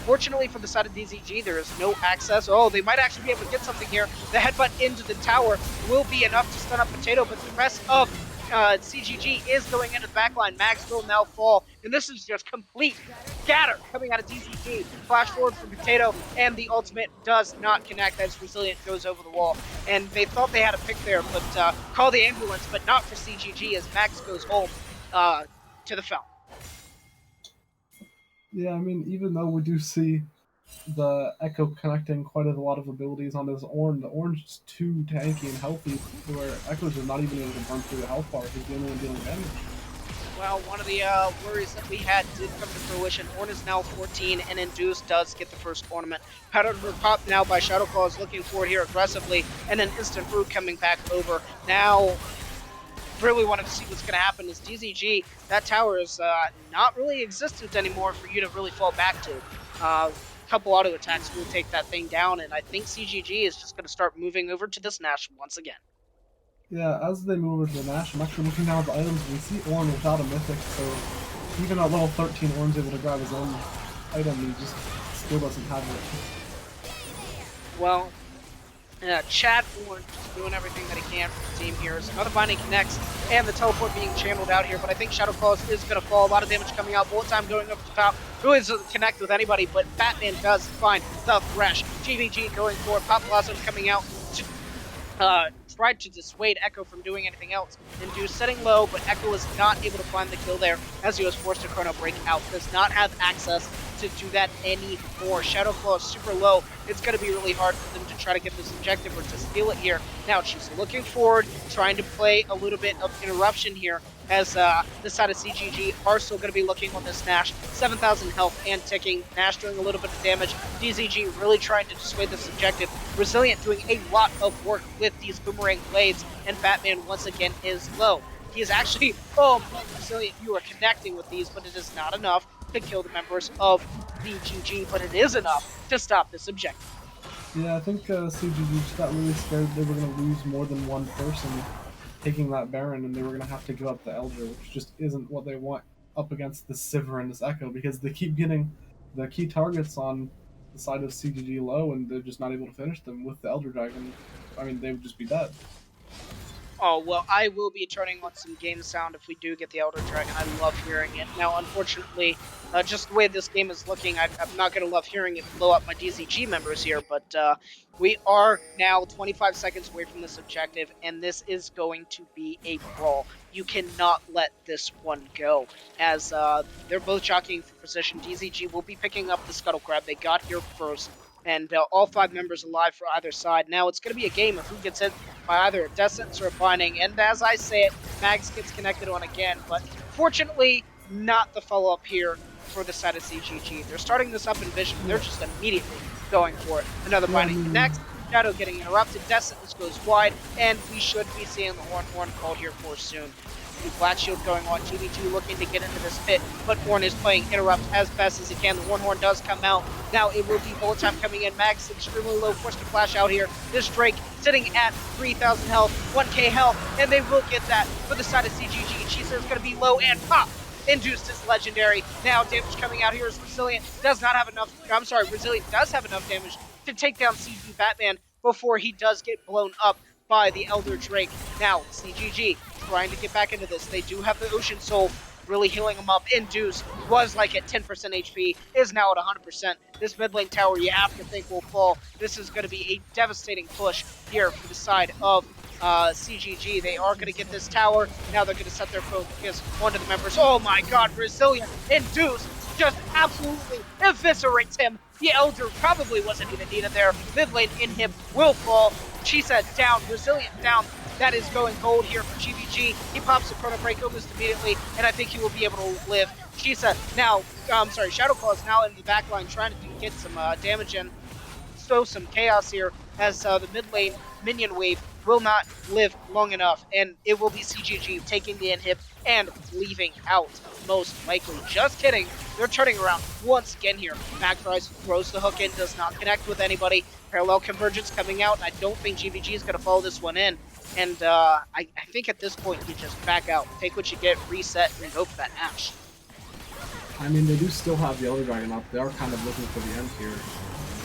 Fortunately for the side of DZG, there is no access. Oh, they might actually be able to get something here. The headbutt into the tower will be enough to stun up Potato, but the rest of CGG is going into the backline. Max will now fall, and this is just complete scatter coming out of DZG. Flash forward from Potato, and the ultimate does not connect as Resilient goes over the wall. And they thought they had a pick there, but call the ambulance, but not for CGG as Max goes home to the fountain. Yeah, I mean, even though we do see the Echo connecting quite a lot of abilities on his Ornn, the Ornn's just too tanky and healthy where Echo's just not even able to burn through the health bar. He's the only one dealing damage. Well, one of the worries that we had did come to fruition. Ornn is now 14, and Induced does get the first ornament. Powdered pop now by Shadowclaw is looking forward here aggressively, and an instant fruit coming back over. Now, really wanted to see what's going to happen is DZG, that tower is not really existent anymore for you to really fall back to. Couple auto attacks will take that thing down, and I think CGG is just going to start moving over to this Nash once again. Yeah, as they move over to the Nash, I'm actually looking now at the items. We see Ornn without a mythic, so even at level 13, Ornn's able to grab his own item, he just still doesn't have it. Well, Chad Ornn just doing everything that he can for the team here. As another binding connects, and the teleport being channeled out here, but I think Shadowclaw is going to fall. A lot of damage coming out. Bullet time going over the top. Really doesn't connect with anybody, but Batman does find the Thresh. GVG going forward. Pop Blossom coming out to tried to dissuade Echo from doing anything else. Induced setting low, but Echo was not able to find the kill there as he was forced to Chrono Break out. Does not have access to do that anymore. Shadowclaw is super low. It's going to be really hard for them to try to get this objective or to steal it here. Now she's looking forward, trying to play a little bit of interruption here as this side of CGG are still going to be looking on this Nash. 7,000 health and ticking. Nash doing a little bit of damage. DZG really trying to dissuade this objective. Resilient doing a lot of work with these boomerang blades, and Batman once again is low. He is actually, Resilient, you are connecting with these, but it is not enough to kill the members of DZG, but it is enough to stop this objective. Yeah, I think CGG just got really scared they were going to lose more than one person taking that Baron, and they were going to have to give up the Elder, which just isn't what they want. up against this Sivir and this Echo because they keep getting the key targets on the side of CGG low, and they're just not able to finish them with the Elder Dragon. I mean, they would just be dead. Oh, well, I will be turning on some game sound if we do get the Elder Dragon. I love hearing it. Now, unfortunately, just the way this game is looking, I'm not going to love hearing it blow up my DZG members here, but we are now 25 seconds away from this objective, and this is going to be a brawl. You cannot let this one go, as they're both jockeying for position. DZG will be picking up the Scuttle Crab. They got here first, and all 5 members alive for either side. Now, it's going to be a game of who gets hit by either a death sentence or a binding, and as I say it, Mags gets connected on again, but fortunately, not the follow-up here for the side of CGG. They're starting this up in Vision. They're just immediately going for it. Another binding connects. Shadow getting interrupted. Death sentence goes wide, and we should be seeing the Horn called here for soon. Flat Shield going on. GV2 looking to get into this pit, but Horn is playing interrupt as best as he can. The Horn does come out. Now it will be bullet time coming in. Max extremely low, forced to flash out here. This Drake sitting at 3,000 health, 1k health, and they will get that for the side of CGG. She says it's going to be low and pop. Induced is legendary. Now damage coming out here is Resilient. Does not have enough. I'm sorry, Resilient does have enough damage to take down CG Batman before he does get blown up by the Elder Drake. Now, CGG trying to get back into this. They do have the Ocean Soul really healing him up. Induce was like at 10% HP, is now at 100%. This mid lane tower you have to think will fall. This is going to be a devastating push here for the side of CGG. They are going to get this tower. Now they're going to set their focus onto the members. Oh my god, Resilient. Induce just absolutely eviscerates him. The Elder probably wasn't even needed there. Mid lane inhib will fall. Chisa down, Resilient down. That is going gold here for GVG. He pops the Chrono Break almost immediately, and I think he will be able to live. Chisa now, Shadow Claw is now in the back line trying to get some damage in. So some chaos here as the mid lane minion wave will not live long enough, and it will be CGG taking the inhib and leaving out, most likely. Just kidding. They're turning around once again here. Magpries throws the hook in, does not connect with anybody. Parallel convergence coming out, and I don't think GVG is going to follow this one in. And I think at this point you just back out, take what you get, reset, and hope for that Ash. I mean, they do still have the Elder Dragon up. They are kind of looking for the end here.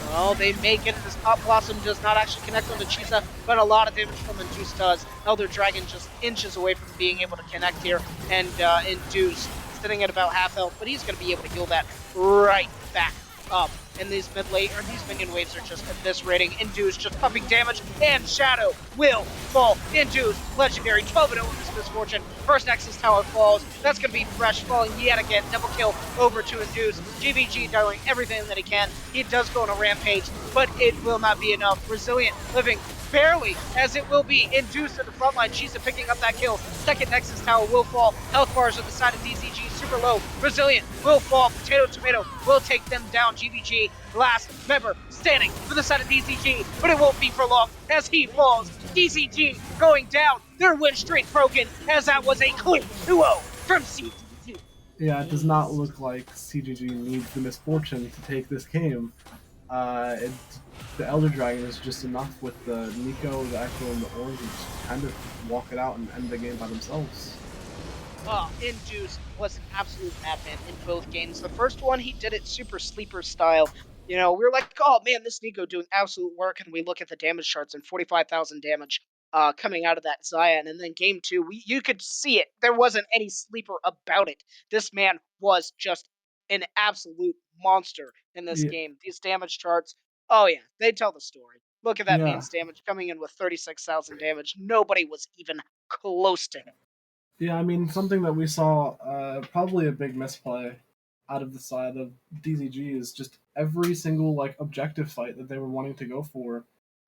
Well, they make it. This Pop Blossom does not actually connect on the Chisa, but a lot of damage from Induce does. Elder Dragon just inches away from being able to connect here, and Induce sitting at about half health, but he's going to be able to heal that right back up. And these these minion waves are just eviscerating. Induce just pumping damage, and Shadow will fall. Induce, legendary, 12-0 in this misfortune. First Nexus Tower falls. That's going to be Fresh falling yet again. Double kill over to Induce. GVG doing everything that he can. He does go on a rampage, but it will not be enough. Resilient living barely, as it will be Induced at the front line. Chisa picking up that kill. Second Nexus Tower will fall. Health bars on the side of DZG super low. Resilient will fall. Potato Tomato will take them down. GVG, last member standing for the side of DZG, but it won't be for long as he falls. DZG going down. Their win streak broken, as that was a clean 2-0 from CGG. Yeah, it does not look like CGG needs the misfortune to take this game. The Elder Dragon is just enough with the Nico, the Echo, and the Orange to just kind of walk it out and end the game by themselves. Induce was an absolute madman in both games. The first one, he did it super sleeper style. You know, we were like, oh man, this Nico doing absolute work, and we look at the damage charts and 45,000 damage coming out of that Zion. And then game two, you could see it. There wasn't any sleeper about it. This man was just an absolute monster in this game. These damage charts, oh yeah, they tell the story. Look at that man's damage coming in with 36,000 damage. Nobody was even close to him. Yeah, I mean, something that we saw, probably a big misplay out of the side of DZG is just every single like objective fight that they were wanting to go for.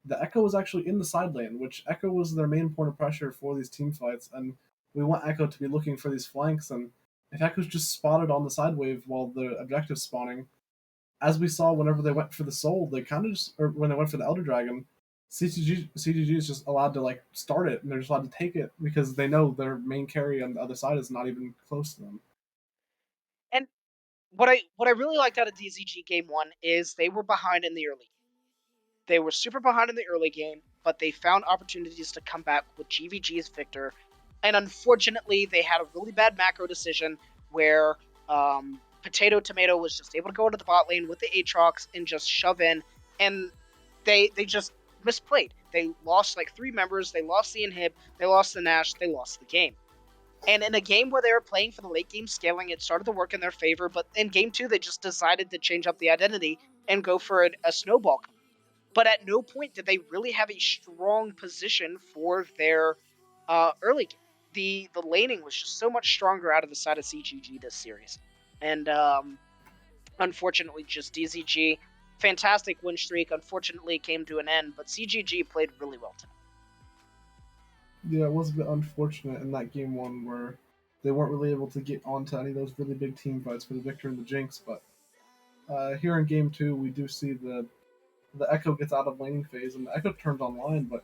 The Echo was actually in the side lane, which Echo was their main point of pressure for these team fights, and we want Echo to be looking for these flanks, and if Echo's just spotted on the side wave while the objective's spawning, as we saw whenever they went for the Soul, they kind of just, or when they went for the Elder Dragon, CGG is just allowed to like start it, and they're just allowed to take it because they know their main carry on the other side is not even close to them. And what I really liked out of DZG game one is they were behind in the early game. They were super behind in the early game, but they found opportunities to come back with GVG's Victor. And unfortunately, they had a really bad macro decision where Potato Tomato was just able to go into the bot lane with the Aatrox and just shove in, and they just misplayed. They lost like 3 members, they lost the inhib, they lost the Nash, they lost the game. And in a game where they were playing for the late game scaling, it started to work in their favor, but in game 2 they just decided to change up the identity and go for a snowball. But at no point did they really have a strong position for their early game. The laning was just so much stronger out of the side of CGG this series. And unfortunately, just DZG, fantastic win streak, unfortunately came to an end, but CGG played really well tonight. Yeah, it was a bit unfortunate in that game 1 where they weren't really able to get onto any of those really big team fights for the Victor and the Jinx, but here in game 2 we do see the Echo gets out of laning phase and the Echo turns online, but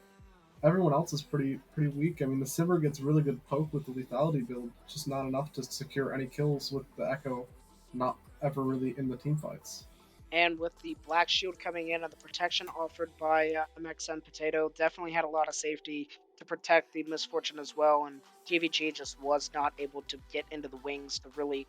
everyone else is pretty weak. I mean, the Sivir gets really good poke with the lethality build, just not enough to secure any kills with the Echo not ever really in the team fights. And with the Black Shield coming in and the protection offered by MXN Potato, definitely had a lot of safety to protect the Misfortune as well, and DVG just was not able to get into the wings to really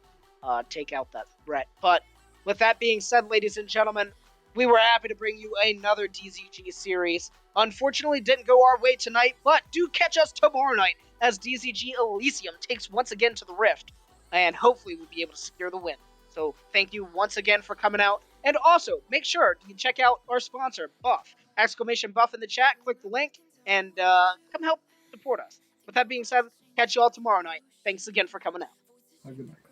take out that threat. But with that being said, ladies and gentlemen, we were happy to bring you another DZG series. Unfortunately, didn't go our way tonight, but do catch us tomorrow night as DZG Elysium takes once again to the Rift, and hopefully we'll be able to secure the win. So thank you once again for coming out. And also, make sure to check out our sponsor, Buff. Exclamation Buff in the chat, click the link, and come help support us. With that being said, catch you all tomorrow night. Thanks again for coming out. Have a good night.